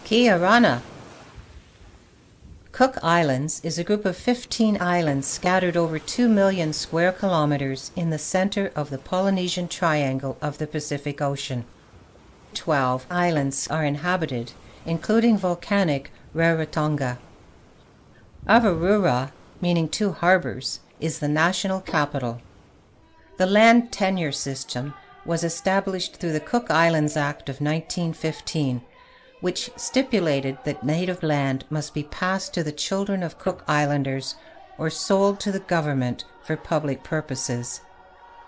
Kia rana. Cook Islands is a group of 15 islands scattered over 2 million square kilometers in the center of the Polynesian Triangle of the Pacific Ocean. 12 islands are inhabited, including volcanic Rarotonga. Avarua, meaning two harbors, is the national capital. The land tenure system was established through the Cook Islands Act of 1915, which stipulated that native land must be passed to the children of Cook Islanders or sold to the government for public purposes.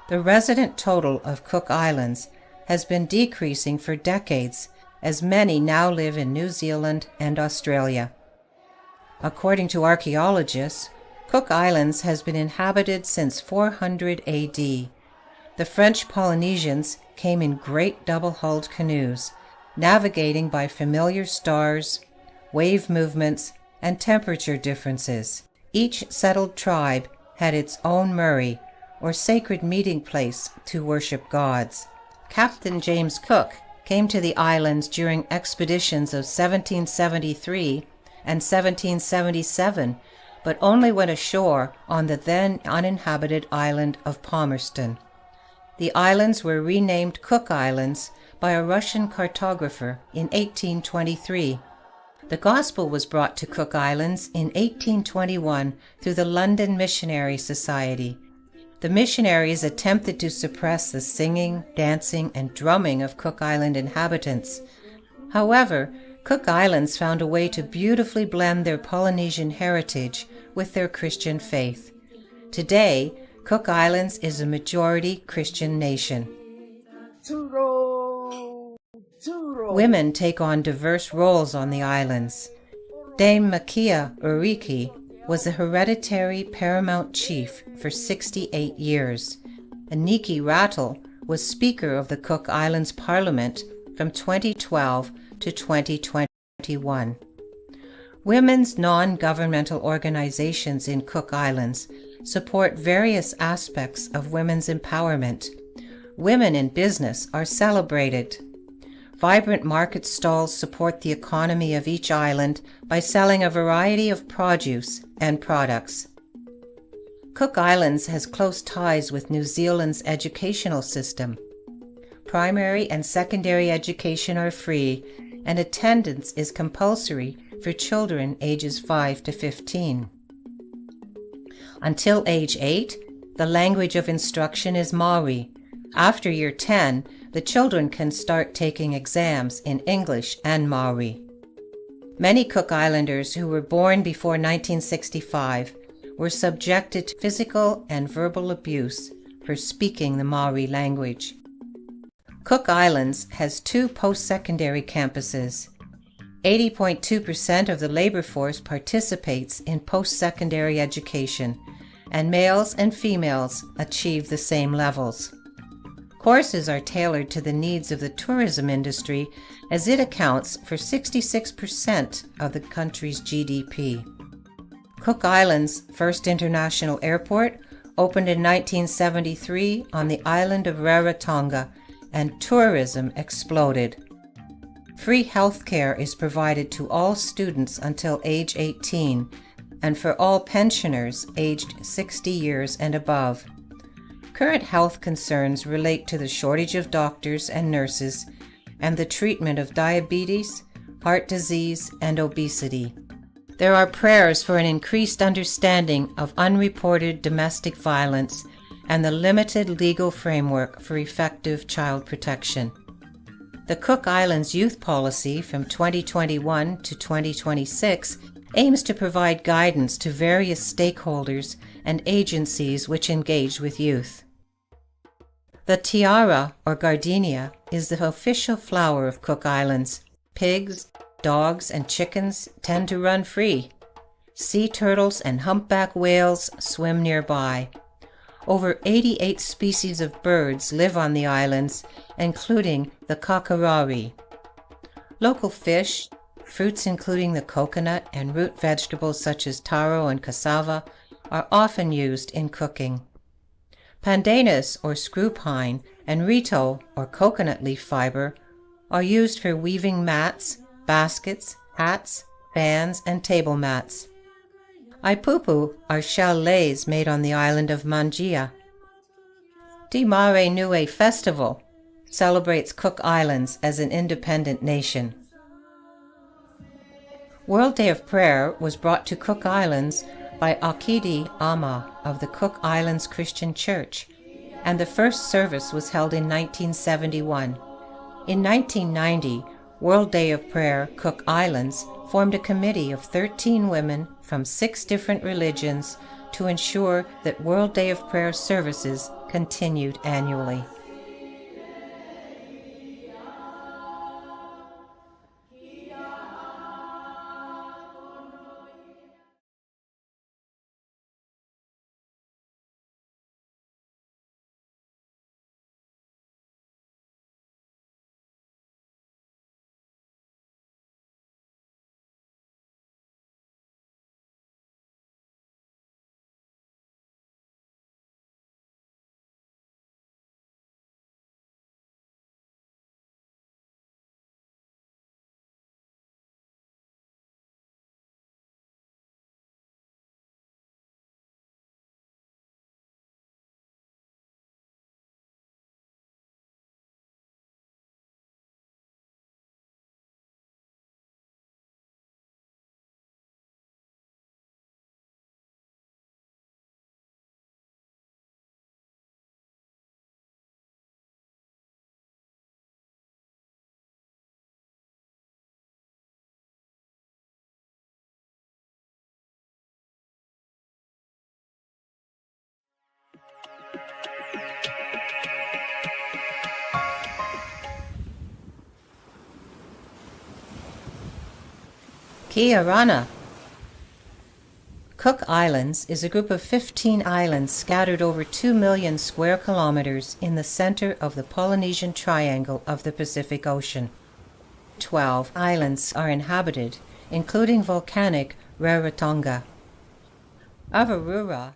The resident total of Cook Islands has been decreasing for decades, as many now live in New Zealand and Australia. According to archaeologists, Cook Islands has been inhabited since 400 AD. The French Polynesians came in great double-hulled canoes, navigating by familiar stars, wave movements, and temperature differences. Each settled tribe had its own Murray, or sacred meeting place to worship gods. Captain James Cook came to the islands during expeditions of 1773 and 1777, but only went ashore on the then uninhabited island of Palmerston. The islands were renamed Cook Islands by a Russian cartographer in 1823. The gospel was brought to Cook Islands in 1821 through the London Missionary Society. The missionaries attempted to suppress the singing, dancing, and drumming of Cook Island inhabitants. However, Cook Islands found a way to beautifully blend their Polynesian heritage with their Christian faith. Today, Cook Islands is a majority Christian nation. Women take on diverse roles on the islands. Dame Makia Uriki was the hereditary paramount chief for 68 years. Aniki Rattle was Speaker of the Cook Islands Parliament from 2012 to 2021. Women's non-governmental organizations in Cook Islands support various aspects of women's empowerment. Women in business are celebrated. Vibrant market stalls support the economy of each island by selling a variety of produce and products. Cook Islands has close ties with New Zealand's educational system. Primary and secondary education are free, and attendance is compulsory for children ages 5 to 15. Until age 8, the language of instruction is Maori. After year 10, the children can start taking exams in English and Maori. Many Cook Islanders who were born before 1965 were subjected to physical and verbal abuse for speaking the Maori language. Cook Islands has 2 post-secondary campuses. 80.2% of the labor force participates in post-secondary education, and males and females achieve the same levels. Courses are tailored to the needs of the tourism industry, as it accounts for 66% of the country's GDP. Cook Islands' first international airport opened in 1973 on the island of Rarotonga, and tourism exploded. Free health care is provided to all students until age 18, and for all pensioners aged 60 years and above. Current health concerns relate to the shortage of doctors and nurses and the treatment of diabetes, heart disease, and obesity. There are prayers for an increased understanding of unreported domestic violence and the limited legal framework for effective child protection. The Cook Islands Youth Policy from 2021 to 2026 aims to provide guidance to various stakeholders and agencies which engage with youth. The tiara, or gardenia, is the official flower of Cook Islands. Pigs, dogs, and chickens tend to run free. Sea turtles and humpback whales swim nearby. Over 88 species of birds live on the islands, including the kakarari. Local fish, fruits including the coconut, and root vegetables such as taro and cassava are often used in cooking. Pandanus, or screw pine, and rito, or coconut leaf fiber, are used for weaving mats, baskets, hats, fans, and table mats. Aipupu are shell-lays made on the island of Mangia. Di Mare Nui Festival celebrates Cook Islands as an independent nation. World Day of Prayer was brought to Cook Islands by Akidi Ama of the Cook Islands Christian Church, and the first service was held in 1971. In 1990, World Day of Prayer Cook Islands formed a committee of 13 women from 6 different religions to ensure that World Day of Prayer services continued annually. Kia Rana. Cook Islands is a group of 15 islands scattered over 2 million square kilometers in the center of the Polynesian Triangle of the Pacific Ocean. 12 islands are inhabited, including volcanic Rarotonga. Avarua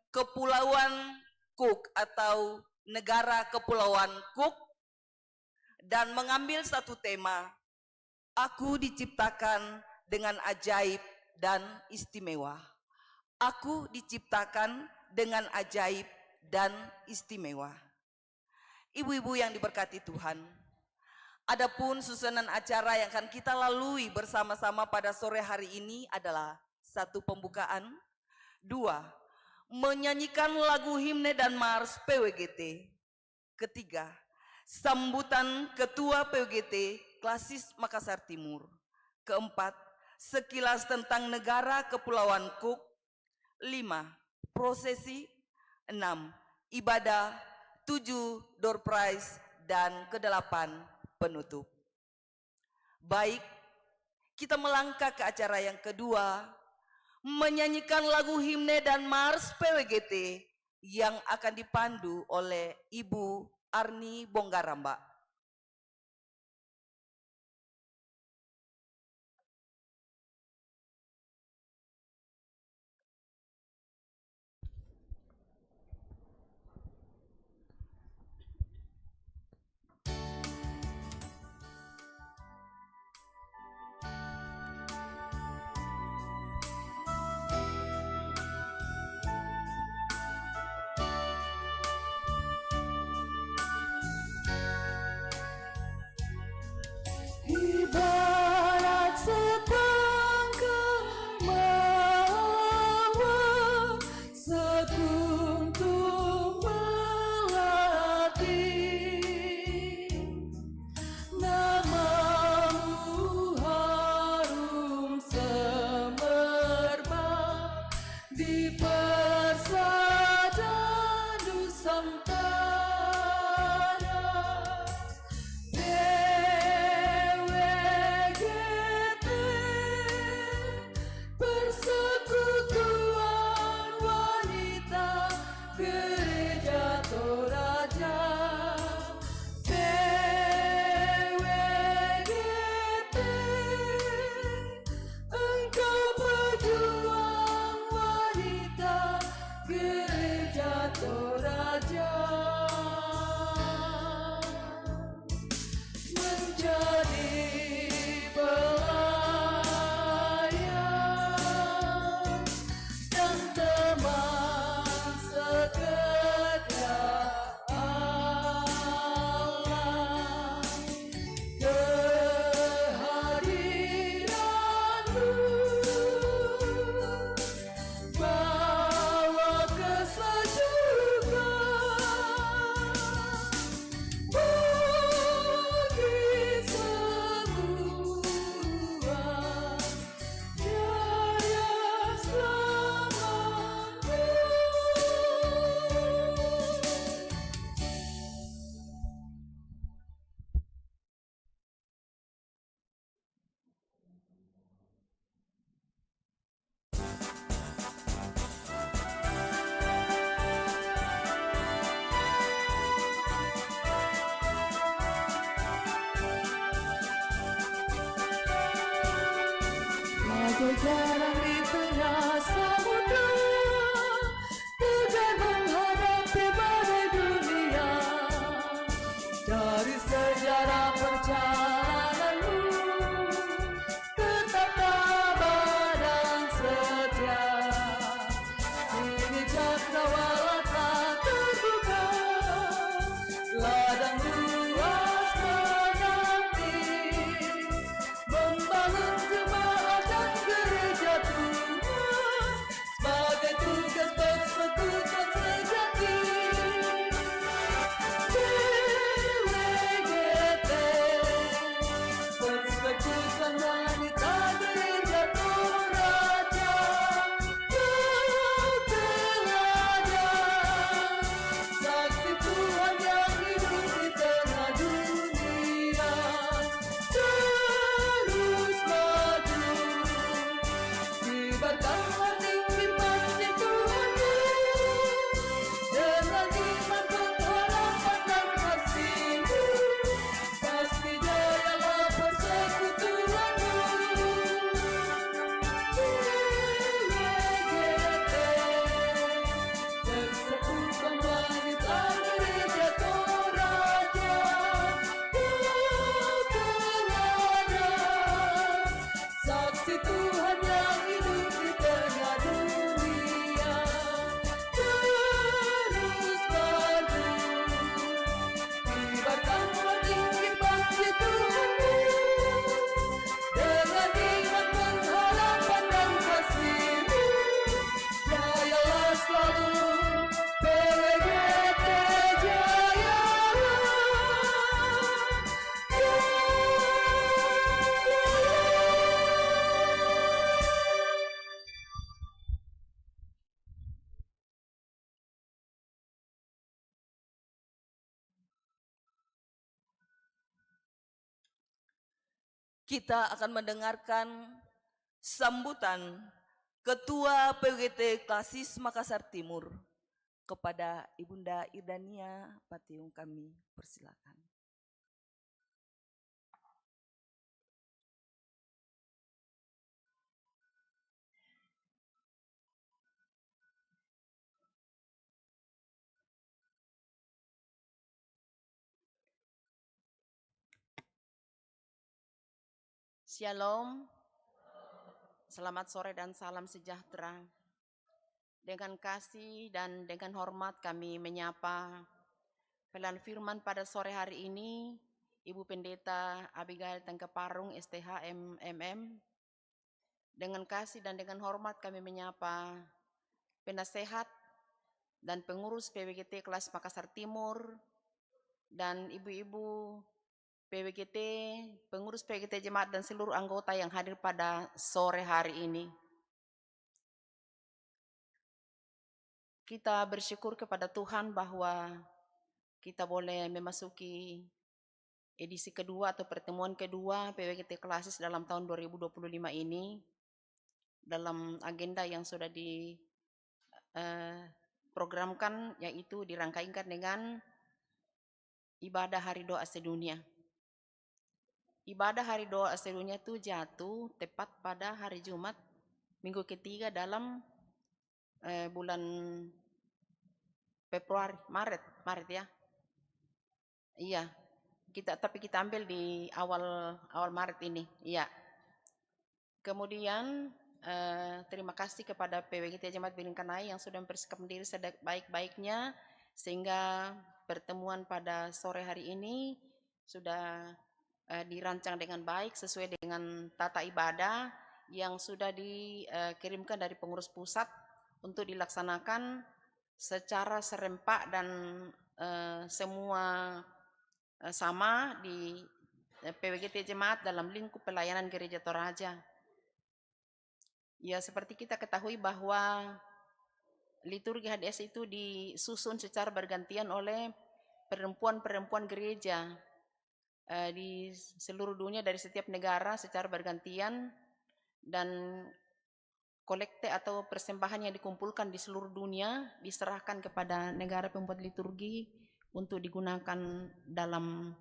Kepulauan Cook atau negara Kepulauan Cook dan mengambil satu tema, aku diciptakan dengan ajaib dan istimewa. Aku diciptakan dengan ajaib dan istimewa. Ibu-ibu yang diberkati Tuhan, adapun susunan acara yang akan kita lalui bersama-sama pada sore hari ini adalah 1. Pembukaan, 2. Menyanyikan lagu himne dan mars PWGT, 3. Sambutan Ketua PWGT Klasis Makassar Timur, 4. Sekilas tentang negara Kepulauan Cook, 5. Prosesi, 6. Ibadah, 7. Door prize, dan 8. Penutup. Baik, kita melangkah ke acara yang kedua, menyanyikan lagu himne dan mars PWGT yang akan dipandu oleh Ibu Arni Bonggaramba. Ibarat setangkah mawar, sekuntum melati, namamu harum semerbak di persada Nusantara. Persekutuan wanita Gereja Toraja, PWGT, engkau pejuang wanita Gereja Toraja, menjadi pelayan dan teman sekerja Allah. Kehadiranmu bawa kesejukan bagi semua, jaya selamatmu. Bagai jalan di tengah samudra, tegar menghadapi badai dunia. Dari sejarah perjalananmu, tetap tabah dan setia. Kini cakrawala tak terbuka, ladang luas menanti, membangun jemaat dan gereja Tuhan kita akan mendengarkan sambutan Ketua PWGT Klasis Makassar Timur kepada Ibunda Irdania Patiung, kami persilakan. Shalom, selamat sore dan salam sejahtera. Dengan kasih dan dengan hormat kami menyapa pelayan firman pada sore hari ini, Ibu Pendeta Abigail Tengkeparung STH MMM. Dengan kasih dan dengan hormat kami menyapa penasehat dan pengurus PWGT Kelas Makassar Timur dan ibu-ibu PWGT, pengurus PWGT Jemaat dan seluruh anggota yang hadir pada sore hari ini. Kita bersyukur kepada Tuhan bahwa kita boleh memasuki edisi kedua atau pertemuan kedua PWGT Klasis dalam tahun 2025 ini dalam agenda yang sudah diprogramkan, yaitu dirangkaikan dengan ibadah Hari Doa Sedunia. Ibadah Hari Doa Sedunia itu jatuh tepat pada hari Jumat minggu ketiga dalam bulan Februari, Maret ya. Iya. Tapi kita ambil di awal Maret ini. Iya. Kemudian terima kasih kepada PWGT Jemaat Bilingkanai yang sudah mempersiapkan diri sebaik-baiknya sehingga pertemuan pada sore hari ini sudah dirancang dengan baik sesuai dengan tata ibadah yang sudah dikirimkan dari pengurus pusat untuk dilaksanakan secara serempak dan semua sama di PWGT Jemaat dalam lingkup pelayanan Gereja Toraja. Ya, seperti kita ketahui bahwa liturgi HDS itu disusun secara bergantian oleh perempuan-perempuan gereja di seluruh dunia dari setiap negara secara bergantian, dan kolekte atau persembahan yang dikumpulkan di seluruh dunia diserahkan kepada negara pembuat liturgi untuk digunakan dalam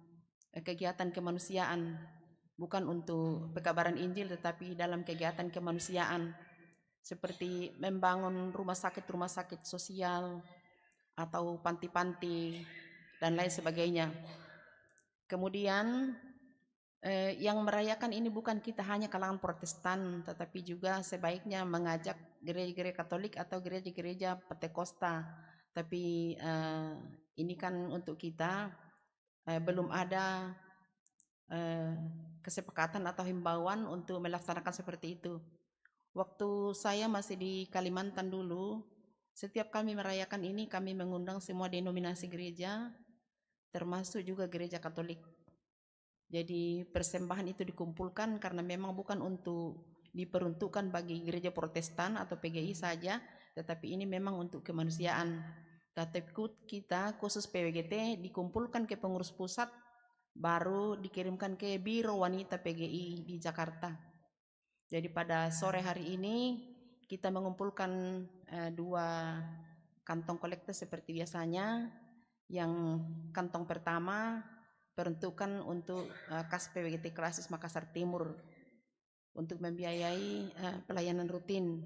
kegiatan kemanusiaan, bukan untuk pekabaran Injil tetapi dalam kegiatan kemanusiaan seperti membangun rumah sakit sosial atau panti-panti dan lain sebagainya. Kemudian yang merayakan ini bukan kita hanya kalangan Protestan, tetapi juga sebaiknya mengajak gereja-gereja Katolik atau gereja-gereja Pentakosta. Tapi ini kan untuk kita belum ada kesepakatan atau himbauan untuk melaksanakan seperti itu. Waktu saya masih di Kalimantan dulu, setiap kami merayakan ini kami mengundang semua denominasi gereja, termasuk juga gereja Katolik. Jadi persembahan itu dikumpulkan karena memang bukan untuk diperuntukkan bagi gereja Protestan atau PGI saja, tetapi ini memang untuk kemanusiaan. Tapi kita khusus PWGT dikumpulkan ke pengurus pusat, baru dikirimkan ke Biro Wanita PGI di Jakarta. Jadi pada sore hari ini kita mengumpulkan 2 kantong kolekte seperti biasanya. Yang kantong pertama peruntukan untuk kas PWGT Klasis Makassar Timur untuk membiayai pelayanan rutin.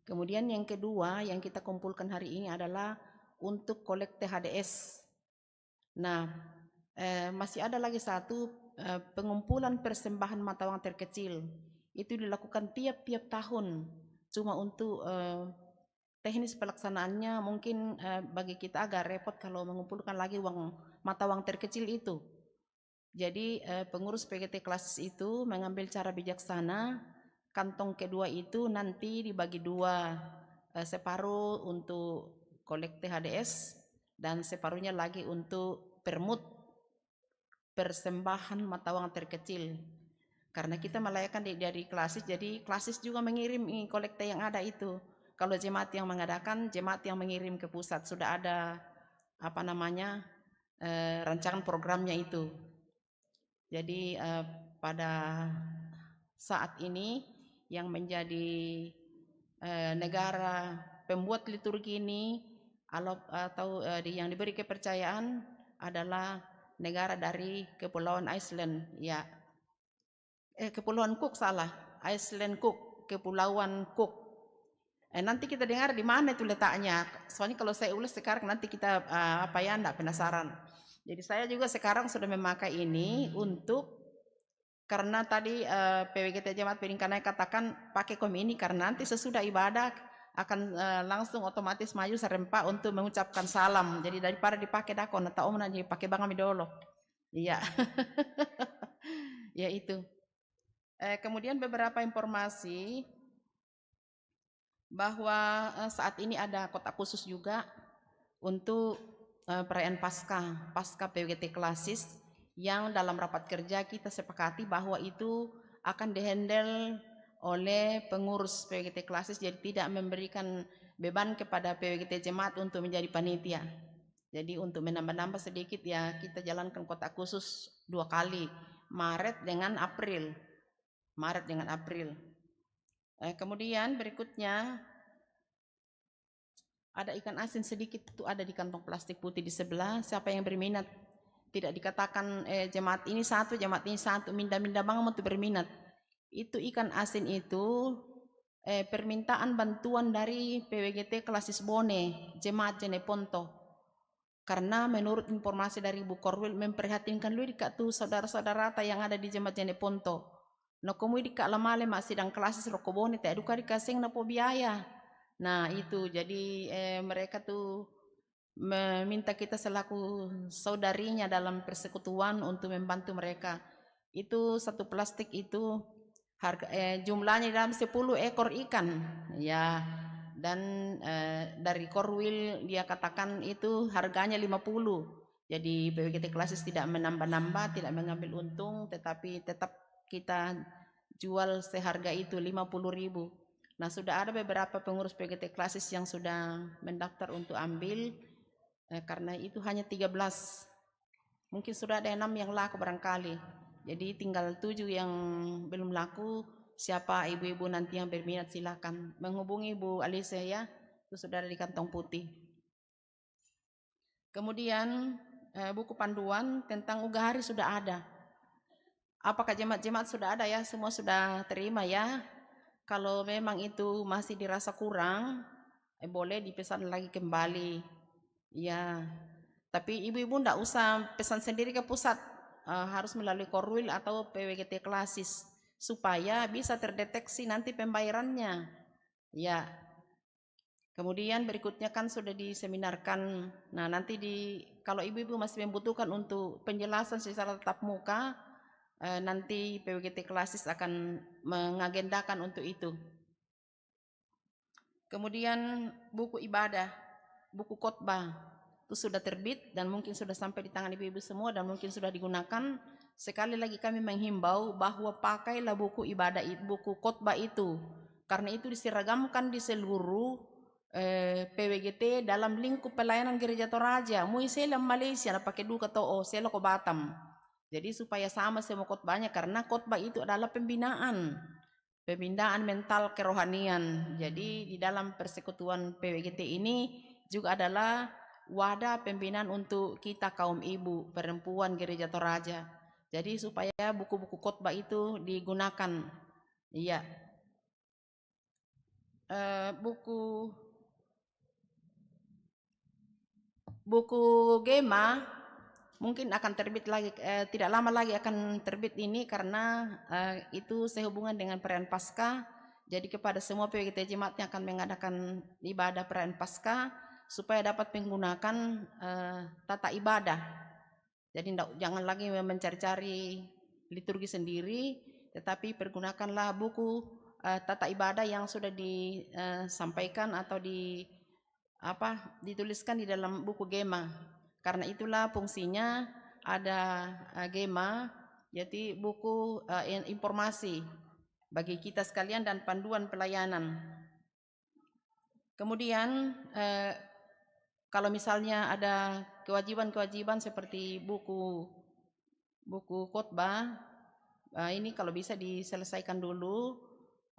Kemudian yang kedua yang kita kumpulkan hari ini adalah untuk kolekte HDS. Nah, masih ada lagi satu pengumpulan persembahan mata uang terkecil. Itu dilakukan tiap-tiap tahun. Cuma untuk teknis pelaksanaannya mungkin bagi kita agak repot kalau mengumpulkan lagi mata uang terkecil itu. Jadi pengurus PGT Klasis itu mengambil cara bijaksana, kantong kedua itu nanti dibagi 2, separuh untuk kolekte HDS dan separuhnya lagi untuk permut persembahan mata uang terkecil. Karena kita melayakan dari Klasis, jadi Klasis juga mengirim kolekte yang ada itu. Kalau jemaat yang mengadakan, jemaat yang mengirim ke pusat sudah ada rancangan programnya itu. Jadi pada saat ini yang menjadi negara pembuat liturgi ini atau yang diberi kepercayaan adalah negara dari Kepulauan Iceland, ya. Kepulauan Cook salah, Iceland Cook, Kepulauan Cook. Nanti kita dengar di mana itu letaknya. Soalnya kalau saya ulas sekarang nanti kita enggak penasaran. Jadi saya juga sekarang sudah memakai ini karena tadi PWGT Jemaat Piringkanai katakan pakai kom ini karena nanti sesudah ibadah akan langsung otomatis maju serempak untuk mengucapkan salam. Jadi daripada dipakai dakon atau om nanti pakai bang dolo. Iya. Ya itu. Kemudian beberapa informasi bahwa saat ini ada kotak khusus juga untuk perayaan Paskah PWGT Klasis yang dalam rapat kerja kita sepakati bahwa itu akan dihandle oleh pengurus PWGT Klasis, jadi tidak memberikan beban kepada PWGT Jemaat untuk menjadi panitia. Jadi untuk menambah-nambah sedikit ya kita jalankan kotak khusus 2 kali, Maret dengan April. Kemudian berikutnya ada ikan asin sedikit itu ada di kantong plastik putih di sebelah. Siapa yang berminat, tidak dikatakan jemaat ini satu, minda-minda banget untuk berminat. Itu ikan asin itu permintaan bantuan dari PWGT Klasis Bone, Jemaat Jeneponto. Karena menurut informasi dari Bu Korwil memprihatinkan lu dikak tuh saudara-saudara yang ada di Jemaat Jeneponto. No komu dikak lamale mak sidang Klasis Rokobone tak eduka dikasing na po biaya. Nah itu jadi mereka tuh meminta kita selaku saudarinya dalam persekutuan untuk membantu mereka. Itu satu plastik itu harga jumlahnya dalam 10 ekor ikan ya, dan dari Korwil dia katakan itu harganya 50. Jadi PWGT Klasis tidak menambah-nambah, tidak mengambil untung, tetapi tetap kita jual seharga itu 50.000. Nah sudah ada beberapa pengurus PWGT Klasis yang sudah mendaftar untuk ambil karena itu hanya 13. Mungkin sudah ada 6 yang laku barangkali. Jadi tinggal 7 yang belum laku. Siapa ibu-ibu nanti yang berminat silakan menghubungi Bu Alicia ya. Itu sudah ada di kantong putih. Kemudian buku panduan tentang Ugahari sudah ada. Apakah jemaat-jemaat sudah ada ya? Semua sudah terima ya. Kalau memang itu masih dirasa kurang, boleh dipesan lagi kembali. Ya. Tapi ibu-ibu enggak usah pesan sendiri ke pusat. Harus melalui Korwil atau PWGT Klasis supaya bisa terdeteksi nanti pembayarannya. Ya. Kemudian berikutnya kan sudah diseminarkan. Nah, nanti kalau ibu-ibu masih membutuhkan untuk penjelasan secara tatap muka, nanti PWGT Klasis akan mengagendakan untuk itu. Kemudian buku ibadah, buku khotbah itu sudah terbit dan mungkin sudah sampai di tangan ibu-ibu semua dan mungkin sudah digunakan. Sekali lagi kami menghimbau bahwa pakailah buku ibadah, buku khotbah itu, karena itu diseragamkan di seluruh PWGT dalam lingkup pelayanan Gereja Toraja. Mui sela Malaysia na pakai duka to sela ko Batam. Jadi supaya sama semua khotbahnya karena khotbah itu adalah pembinaan mental kerohanian. Jadi di dalam persekutuan PWGT ini juga adalah wadah pembinaan untuk kita kaum ibu perempuan Gereja Toraja. Jadi supaya buku-buku khotbah itu digunakan. Iya. Buku Gema mungkin akan terbit lagi, tidak lama lagi akan terbit ini karena itu sehubungan dengan perayaan Paskah. Jadi kepada semua PWGT Jemaat yang akan mengadakan ibadah perayaan Paskah supaya dapat menggunakan tata ibadah. Jadi jangan lagi mencari-cari liturgi sendiri, tetapi pergunakanlah buku tata ibadah yang sudah disampaikan atau dituliskan di dalam buku Gema. Karena itulah fungsinya ada Gema, jadi buku informasi bagi kita sekalian dan panduan pelayanan. Kemudian kalau misalnya ada kewajiban-kewajiban seperti buku khotbah, ini kalau bisa diselesaikan dulu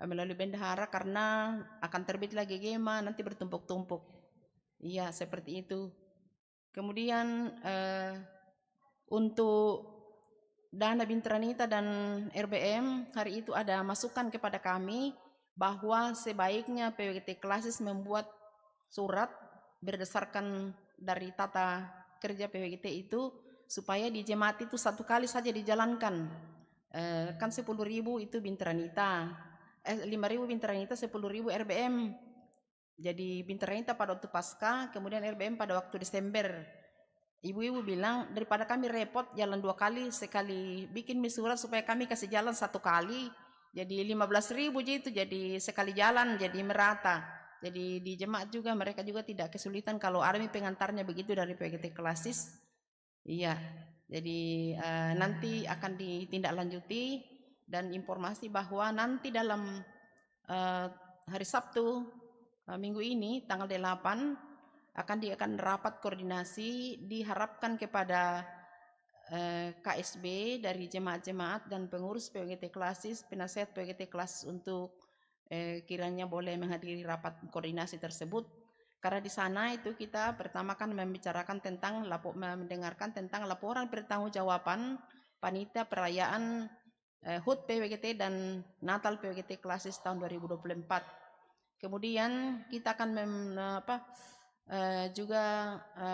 melalui bendahara karena akan terbit lagi gema nanti bertumpuk-tumpuk. Iya, seperti itu. Kemudian untuk dana Bintranita dan RBM hari itu ada masukan kepada kami bahwa sebaiknya PWGT Klasis membuat surat berdasarkan dari tata kerja PWGT itu supaya di jemaat itu satu kali saja dijalankan. Kan 10.000 itu Bintranita, 5.000 Bintranita, 10.000 RBM. Jadi Bintranita pada waktu pasca, kemudian RBM pada waktu Desember. Ibu-ibu bilang daripada kami repot jalan 2 kali, sekali bikin surat supaya kami kasih jalan 1 kali. Jadi 15.000 itu jadi sekali jalan jadi merata. Jadi di jemaat juga mereka juga tidak kesulitan kalau ada pengantarnya begitu dari PWGT Klasis. Iya, jadi nanti akan ditindaklanjuti dan informasi bahwa nanti dalam hari Sabtu minggu ini tanggal 8 akan rapat koordinasi, diharapkan kepada KSB dari jemaat-jemaat dan pengurus PWGT Klasis, penasihat PWGT Klasis untuk kiranya boleh menghadiri rapat koordinasi tersebut. Karena di sana itu kita pertama kan membicarakan tentang mendengarkan tentang laporan pertanggungjawaban panitia perayaan HUT PWGT dan Natal PWGT Klasis tahun 2024. Kemudian kita akan juga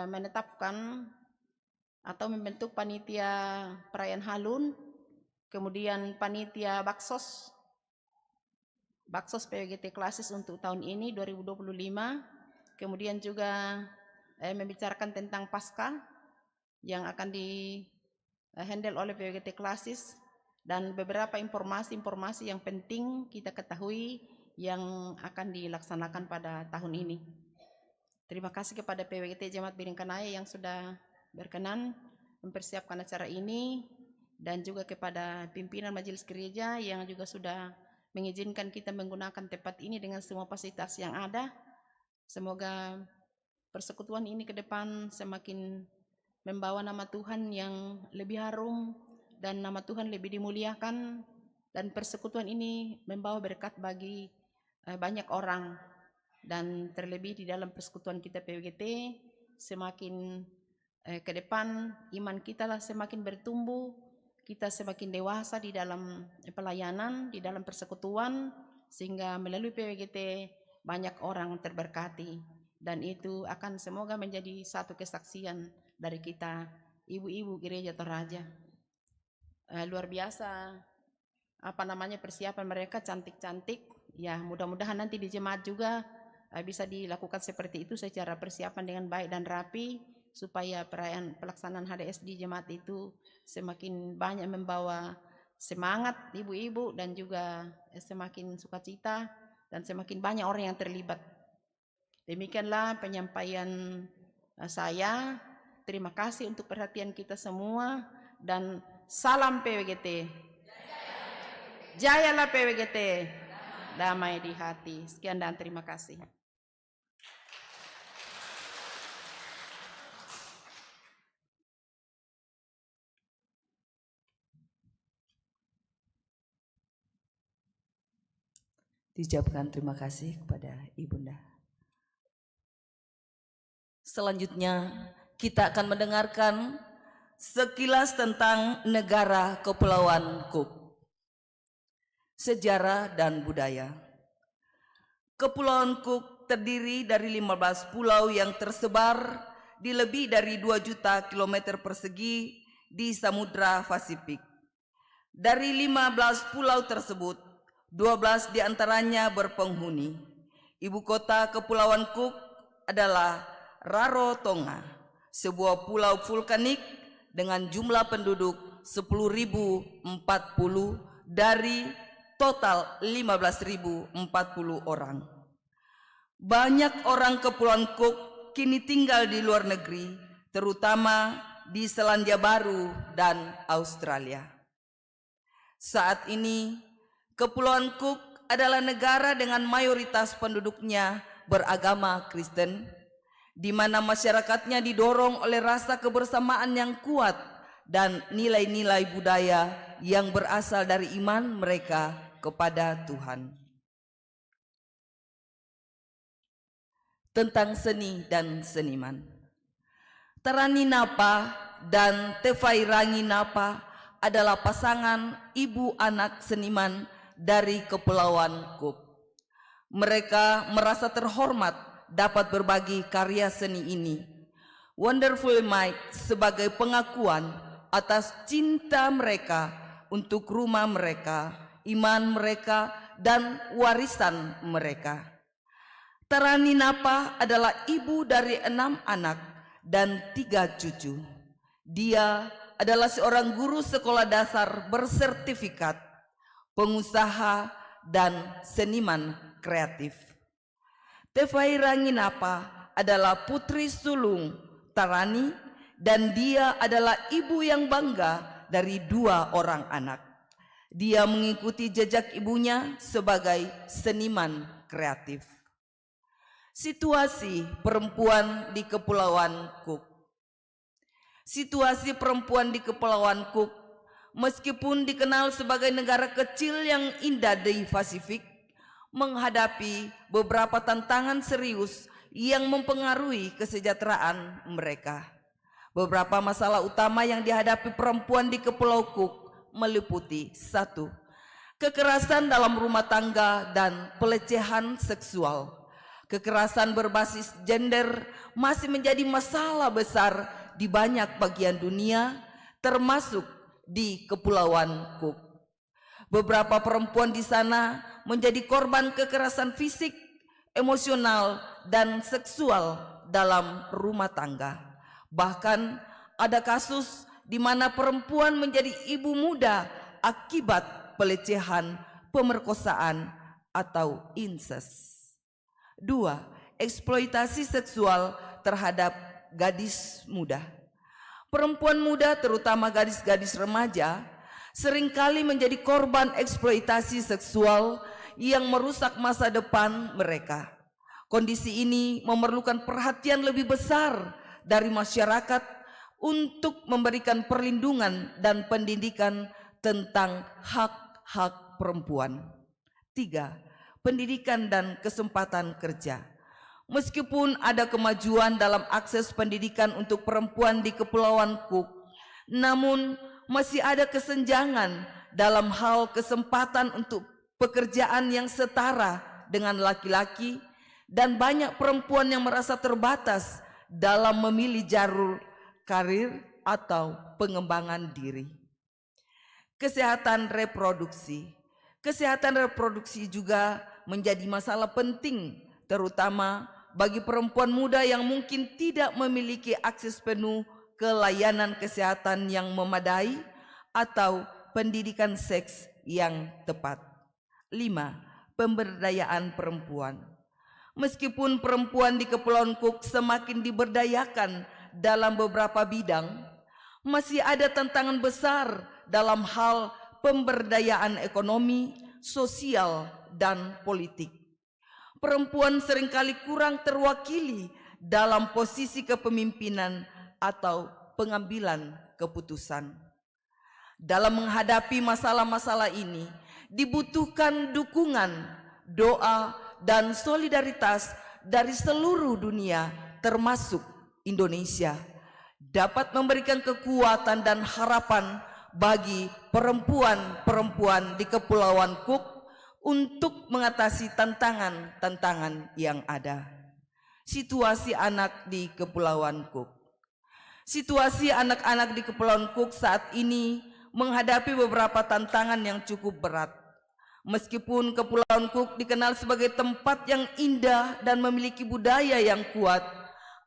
menetapkan atau membentuk panitia perayaan Halun, kemudian panitia Baksos PWGT Klasis untuk tahun ini 2025, kemudian juga membicarakan tentang Pasca yang akan di-handle oleh PWGT Klasis dan beberapa informasi-informasi yang penting kita ketahui yang akan dilaksanakan pada tahun ini. Terima kasih kepada PWGT Jemaat Biringkanaya yang sudah berkenan mempersiapkan acara ini dan juga kepada pimpinan Majelis Gereja yang juga sudah mengizinkan kita menggunakan tempat ini dengan semua fasilitas yang ada. Semoga persekutuan ini ke depan semakin membawa nama Tuhan yang lebih harum dan nama Tuhan lebih dimuliakan dan persekutuan ini membawa berkat bagi banyak orang. Dan terlebih di dalam persekutuan kita PWGT semakin ke depan iman kita lah semakin bertumbuh, kita semakin dewasa di dalam pelayanan, di dalam persekutuan, sehingga melalui PWGT banyak orang terberkati dan itu akan semoga menjadi satu kesaksian dari kita ibu-ibu gereja Toraja. Luar biasa persiapan mereka cantik-cantik ya, mudah-mudahan nanti di jemaat juga bisa dilakukan seperti itu secara persiapan dengan baik dan rapi supaya perayaan pelaksanaan HDS di jemaat itu semakin banyak membawa semangat ibu-ibu dan juga semakin sukacita dan semakin banyak orang yang terlibat. Demikianlah penyampaian saya. Terima kasih untuk perhatian kita semua dan salam PWGT. Jayalah PWGT. Damai di hati. Sekian dan terima kasih. Diucapkan terima kasih kepada Ibunda. Selanjutnya kita akan mendengarkan sekilas tentang negara Kepulauan Cook. Sejarah dan budaya. Kepulauan Cook terdiri dari 15 pulau yang tersebar di lebih dari 2 juta kilometer persegi di Samudra Pasifik. Dari 15 pulau tersebut, 12 diantaranya berpenghuni. Ibu kota Kepulauan Cook adalah Rarotonga, sebuah pulau vulkanik dengan jumlah penduduk 10.040 dari total 15.040 orang. Banyak orang Kepulauan Cook kini tinggal di luar negeri, terutama di Selandia Baru dan Australia. Saat ini, Kepulauan Cook adalah negara dengan mayoritas penduduknya beragama Kristen, di mana masyarakatnya didorong oleh rasa kebersamaan yang kuat dan nilai-nilai budaya yang berasal dari iman mereka kepada Tuhan. Tentang seni dan seniman. Tarani Napa dan Tefairangi Napa adalah pasangan ibu anak seniman dari Kepulauan Cook. Mereka merasa terhormat dapat berbagi karya seni ini. Wonderful Mike sebagai pengakuan atas cinta mereka untuk rumah mereka, iman mereka, dan warisan mereka. Tarani Napa adalah ibu dari 6 anak dan 3 cucu. Dia adalah seorang guru sekolah dasar bersertifikat, pengusaha, dan seniman kreatif. Tefairangi Napa adalah putri sulung Tarani dan dia adalah ibu yang bangga dari 2 orang anak. Dia mengikuti jejak ibunya sebagai seniman kreatif. Situasi perempuan di Kepulauan Cook. Situasi perempuan di Kepulauan Cook, meskipun dikenal sebagai negara kecil yang indah di Pasifik, menghadapi beberapa tantangan serius yang mempengaruhi kesejahteraan mereka. Beberapa masalah utama yang dihadapi perempuan di Kepulauan Cook meliputi 1. Kekerasan dalam rumah tangga dan pelecehan seksual. Kekerasan berbasis gender masih menjadi masalah besar di banyak bagian dunia, termasuk di Kepulauan Cook. Beberapa perempuan di sana menjadi korban kekerasan fisik, emosional, dan seksual dalam rumah tangga. Bahkan ada kasus di mana perempuan menjadi ibu muda akibat pelecehan, pemerkosaan, atau incest. 2. Eksploitasi seksual terhadap gadis muda. Perempuan muda, terutama gadis-gadis remaja, seringkali menjadi korban eksploitasi seksual yang merusak masa depan mereka. Kondisi ini memerlukan perhatian lebih besar dari masyarakat untuk memberikan perlindungan dan pendidikan tentang hak-hak perempuan. 3. Pendidikan dan kesempatan kerja. Meskipun ada kemajuan dalam akses pendidikan untuk perempuan di Kepulauan Cook, namun masih ada kesenjangan dalam hal kesempatan untuk pekerjaan yang setara dengan laki-laki, dan banyak perempuan yang merasa terbatas dalam memilih jalur karir atau pengembangan diri. Kesehatan reproduksi. Kesehatan reproduksi juga menjadi masalah penting, terutama bagi perempuan muda yang mungkin tidak memiliki akses penuh ke layanan kesehatan yang memadai atau pendidikan seks yang tepat. 5. Pemberdayaan perempuan. Meskipun perempuan di Kepulauan Cook semakin diberdayakan dalam beberapa bidang, masih ada tantangan besar dalam hal pemberdayaan ekonomi, sosial, dan politik. Perempuan seringkali kurang terwakili dalam posisi kepemimpinan atau pengambilan keputusan. Dalam menghadapi masalah-masalah ini, dibutuhkan dukungan, doa, dan solidaritas dari seluruh dunia, termasuk Indonesia, dapat memberikan kekuatan dan harapan bagi perempuan-perempuan di Kepulauan Cook untuk mengatasi tantangan-tantangan yang ada. Situasi anak di Kepulauan Cook. Situasi anak-anak di Kepulauan Cook saat ini menghadapi beberapa tantangan yang cukup berat. Meskipun Kepulauan Cook dikenal sebagai tempat yang indah dan memiliki budaya yang kuat,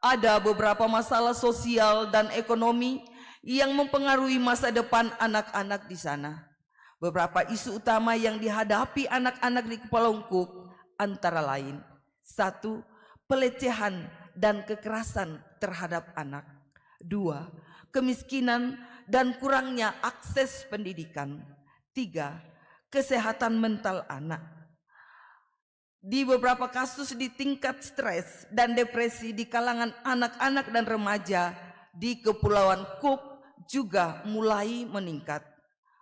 ada beberapa masalah sosial dan ekonomi yang mempengaruhi masa depan anak-anak di sana. Beberapa isu utama yang dihadapi anak-anak di Kepulauan Cook antara lain: 1. Pelecehan dan kekerasan terhadap anak. 2. Kemiskinan dan kurangnya akses pendidikan. 3. Kesehatan mental anak. Di beberapa kasus di tingkat stres dan depresi di kalangan anak-anak dan remaja di Kepulauan Cook juga mulai meningkat.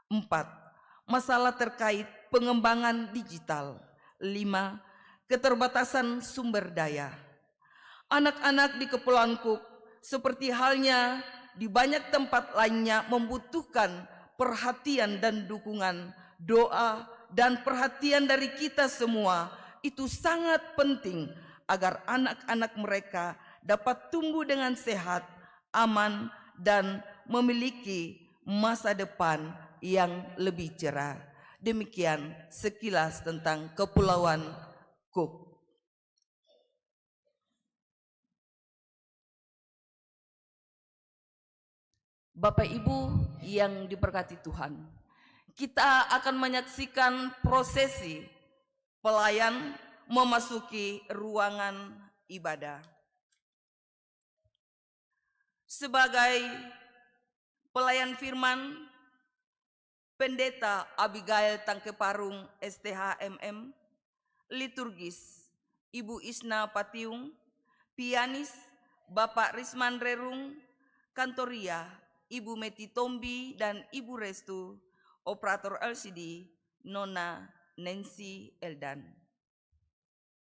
4. Masalah terkait pengembangan digital. 5. Keterbatasan sumber daya. Anak-anak di Kepulauan Cook seperti halnya di banyak tempat lainnya membutuhkan perhatian dan dukungan, doa dan perhatian dari kita semua. Itu sangat penting agar anak-anak mereka dapat tumbuh dengan sehat, aman, dan memiliki masa depan yang lebih cerah. Demikian sekilas tentang Kepulauan Cook. Bapak Ibu yang diberkati Tuhan, kita akan menyaksikan prosesi pelayan memasuki ruangan ibadah. Sebagai pelayan firman, Pendeta Abigail Tangkeparung STHMM, liturgis Ibu Isna Patiung, pianis Bapak Risman Rerung, kantoria Ibu Meti Tombi dan Ibu Restu, operator LCD Nona Nancy Eldan.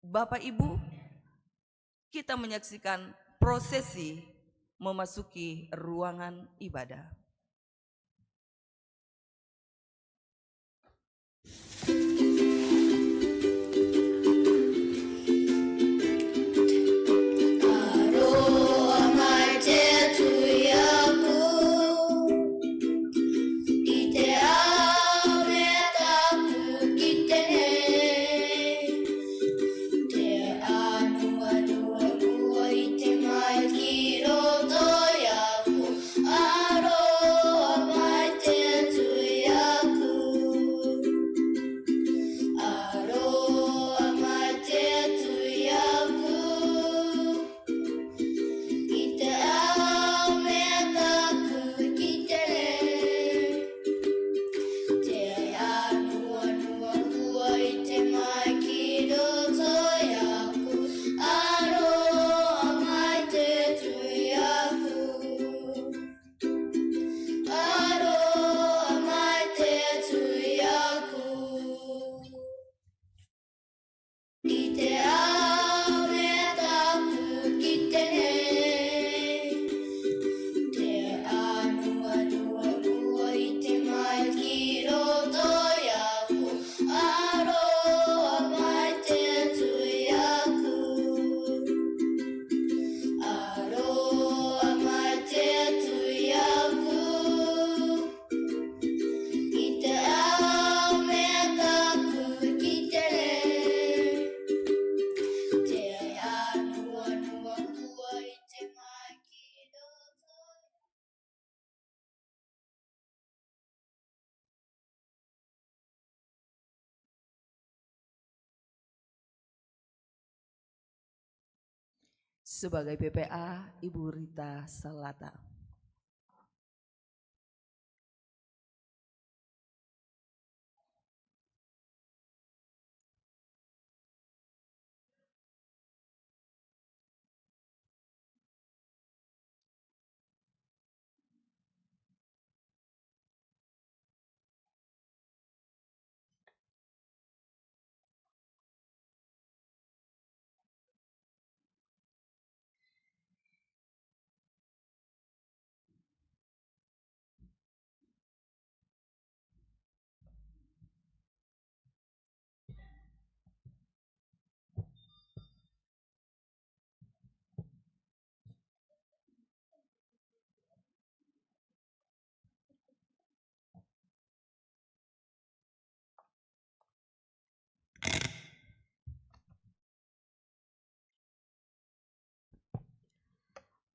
Bapak Ibu, kita menyaksikan prosesi memasuki ruangan ibadah. Sebagai PPA, Ibu Rita Salata.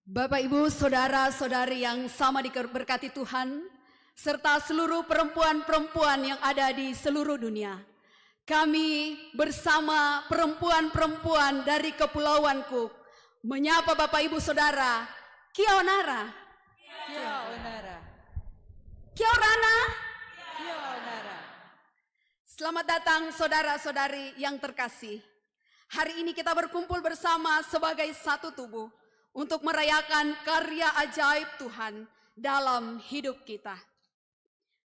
Bapak, Ibu, saudara-saudari yang sama diberkati Tuhan, serta seluruh perempuan-perempuan yang ada di seluruh dunia. Kami bersama perempuan-perempuan dari Kepulauan Cook menyapa Bapak, Ibu, Saudara, Kia Onara. Kia Onara. Kia Orana. Kia Onara. Selamat datang saudara-saudari yang terkasih. Hari ini kita berkumpul bersama sebagai satu tubuh untuk merayakan karya ajaib Tuhan dalam hidup kita.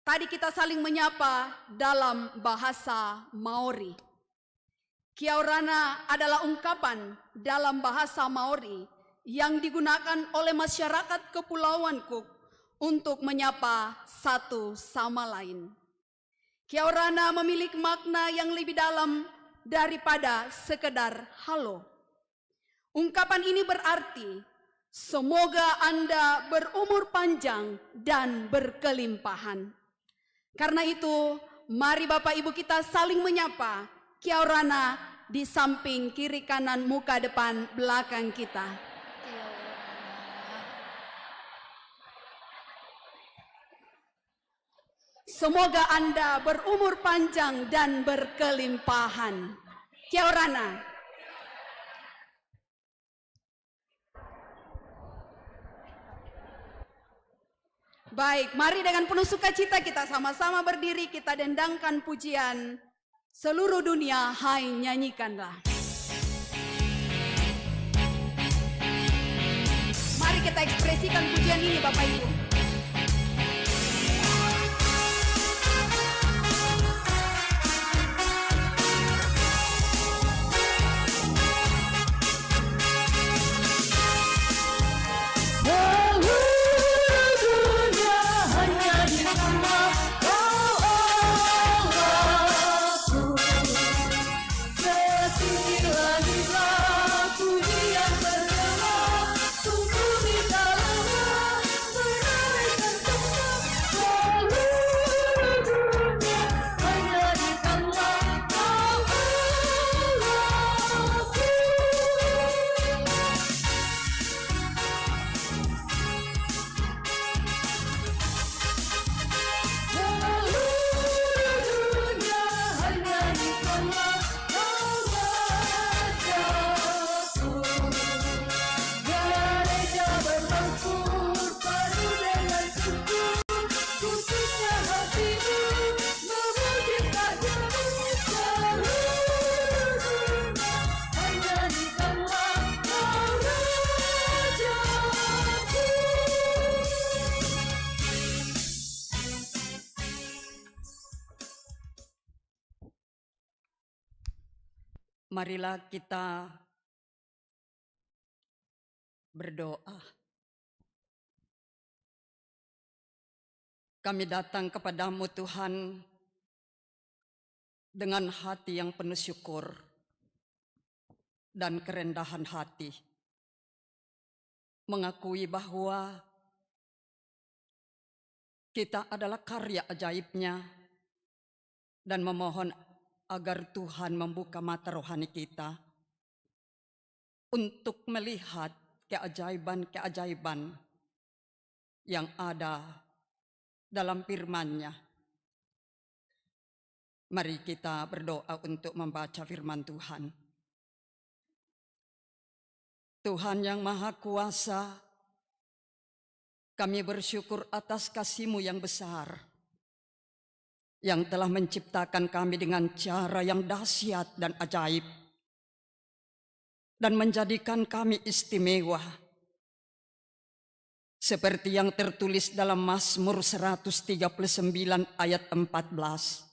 Tadi kita saling menyapa dalam bahasa Maori. Kia orana adalah ungkapan dalam bahasa Maori yang digunakan oleh masyarakat Kepulauan Cook untuk menyapa satu sama lain. Kia orana memiliki makna yang lebih dalam daripada sekedar halo. Ungkapan ini berarti, semoga Anda berumur panjang dan berkelimpahan. Karena itu, mari Bapak Ibu kita saling menyapa. Kia orana di samping kiri kanan muka depan belakang kita. Semoga Anda berumur panjang dan berkelimpahan. Kia orana. Baik, mari dengan penuh sukacita kita sama-sama berdiri, kita dendangkan pujian seluruh dunia, hai nyanyikanlah. Mari kita ekspresikan pujian ini Bapak Ibu. Marilah kita berdoa. Kami datang kepadamu Tuhan dengan hati yang penuh syukur dan kerendahan hati. Mengakui bahwa kita adalah karya ajaibnya dan memohon agar Tuhan membuka mata rohani kita untuk melihat keajaiban-keajaiban yang ada dalam firman-Nya. Mari kita berdoa untuk membaca firman Tuhan. Tuhan yang Maha Kuasa, kami bersyukur atas kasih-Mu yang besar, yang telah menciptakan kami dengan cara yang dahsyat dan ajaib, dan menjadikan kami istimewa. Seperti yang tertulis dalam Mazmur 139 ayat 14.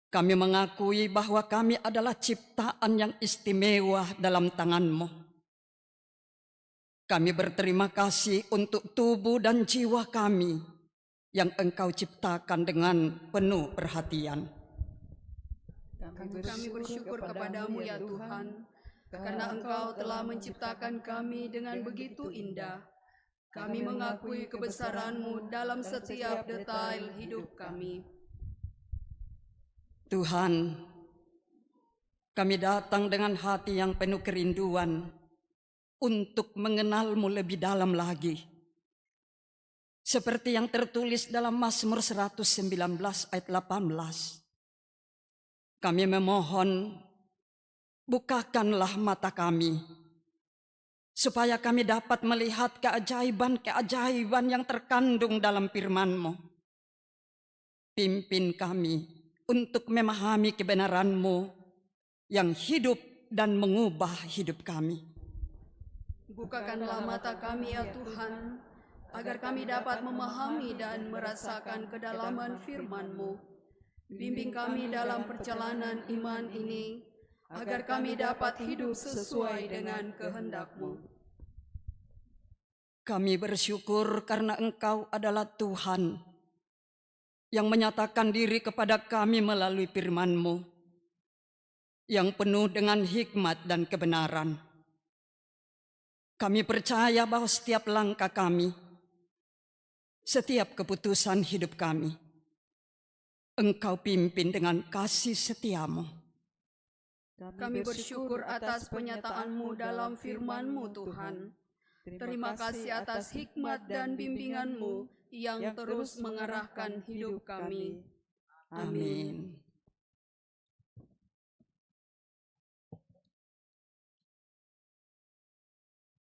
Kami mengakui bahwa kami adalah ciptaan yang istimewa dalam tangan-Mu. Kami berterima kasih untuk tubuh dan jiwa kami yang Engkau ciptakan dengan penuh perhatian. Kami bersyukur kepadamu ya Tuhan, karena Engkau telah menciptakan kami dengan begitu indah. Kami mengakui kebesaran-Mu dalam setiap detail hidup kami. Tuhan, kami datang dengan hati yang penuh kerinduan untuk mengenal-Mu lebih dalam lagi. Seperti yang tertulis dalam Mazmur 119 ayat 18. Kami memohon, bukakanlah mata kami, supaya kami dapat melihat keajaiban-keajaiban yang terkandung dalam firman-Mu. Pimpin kami untuk memahami kebenaran-Mu yang hidup dan mengubah hidup kami. Bukakanlah mata kami ya Tuhan, agar kami dapat memahami dan merasakan kedalaman firman-Mu. Bimbing kami dalam perjalanan iman ini, agar kami dapat hidup sesuai dengan kehendak-Mu. Kami bersyukur karena Engkau adalah Tuhan yang menyatakan diri kepada kami melalui firman-Mu yang penuh dengan hikmat dan kebenaran. Kami percaya bahwa setiap langkah kami, setiap keputusan hidup kami, Engkau pimpin dengan kasih setia-Mu. Kami bersyukur atas penyataan-Mu dalam firman-Mu, Tuhan. Terima kasih atas hikmat dan bimbingan-Mu yang terus mengarahkan hidup kami. Amin.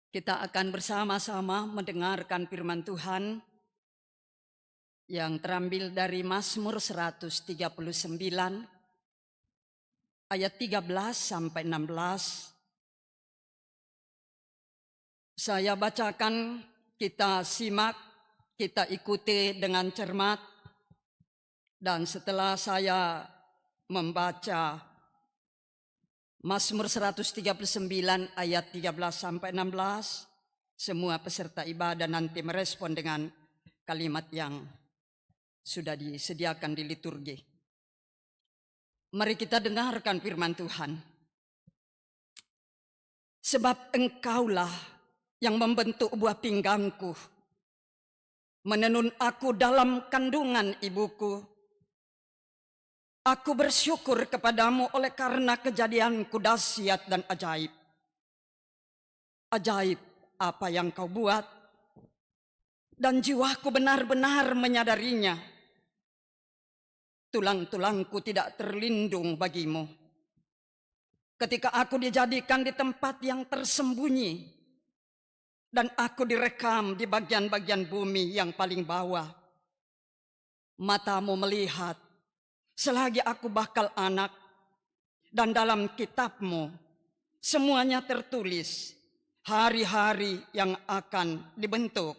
Kita akan bersama-sama mendengarkan firman Tuhan yang terambil dari Mazmur 139 ayat 13 sampai 16. Saya bacakan, kita simak, kita ikuti dengan cermat, dan setelah saya membaca Mazmur 139 ayat 13 sampai 16, semua peserta ibadah nanti merespon dengan kalimat yang sudah disediakan di liturgi. Mari kita dengarkan firman Tuhan. Sebab Engkaulah yang membentuk buah pinggangku, menenun aku dalam kandungan ibuku. Aku bersyukur kepadamu oleh karena kejadianku dahsyat dan ajaib. Ajaib apa yang kau buat, dan jiwaku benar-benar menyadarinya. Tulang-tulangku tidak terlindung bagimu. Ketika aku dijadikan di tempat yang tersembunyi, dan aku direkam di bagian-bagian bumi yang paling bawah. Matamu melihat, selagi aku bakal anak, dan dalam kitabmu semuanya tertulis hari-hari yang akan dibentuk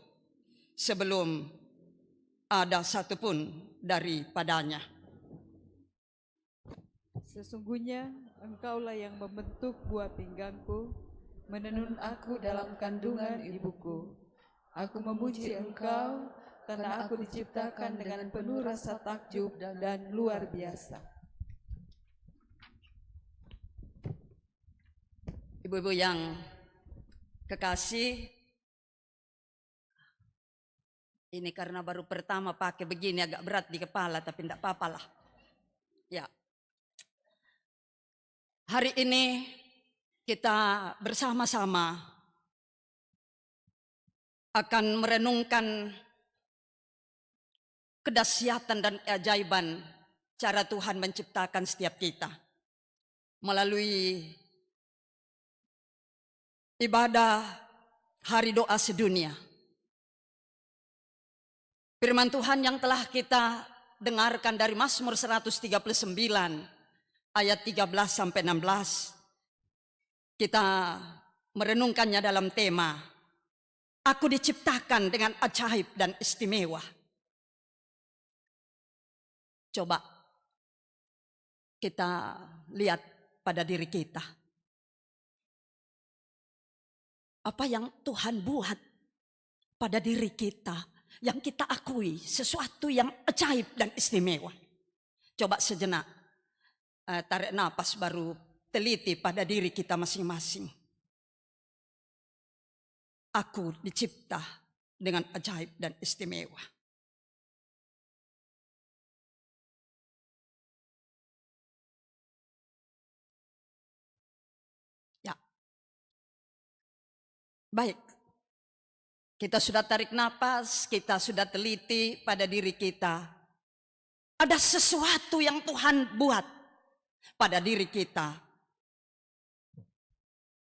sebelum ada satupun daripadanya. Sesungguhnya Engkaulah yang membentuk buah pinggangku, menenun aku dalam kandungan ibuku. Aku memuji Engkau karena aku diciptakan dengan penuh rasa takjub dan luar biasa. Ibu-ibu yang kekasih, ini karena baru pertama pakai begini agak berat di kepala, tapi tidak apa-apa lah. Ya. Hari ini kita bersama-sama akan merenungkan kedahsyatan dan keajaiban cara Tuhan menciptakan setiap kita melalui ibadah Hari Doa Sedunia. Firman Tuhan yang telah kita dengarkan dari Mazmur 139 ayat 13 sampai 16. Kita merenungkannya dalam tema, aku diciptakan dengan ajaib dan istimewa. Coba kita lihat pada diri kita. Apa yang Tuhan buat pada diri kita, yang kita akui sesuatu yang ajaib dan istimewa. Coba sejenak, tarik napas baru teliti pada diri kita masing-masing. Aku dicipta dengan ajaib dan istimewa. Ya. Baik. Kita sudah tarik napas, kita sudah teliti pada diri kita. Ada sesuatu yang Tuhan buat pada diri kita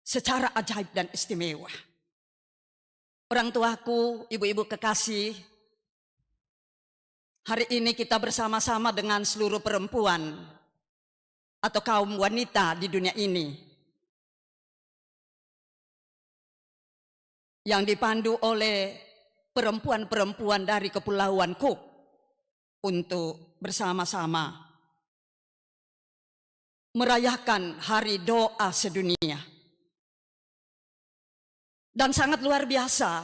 secara ajaib dan istimewa. Orang tuaku, ibu-ibu kekasih, hari ini kita bersama-sama dengan seluruh perempuan atau kaum wanita di dunia ini yang dipandu oleh perempuan-perempuan dari Kepulauan Cook untuk bersama-sama merayakan Hari Doa Sedunia. Dan sangat luar biasa,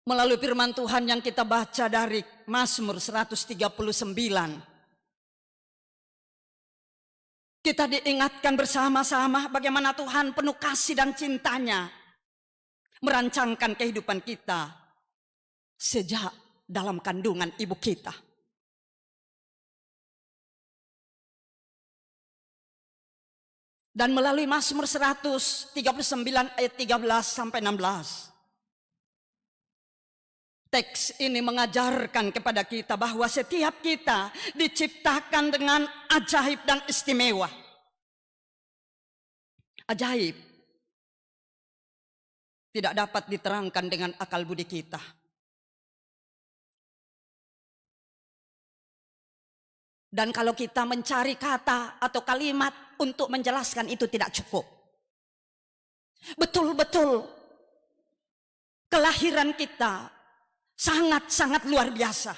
melalui firman Tuhan yang kita baca dari Mazmur 139, kita diingatkan bersama-sama bagaimana Tuhan penuh kasih dan cintanya merancangkan kehidupan kita sejak dalam kandungan ibu kita. Dan melalui Mazmur 139 ayat 13 sampai 16. Teks ini mengajarkan kepada kita bahwa setiap kita diciptakan dengan ajaib dan istimewa. Ajaib tidak dapat diterangkan dengan akal budi kita. Dan kalau kita mencari kata atau kalimat untuk menjelaskan itu tidak cukup. Betul-betul kelahiran kita sangat-sangat luar biasa.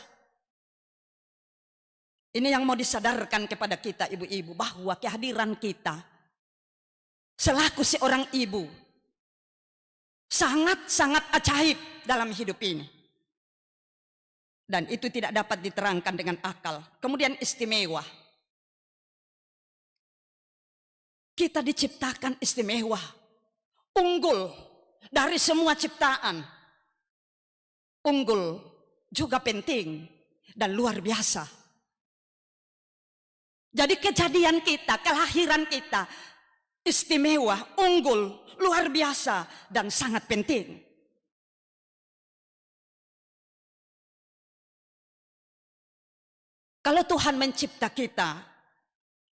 Ini yang mau disadarkan kepada kita ibu-ibu, bahwa kehadiran kita selaku seorang ibu sangat-sangat ajaib dalam hidup ini. Dan itu tidak dapat diterangkan dengan akal. Kemudian istimewa. Kita diciptakan istimewa, unggul dari semua ciptaan. Unggul juga penting dan luar biasa. Jadi kejadian kita, kelahiran kita istimewa, unggul, luar biasa dan sangat penting. Kalau Tuhan mencipta kita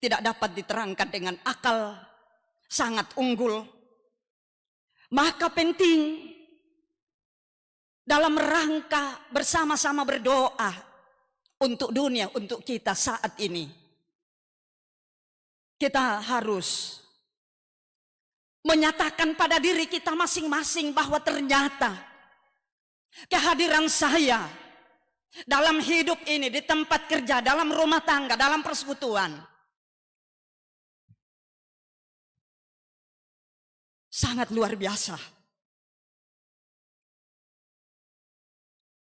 tidak dapat diterangkan dengan akal, sangat unggul, maka penting dalam rangka bersama-sama berdoa untuk dunia, untuk kita saat ini. Kita harus menyatakan pada diri kita masing-masing bahwa ternyata kehadiran saya dalam hidup ini, di tempat kerja, dalam rumah tangga, dalam persekutuan, sangat luar biasa.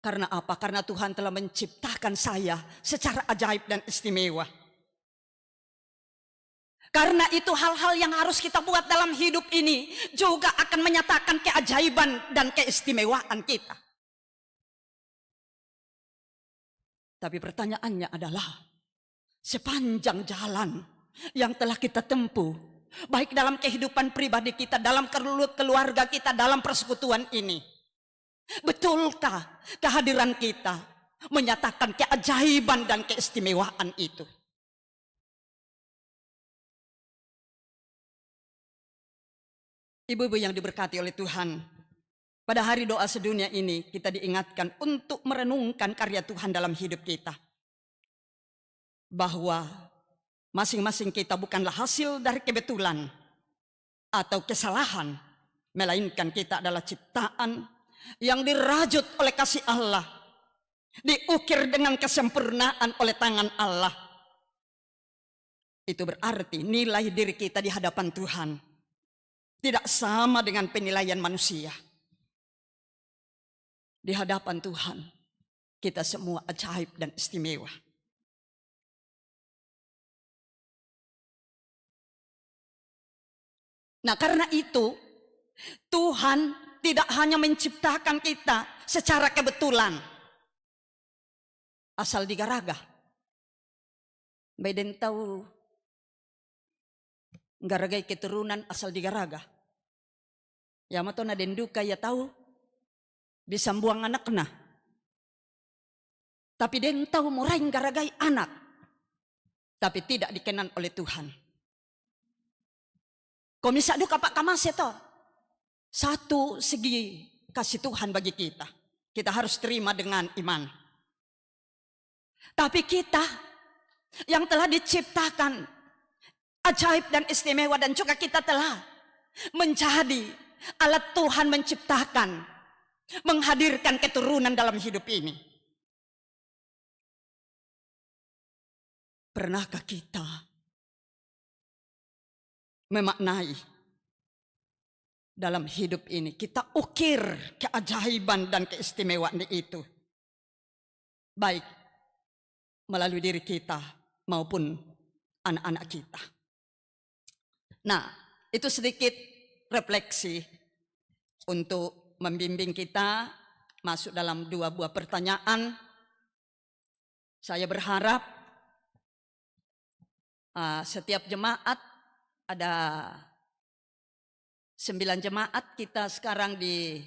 Karena apa? Karena Tuhan telah menciptakan saya secara ajaib dan istimewa. Karena itu hal-hal yang harus kita buat dalam hidup ini juga akan menyatakan keajaiban dan keistimewaan kita. Tapi pertanyaannya adalah, sepanjang jalan yang telah kita tempuh, baik dalam kehidupan pribadi kita, dalam keluarga kita, dalam persekutuan ini, betulkah kehadiran kita menyatakan keajaiban dan keistimewaan itu? Ibu-ibu yang diberkati oleh Tuhan, pada hari doa sedunia ini kita diingatkan untuk merenungkan karya Tuhan dalam hidup kita. Bahwa masing-masing kita bukanlah hasil dari kebetulan atau kesalahan, melainkan kita adalah ciptaan yang dirajut oleh kasih Allah, diukir dengan kesempurnaan oleh tangan Allah. Itu berarti nilai diri kita di hadapan Tuhan tidak sama dengan penilaian manusia. Di hadapan Tuhan, kita semua ajaib dan istimewa. Nah, karena itu, Tuhan tidak hanya menciptakan kita secara kebetulan, asal digaraga. Beden tahu garagai keturunan asal digaraga. Ya matona denduka ya tahu bisa buang anakna. Tapi den tahu muraing garagai anak. Tapi tidak dikenan oleh Tuhan. Komisa duka pak kamase to. Satu segi kasih Tuhan bagi kita. Kita harus terima dengan iman. Tapi kita yang telah diciptakan ajaib dan istimewa, dan juga kita telah menjadi alat Tuhan menciptakan menghadirkan keturunan dalam hidup ini. Pernahkah kita memaknai dalam hidup ini, kita ukir keajaiban dan keistimewaan itu, baik melalui diri kita maupun anak-anak kita. Nah, itu sedikit refleksi untuk membimbing kita masuk dalam 2 buah pertanyaan. Saya berharap setiap jemaat, ada 9 jemaat kita sekarang di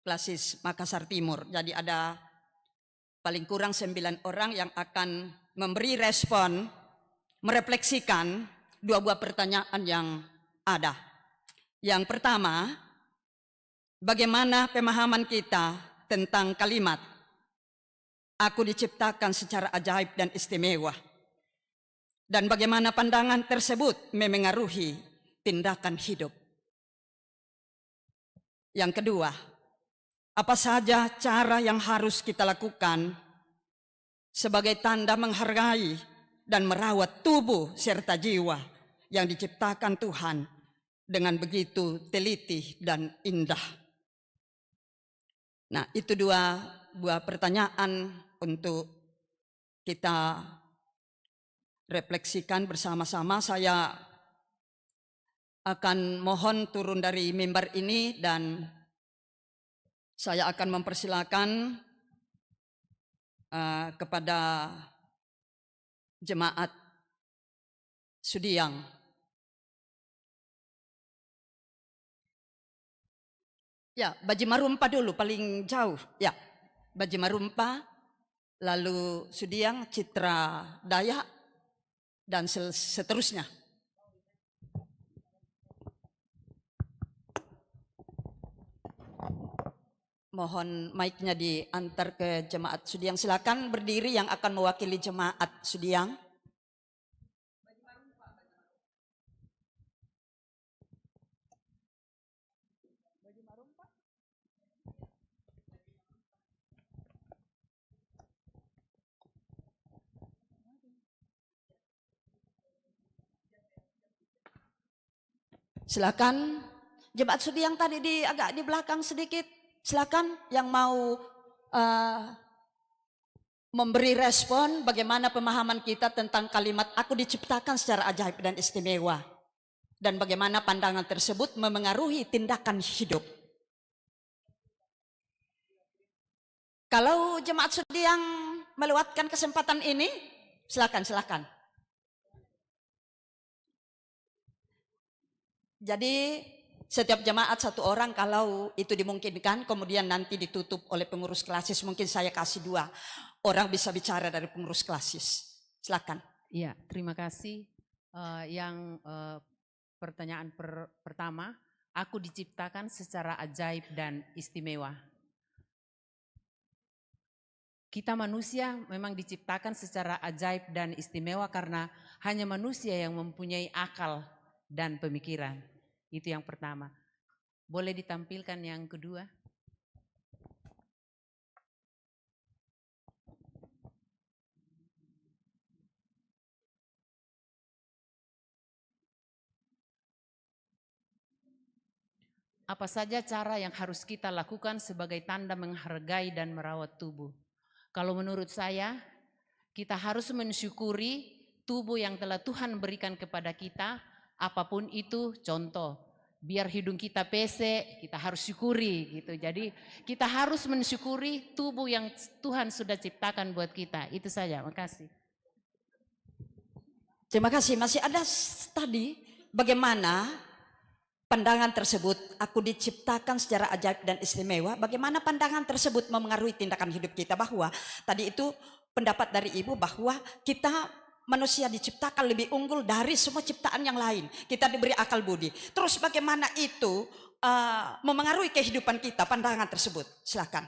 Klasis Makassar Timur. Jadi ada paling kurang 9 orang yang akan memberi respon, merefleksikan 2 buah pertanyaan yang ada. Yang pertama, bagaimana pemahaman kita tentang kalimat "Aku diciptakan secara ajaib dan istimewa", dan bagaimana pandangan tersebut memengaruhi tindakan hidup. Yang kedua, apa saja cara yang harus kita lakukan sebagai tanda menghargai dan merawat tubuh serta jiwa yang diciptakan Tuhan dengan begitu teliti dan indah. Nah, itu 2 buah pertanyaan untuk kita refleksikan bersama-sama. Saya akan mohon turun dari mimbar ini dan saya akan mempersilakan kepada jemaat Sudiang. Ya, Baji Marumpa dulu paling jauh. Ya, Baji Marumpa, lalu Sudiang, Citra Dayak, dan seterusnya. Mohon mic-nya diantar ke jemaat Sudiang. Silakan berdiri yang akan mewakili jemaat Sudiang. Silakan jemaat Sudiang tadi agak di belakang sedikit. Silakan yang mau memberi respon bagaimana pemahaman kita tentang kalimat "Aku diciptakan secara ajaib dan istimewa", dan bagaimana pandangan tersebut memengaruhi tindakan hidup. Kalau jemaat Sudiang melewatkan kesempatan ini, silakan. Jadi setiap jemaat 1 orang kalau itu dimungkinkan, kemudian nanti ditutup oleh pengurus klasis. Mungkin saya kasih 2 orang bisa bicara dari pengurus klasis. Silakan. Iya, terima kasih. Pertanyaan pertama, aku diciptakan secara ajaib dan istimewa. Kita manusia memang diciptakan secara ajaib dan istimewa karena hanya manusia yang mempunyai akal dan pemikiran. Itu yang pertama. Boleh ditampilkan yang kedua? Apa saja cara yang harus kita lakukan sebagai tanda menghargai dan merawat tubuh? Kalau menurut saya, kita harus mensyukuri tubuh yang telah Tuhan berikan kepada kita, apapun itu. Contoh, biar hidung kita pesek, kita harus syukuri gitu. Jadi kita harus mensyukuri tubuh yang Tuhan sudah ciptakan buat kita. Itu saja, makasih. Terima kasih. Masih ada tadi bagaimana pandangan tersebut, aku diciptakan secara ajaib dan istimewa. Bagaimana pandangan tersebut memengaruhi tindakan hidup kita, bahwa tadi itu pendapat dari Ibu bahwa kita manusia diciptakan lebih unggul dari semua ciptaan yang lain. Kita diberi akal budi. Terus bagaimana itu memengaruhi kehidupan kita, pandangan tersebut? Silakan.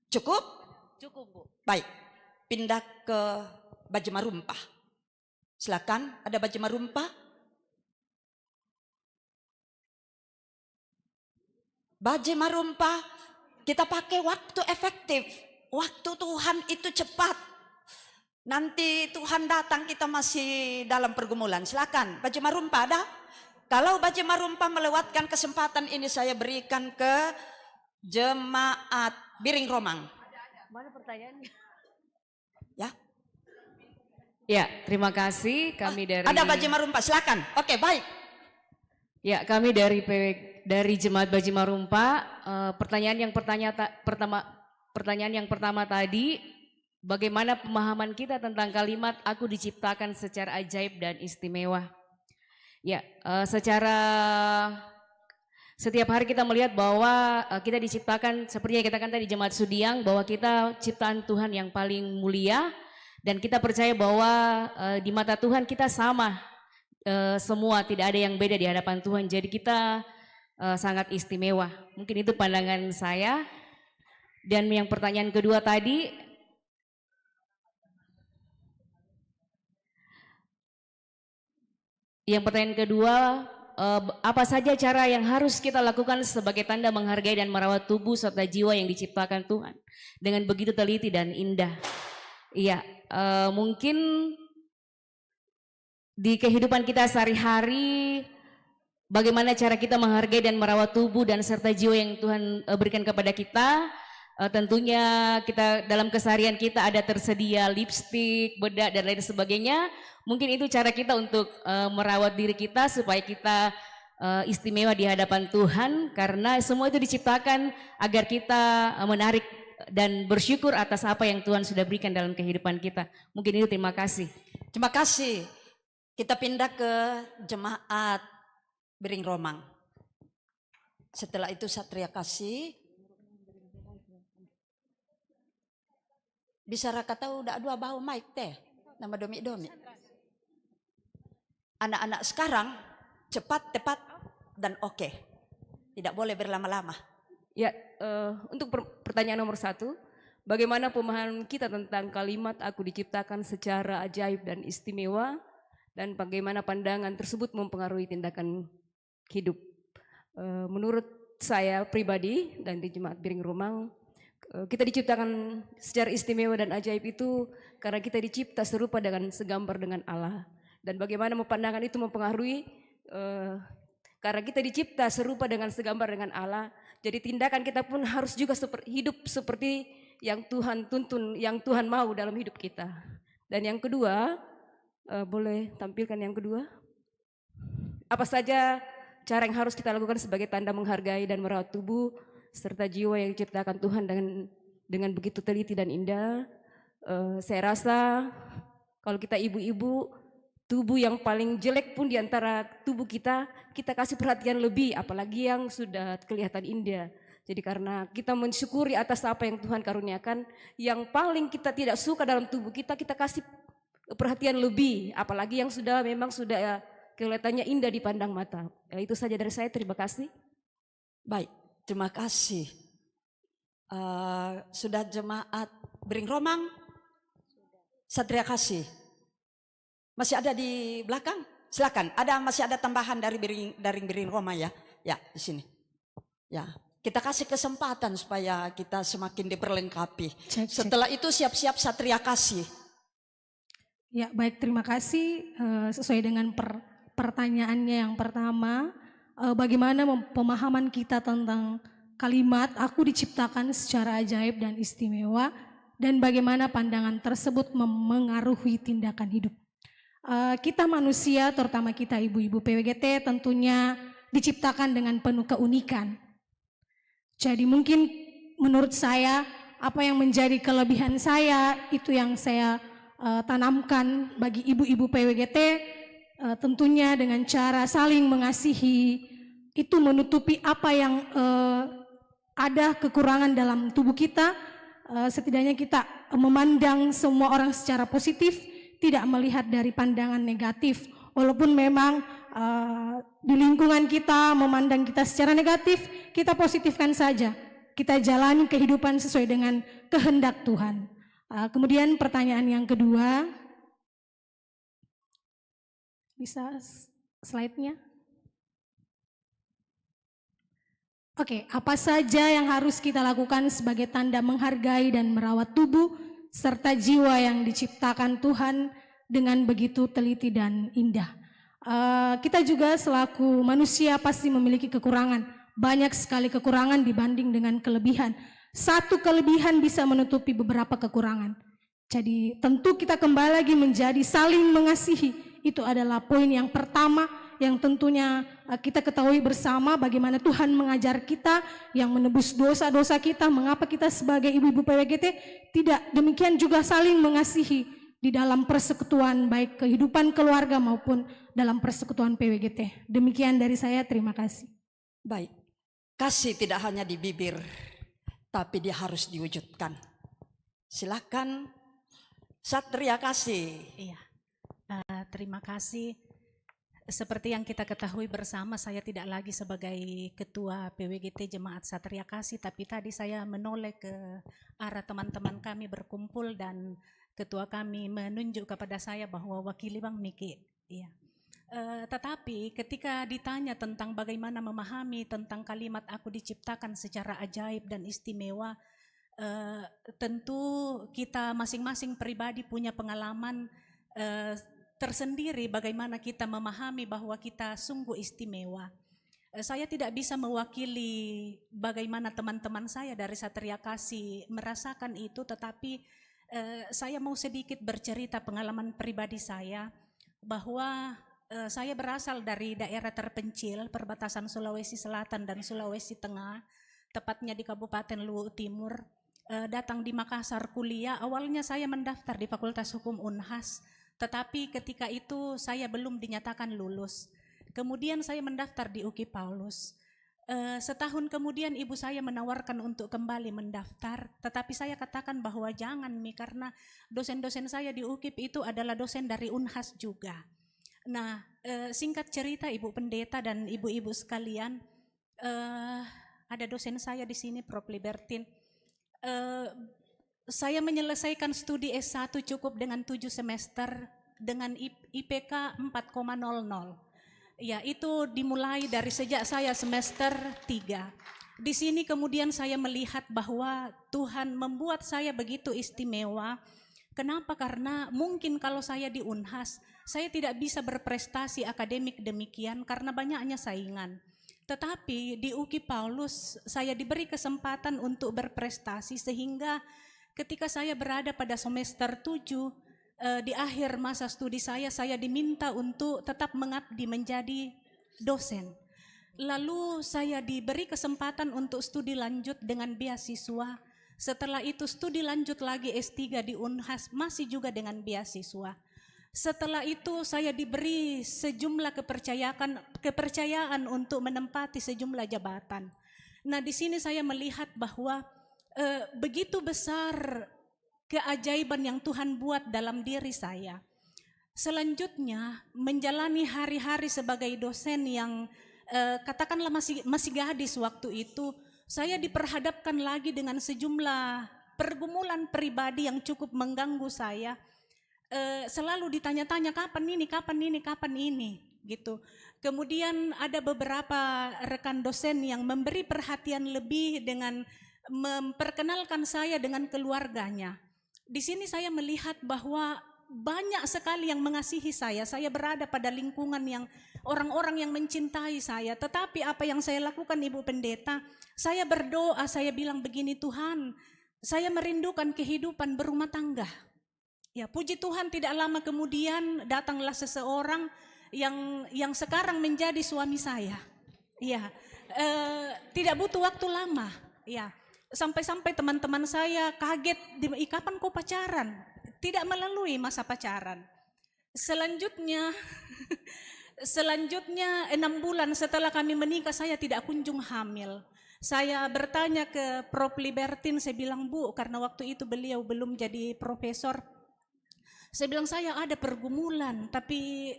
Cukup? Cukup, Bu. Baik, pindah ke Baji Marumpah. Silakan, ada Baji Marumpah. Baje Marumpa, kita pakai waktu efektif. Waktu Tuhan itu cepat. Nanti Tuhan datang kita masih dalam pergumulan. Silakan, Baje Marumpa ada? Kalau Baje Marumpa melewatkan kesempatan ini, saya berikan ke jemaat Biring Romang. Mana pertanyaannya? Ya. Ya, terima kasih. Kami dari Ada Baje Marumpa, silakan. Oke, baik. Ya, kami dari Jemaat Baje Marumpa. Pertanyaan yang pertama tadi, bagaimana pemahaman kita tentang kalimat "Aku diciptakan secara ajaib dan istimewa"? Ya, setiap hari kita melihat bahwa kita diciptakan seperti yang kita katakan tadi Jemaat Sudiang, bahwa kita ciptaan Tuhan yang paling mulia, dan kita percaya bahwa di mata Tuhan kita sama semua, tidak ada yang beda di hadapan Tuhan. Jadi kita sangat istimewa. Mungkin itu pandangan saya. Dan yang pertanyaan kedua tadi, apa saja cara yang harus kita lakukan sebagai tanda menghargai dan merawat tubuh serta jiwa yang diciptakan Tuhan dengan begitu teliti dan indah? Iya, mungkin di kehidupan kita sehari-hari, bagaimana cara kita menghargai dan merawat tubuh dan serta jiwa yang Tuhan berikan kepada kita. Tentunya kita dalam keseharian kita ada tersedia lipstik, bedak dan lain sebagainya. Mungkin itu cara kita untuk merawat diri kita supaya kita istimewa di hadapan Tuhan, karena semua itu diciptakan agar kita menarik dan bersyukur atas apa yang Tuhan sudah berikan dalam kehidupan kita. Mungkin itu, terima kasih. Terima kasih. Kita pindah ke jemaat Biring Romang. Setelah itu Satria Kasih. Bisa raka tahu udah dua bau mic teh, nama domi-domi. Anak-anak sekarang cepat, tepat, dan oke. Tidak boleh berlama-lama. Ya, untuk pertanyaan nomor 1, bagaimana pemahaman kita tentang kalimat "Aku diciptakan secara ajaib dan istimewa", dan bagaimana pandangan tersebut mempengaruhi tindakan hidup? Menurut saya pribadi dan di Jemaat Biring Romang, kita diciptakan secara istimewa dan ajaib itu karena kita dicipta serupa dengan segambar dengan Allah. Dan bagaimana pandangan itu mempengaruhi, karena kita dicipta serupa dengan segambar dengan Allah, jadi tindakan kita pun harus juga hidup seperti yang Tuhan tuntun, yang Tuhan mau dalam hidup kita. Dan yang kedua, boleh tampilkan yang kedua? Apa saja cara yang harus kita lakukan sebagai tanda menghargai dan merawat tubuh serta jiwa yang diciptakan Tuhan dengan begitu teliti dan indah? Saya rasa kalau kita ibu-ibu, tubuh yang paling jelek pun di antara tubuh kita kasih perhatian lebih, apalagi yang sudah kelihatan indah. Jadi karena kita mensyukuri atas apa yang Tuhan karuniakan, yang paling kita tidak suka dalam tubuh kita kasih perhatian lebih, apalagi yang memang sudah kelihatannya indah dipandang mata. Itu saja dari saya, terima kasih. Baik, terima kasih. Sudah jemaat Biring Romang? Satria Kasih. Masih ada di belakang? Silakan. Masih ada tambahan dari Biring Romang ya? Ya, di sini. Ya, kita kasih kesempatan supaya kita semakin diperlengkapi. Setelah itu siap-siap Satria Kasih. Ya, baik, terima kasih. Sesuai dengan pertanyaannya yang pertama, bagaimana pemahaman kita tentang kalimat "Aku diciptakan secara ajaib dan istimewa", dan bagaimana pandangan tersebut memengaruhi tindakan hidup. Kita manusia, terutama kita ibu-ibu PWGT, tentunya diciptakan dengan penuh keunikan. Jadi mungkin menurut saya, apa yang menjadi kelebihan saya, itu yang saya tanamkan bagi ibu-ibu PWGT, tentunya dengan cara saling mengasihi, itu menutupi apa yang ada kekurangan dalam tubuh kita. Setidaknya kita memandang semua orang secara positif, tidak melihat dari pandangan negatif. Walaupun memang di lingkungan kita memandang kita secara negatif, kita positifkan saja. Kita jalani kehidupan sesuai dengan kehendak Tuhan. Kemudian pertanyaan yang kedua, bisa slide-nya? Oke, apa saja yang harus kita lakukan sebagai tanda menghargai dan merawat tubuh serta jiwa yang diciptakan Tuhan dengan begitu teliti dan indah. Kita juga selaku manusia pasti memiliki kekurangan. Banyak sekali kekurangan dibanding dengan kelebihan. Satu kelebihan bisa menutupi beberapa kekurangan. Jadi tentu kita kembali lagi menjadi saling mengasihi. Itu adalah poin yang pertama yang tentunya kita ketahui bersama bagaimana Tuhan mengajar kita yang menebus dosa-dosa kita. Mengapa kita sebagai ibu-ibu PWGT tidak demikian juga saling mengasihi di dalam persekutuan baik kehidupan keluarga maupun dalam persekutuan PWGT. Demikian dari saya, terima kasih. Baik, kasih tidak hanya di bibir, tapi dia harus diwujudkan. Silakan Satria Kasih. Iya, terima kasih. Seperti yang kita ketahui bersama, saya tidak lagi sebagai Ketua PWGT Jemaat Satria Kasih, tapi tadi saya menoleh ke arah teman-teman kami berkumpul dan Ketua kami menunjuk kepada saya bahwa wakili Bang Miki. Iya. Tetapi ketika ditanya tentang bagaimana memahami tentang kalimat aku diciptakan secara ajaib dan istimewa, tentu kita masing-masing pribadi punya pengalaman tersendiri bagaimana kita memahami bahwa kita sungguh istimewa. Saya tidak bisa mewakili bagaimana teman-teman saya dari Satria Kasih merasakan itu, tetapi saya mau sedikit bercerita pengalaman pribadi saya bahwa saya berasal dari daerah terpencil perbatasan Sulawesi Selatan dan Sulawesi Tengah, tepatnya di Kabupaten Luwu Timur. Datang di Makassar kuliah, awalnya saya mendaftar di Fakultas Hukum Unhas, tetapi ketika itu saya belum dinyatakan lulus. Kemudian saya mendaftar di UKI Paulus. Setahun kemudian ibu saya menawarkan untuk kembali mendaftar, tetapi saya katakan bahwa jangan Mi, karena dosen-dosen saya di UKIP itu adalah dosen dari Unhas juga. Nah, singkat cerita Ibu Pendeta dan ibu-ibu sekalian, ada dosen saya di sini, Prof. Libertin. Saya menyelesaikan studi S1 cukup dengan 7 semester dengan IPK 4,00. Ya, itu dimulai dari sejak saya semester 3. Di sini kemudian saya melihat bahwa Tuhan membuat saya begitu istimewa. Kenapa? Karena mungkin kalau saya di Unhas, saya tidak bisa berprestasi akademik demikian karena banyaknya saingan. Tetapi di UKI Paulus saya diberi kesempatan untuk berprestasi sehingga ketika saya berada pada semester 7, di akhir masa studi saya diminta untuk tetap mengabdi menjadi dosen. Lalu saya diberi kesempatan untuk studi lanjut dengan beasiswa. Setelah itu studi lanjut lagi S3 di Unhas masih juga dengan beasiswa. Setelah itu saya diberi sejumlah kepercayaan untuk menempati sejumlah jabatan. Nah, di sini saya melihat bahwa begitu besar keajaiban yang Tuhan buat dalam diri saya. Selanjutnya menjalani hari-hari sebagai dosen yang katakanlah masih gadis waktu itu, saya diperhadapkan lagi dengan sejumlah pergumulan pribadi yang cukup mengganggu saya. Selalu ditanya-tanya kapan ini gitu. Kemudian ada beberapa rekan dosen yang memberi perhatian lebih dengan memperkenalkan saya dengan keluarganya. Di sini saya melihat bahwa banyak sekali yang mengasihi saya. Saya berada pada lingkungan yang orang-orang yang mencintai saya. Tetapi apa yang saya lakukan Ibu Pendeta, saya berdoa, saya bilang begini, Tuhan, saya merindukan kehidupan berumah tangga. Ya, puji Tuhan tidak lama kemudian datanglah seseorang yang sekarang menjadi suami saya. Ya, tidak butuh waktu lama. Ya. Sampai-sampai teman-teman saya kaget, kapan kau pacaran? Tidak melalui masa pacaran. Selanjutnya 6 bulan setelah kami menikah saya tidak kunjung hamil. Saya bertanya ke Prof. Libertin, saya bilang, Bu, karena waktu itu beliau belum jadi profesor. Saya bilang saya ada pergumulan tapi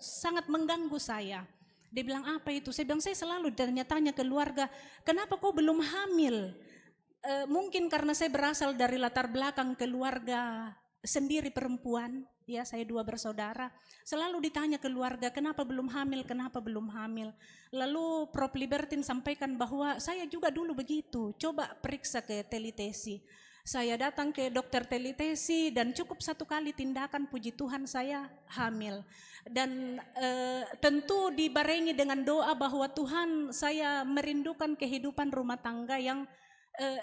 sangat mengganggu saya. Dia bilang apa itu? Saya bilang saya selalu tanya-tanya keluarga, kenapa kau belum hamil? Mungkin karena saya berasal dari latar belakang keluarga sendiri perempuan, ya saya 2 bersaudara, selalu ditanya keluarga kenapa belum hamil, kenapa belum hamil. Lalu Prof. Libertin sampaikan bahwa saya juga dulu begitu, coba periksa ke telitesi. Saya datang ke dokter telitesi dan cukup 1 kali tindakan, puji Tuhan saya hamil. Dan tentu dibarengi dengan doa bahwa Tuhan, saya merindukan kehidupan rumah tangga yang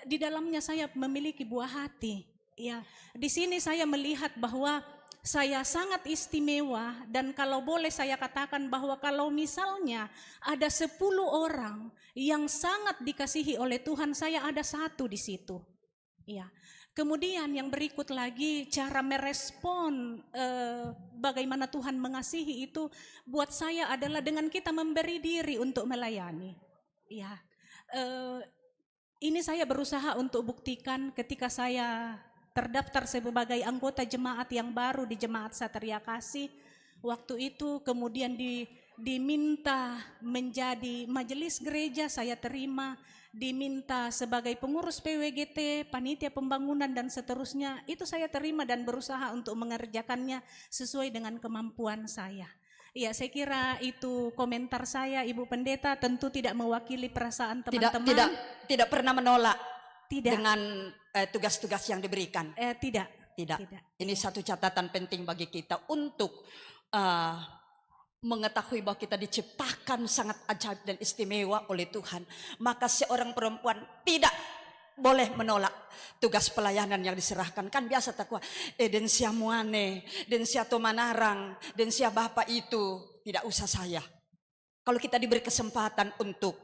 di dalamnya saya memiliki buah hati. Ya, di sini saya melihat bahwa saya sangat istimewa, dan kalau boleh saya katakan bahwa kalau misalnya ada 10 orang yang sangat dikasihi oleh Tuhan, saya ada 1 di situ. Ya. Kemudian yang berikut lagi, cara merespon bagaimana Tuhan mengasihi itu buat saya adalah dengan kita memberi diri untuk melayani. Ya. Ini saya berusaha untuk buktikan ketika saya terdaftar sebagai anggota jemaat yang baru di Jemaat Satria Kasih. Waktu itu kemudian diminta menjadi majelis gereja, saya terima. Diminta sebagai pengurus PWGT, panitia pembangunan dan seterusnya, itu saya terima dan berusaha untuk mengerjakannya sesuai dengan kemampuan saya. Ya, saya kira itu komentar saya, Ibu Pendeta, tentu tidak mewakili perasaan teman-teman. Tidak pernah menolak Tidak. dengan tugas-tugas yang diberikan. Tidak. Ini satu catatan penting bagi kita untuk mengetahui bahwa kita diciptakan sangat ajaib dan istimewa oleh Tuhan. Maka seorang perempuan tidak boleh menolak tugas pelayanan yang diserahkan. Kan biasa takwa, den sia muane, den sia tomanarang, den sia bapak itu, tidak usah saya. Kalau kita diberi kesempatan untuk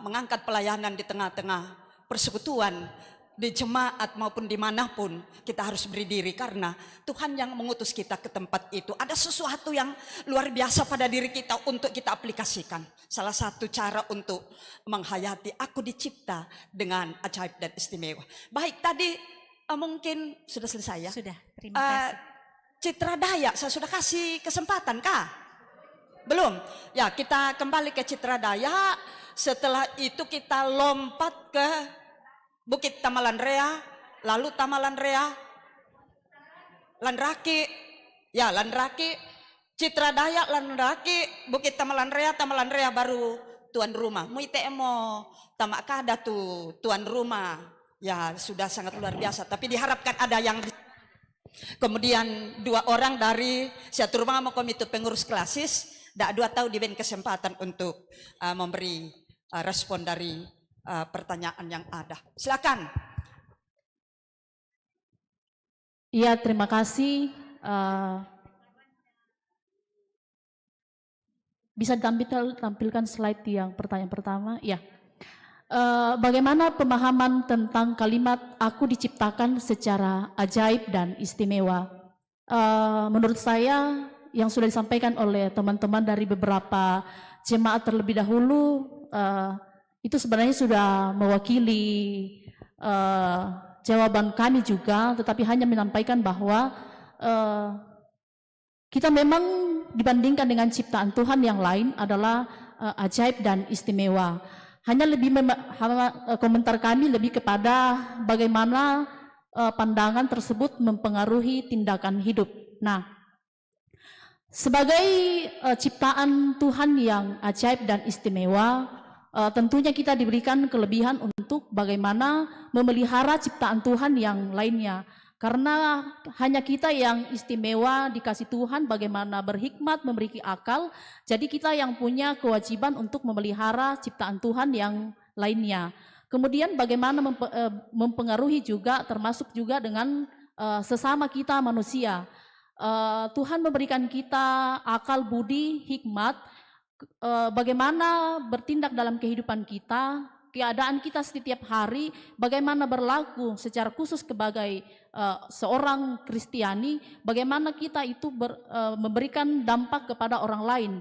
mengangkat pelayanan di tengah-tengah persekutuan, di jemaat maupun dimanapun, kita harus beri diri karena Tuhan yang mengutus kita ke tempat itu. Ada sesuatu yang luar biasa pada diri kita untuk kita aplikasikan. Salah satu cara untuk menghayati, aku dicipta dengan ajaib dan istimewa. Baik, tadi mungkin sudah selesai ya? Sudah, terima kasih. Citra Daya, saya sudah kasih kesempatan kah? Belum? Ya, kita kembali ke Citra Daya. Setelah itu kita lompat ke Bukit Tamalan Rea, lalu Tamalan Rea, Landraki, ya Landraki, Citra Daya, Landraki, Bukit Tamalan Rea baru tuan rumah. Muite emo tamak kada tuh tuan rumah, ya sudah sangat luar biasa. Tapi diharapkan ada yang kemudian 2 orang dari satu rumah mau komite pengurus klasis, dak 2 tahun diberi kesempatan untuk memberi respon dari pertanyaan yang ada. Silakan. Iya, terima kasih. Bisa tampilkan slide yang pertanyaan pertama? Ya. Bagaimana pemahaman tentang kalimat aku diciptakan secara ajaib dan istimewa? Menurut saya yang sudah disampaikan oleh teman-teman dari beberapa jemaat terlebih dahulu, itu sebenarnya sudah mewakili jawaban kami juga, tetapi hanya menyampaikan bahwa kita memang dibandingkan dengan ciptaan Tuhan yang lain adalah ajaib dan istimewa. Hanya komentar kami lebih kepada bagaimana pandangan tersebut mempengaruhi tindakan hidup. Nah, sebagai ciptaan Tuhan yang ajaib dan istimewa, tentunya kita diberikan kelebihan untuk bagaimana memelihara ciptaan Tuhan yang lainnya. Karena hanya kita yang istimewa dikasih Tuhan bagaimana berhikmat, memiliki akal. Jadi kita yang punya kewajiban untuk memelihara ciptaan Tuhan yang lainnya. Kemudian bagaimana mempengaruhi juga, termasuk juga dengan sesama kita manusia. Tuhan memberikan kita akal, budi, hikmat, bagaimana bertindak dalam kehidupan kita, keadaan kita setiap hari, bagaimana berlaku secara khusus sebagai seorang Kristiani, bagaimana kita itu memberikan dampak kepada orang lain,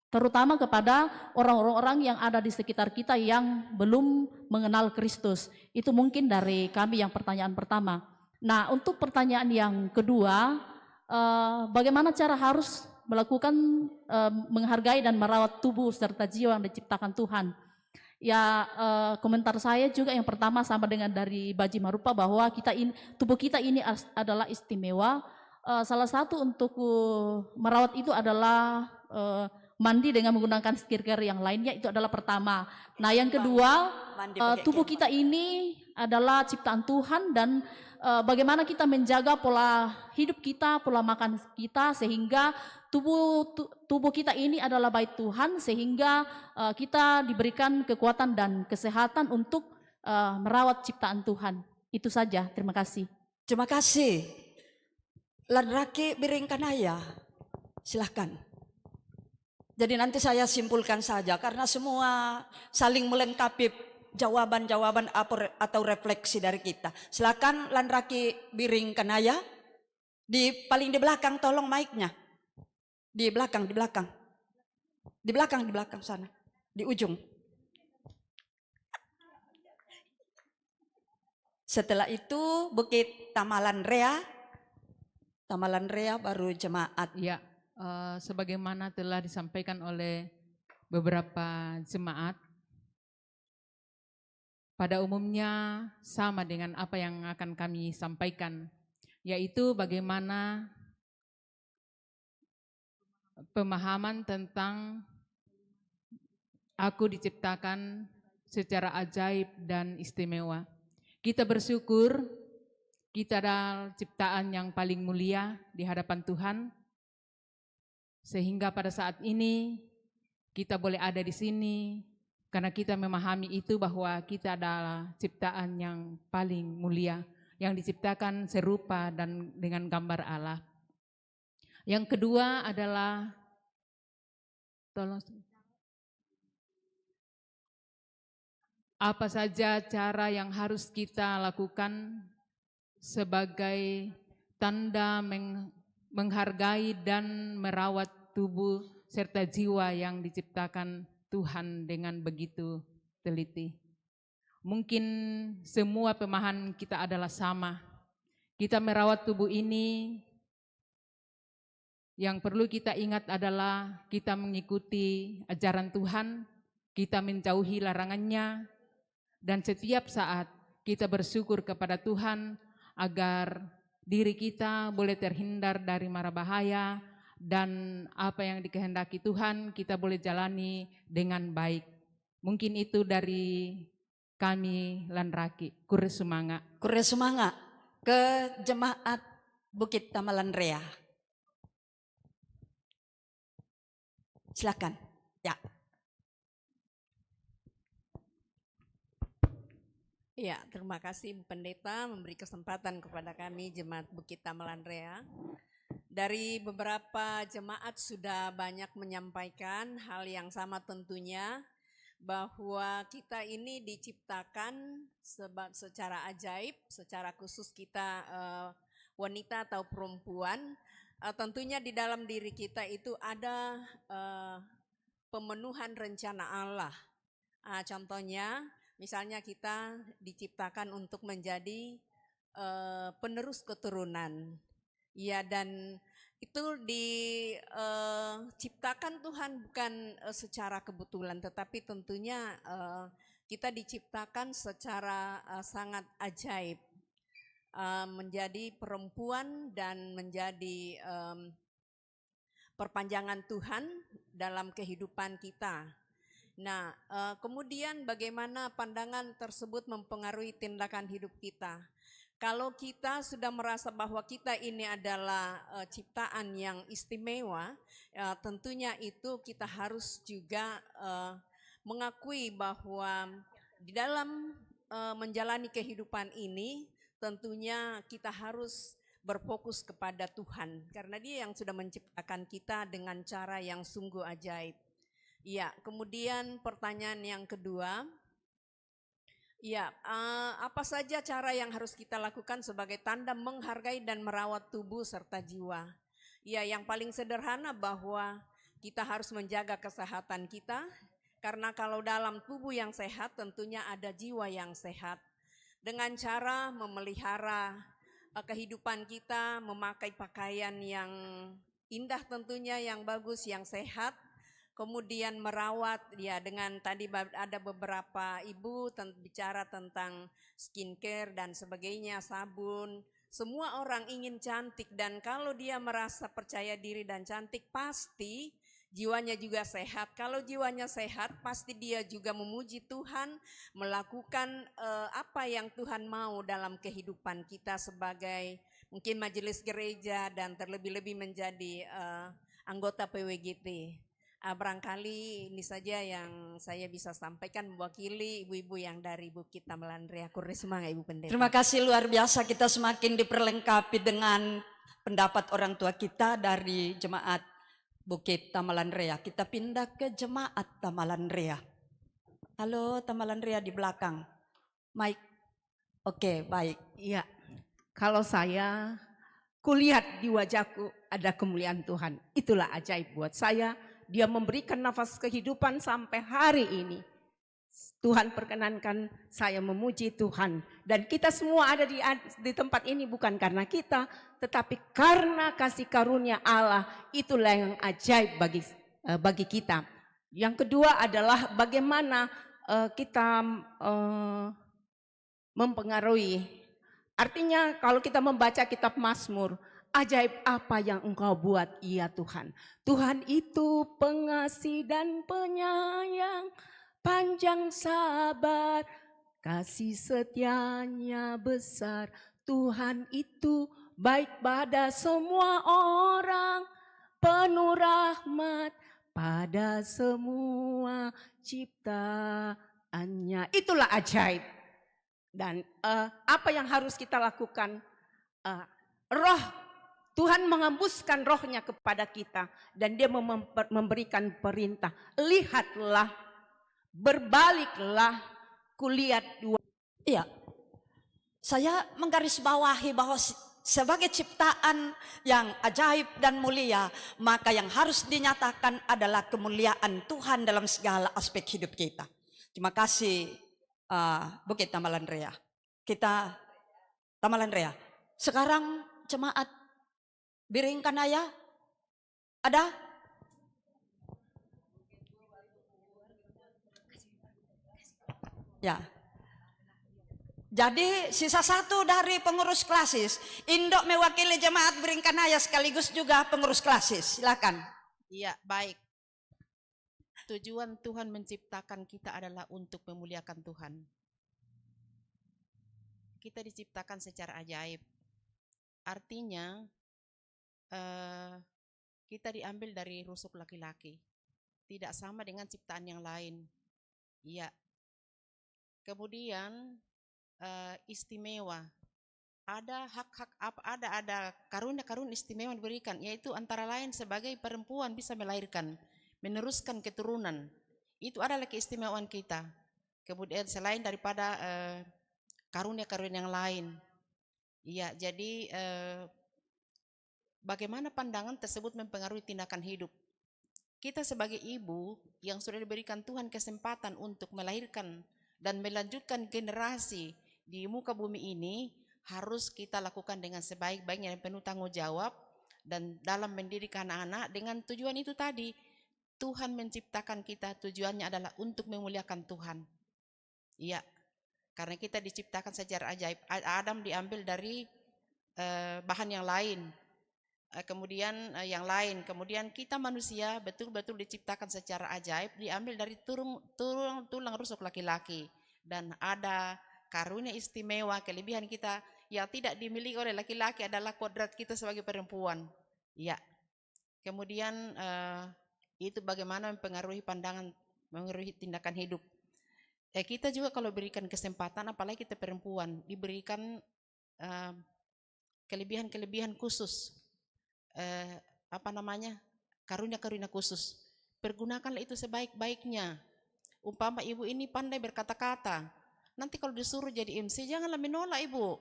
terutama kepada orang-orang yang ada di sekitar kita yang belum mengenal Kristus. Itu mungkin dari kami yang pertanyaan pertama. Nah, untuk pertanyaan yang kedua, bagaimana cara harus melakukan menghargai dan merawat tubuh serta jiwa yang diciptakan Tuhan. Ya, komentar saya juga yang pertama sama dengan dari Baji Marupa bahwa tubuh kita ini adalah istimewa. Salah satu untuk merawat itu adalah mandi dengan menggunakan skincare yang lainnya, itu adalah pertama. Nah, yang kedua, tubuh kita ini adalah ciptaan Tuhan dan bagaimana kita menjaga pola hidup kita, pola makan kita sehingga tubuh kita ini adalah bait Tuhan sehingga kita diberikan kekuatan dan kesehatan untuk merawat ciptaan Tuhan. Itu saja, terima kasih. Terima kasih. Lanraki Biringkanaya, silahkan. Jadi nanti saya simpulkan saja karena semua saling melengkapi jawaban-jawaban atau refleksi dari kita. Silakan Lanraki Biringkanaya, paling di belakang tolong mic-nya. Di belakang sana, di ujung. Setelah itu Bukit Tamalan Rea baru jemaat. Ya, sebagaimana telah disampaikan oleh beberapa jemaat, pada umumnya sama dengan apa yang akan kami sampaikan, yaitu bagaimana pemahaman tentang aku diciptakan secara ajaib dan istimewa. Kita bersyukur kita adalah ciptaan yang paling mulia di hadapan Tuhan, sehingga pada saat ini kita boleh ada di sini karena kita memahami itu bahwa kita adalah ciptaan yang paling mulia, yang diciptakan serupa dan dengan gambar Allah. Yang kedua adalah apa saja cara yang harus kita lakukan sebagai tanda menghargai dan merawat tubuh serta jiwa yang diciptakan Tuhan dengan begitu teliti. Mungkin semua pemahaman kita adalah sama. Kita merawat tubuh ini, yang perlu kita ingat adalah kita mengikuti ajaran Tuhan, kita menjauhi larangannya, dan setiap saat kita bersyukur kepada Tuhan agar diri kita boleh terhindar dari mara bahaya dan apa yang dikehendaki Tuhan kita boleh jalani dengan baik. Mungkin itu dari kami Lanraki, Kure Sumanga. Kure Sumanga ke jemaat Bukit Tamalan Rea. Silakan. Ya. Ya, terima kasih Bu Pendeta memberi kesempatan kepada kami Jemaat Bukit Tamalan Rea. Dari beberapa jemaat sudah banyak menyampaikan hal yang sama tentunya, bahwa kita ini diciptakan secara ajaib, secara khusus kita wanita atau perempuan. Tentunya di dalam diri kita itu ada pemenuhan rencana Allah. Contohnya, misalnya kita diciptakan untuk menjadi penerus keturunan. Ya, dan itu diciptakan Tuhan bukan secara kebetulan, tetapi tentunya kita diciptakan secara sangat ajaib. Menjadi perempuan dan menjadi perpanjangan Tuhan dalam kehidupan kita. Nah, kemudian bagaimana pandangan tersebut mempengaruhi tindakan hidup kita. Kalau kita sudah merasa bahwa kita ini adalah ciptaan yang istimewa, tentunya itu kita harus juga mengakui bahwa di dalam menjalani kehidupan ini, tentunya kita harus berfokus kepada Tuhan, karena Dia yang sudah menciptakan kita dengan cara yang sungguh ajaib. Ya, kemudian pertanyaan yang kedua, ya, apa saja cara yang harus kita lakukan sebagai tanda menghargai dan merawat tubuh serta jiwa? Ya, yang paling sederhana bahwa kita harus menjaga kesehatan kita, karena kalau dalam tubuh yang sehat tentunya ada jiwa yang sehat. Dengan cara memelihara kehidupan kita, memakai pakaian yang indah tentunya, yang bagus, yang sehat. kemudian merawat ya, dengan tadi ada beberapa ibu bicara tentang skincare dan sebagainya, sabun. Semua orang ingin cantik, dan kalau dia merasa percaya diri dan cantik, pasti jiwanya juga sehat. Kalau jiwanya sehat, pasti dia juga memuji Tuhan, melakukan apa yang Tuhan mau dalam kehidupan kita sebagai mungkin majelis gereja dan terlebih-lebih menjadi anggota PWGT. Barangkali ini saja yang saya bisa sampaikan mewakili ibu-ibu yang dari Bukit Tamalandrea. Kurni semangat Ibu Pendeta. Terima kasih, luar biasa, kita semakin diperlengkapi dengan pendapat orang tua kita dari jemaat Bukit Tamalandrea. Kita pindah ke jemaat Tamalandrea. Halo Tamalandrea di belakang. Mike. Oke, baik. Iya. Kalau saya kulihat di wajahku ada kemuliaan Tuhan. Itulah ajaib buat saya. Dia memberikan nafas kehidupan sampai hari ini. Tuhan perkenankan saya memuji Tuhan. Dan kita semua ada di tempat ini bukan karena kita, tetapi karena kasih karunia Allah. Itulah yang ajaib bagi kita. Yang kedua adalah bagaimana kita mempengaruhi. Artinya kalau kita membaca kitab Mazmur, ajaib apa yang Engkau buat, ya Tuhan. Tuhan itu pengasih dan penyayang, panjang sabar, kasih setianya besar. Tuhan itu baik pada semua orang, penuh rahmat pada semua ciptaannya. Itulah ajaib. Dan apa yang harus kita lakukan? Roh Tuhan mengembuskan rohnya kepada kita dan dia memberikan perintah. Lihatlah, berbaliklah, kulihat dua. Iya, saya menggarisbawahi bahwa sebagai ciptaan yang ajaib dan mulia, maka yang harus dinyatakan adalah kemuliaan Tuhan dalam segala aspek hidup kita. Terima kasih Bukit Tamalandrea. Kita Tamalandrea. Sekarang jemaat Biringkanaya ada? Ya. Jadi sisa satu dari pengurus klasis. Indok mewakili jemaat Biringkanaya sekaligus juga pengurus klasis. Silakan. Iya, baik. Tujuan Tuhan menciptakan kita adalah untuk memuliakan Tuhan. Kita diciptakan secara ajaib. Artinya kita diambil dari rusuk laki-laki. Tidak sama dengan ciptaan yang lain. Iya. Kemudian istimewa. Ada hak-hak apa? Ada karunia-karunia istimewa diberikan, yaitu antara lain sebagai perempuan bisa melahirkan, meneruskan keturunan. Itu adalah keistimewaan kita. Kemudian selain daripada karunia-karunia yang lain. Iya, jadi bagaimana pandangan tersebut mempengaruhi tindakan hidup. Kita sebagai ibu yang sudah diberikan Tuhan kesempatan untuk melahirkan dan melanjutkan generasi di muka bumi ini, harus kita lakukan dengan sebaik-baiknya dan penuh tanggung jawab, dan dalam mendidik anak-anak dengan tujuan itu tadi. Tuhan menciptakan kita, tujuannya adalah untuk memuliakan Tuhan. Iya, karena kita diciptakan secara ajaib. Adam diambil dari bahan yang lain, kemudian yang lain. Kemudian kita manusia betul-betul diciptakan secara ajaib, diambil dari tulang rusuk laki-laki. Dan ada karunia istimewa, kelebihan kita yang tidak dimiliki oleh laki-laki adalah kodrat kita sebagai perempuan. Ya. Kemudian itu bagaimana mempengaruhi pandangan, mempengaruhi tindakan hidup. Kita juga kalau berikan kesempatan, apalagi kita perempuan, diberikan kelebihan-kelebihan khusus. Karunia-karunia khusus. Pergunakanlah itu sebaik-baiknya. Umpama ibu ini pandai berkata-kata, nanti kalau disuruh jadi MC janganlah menolak ibu.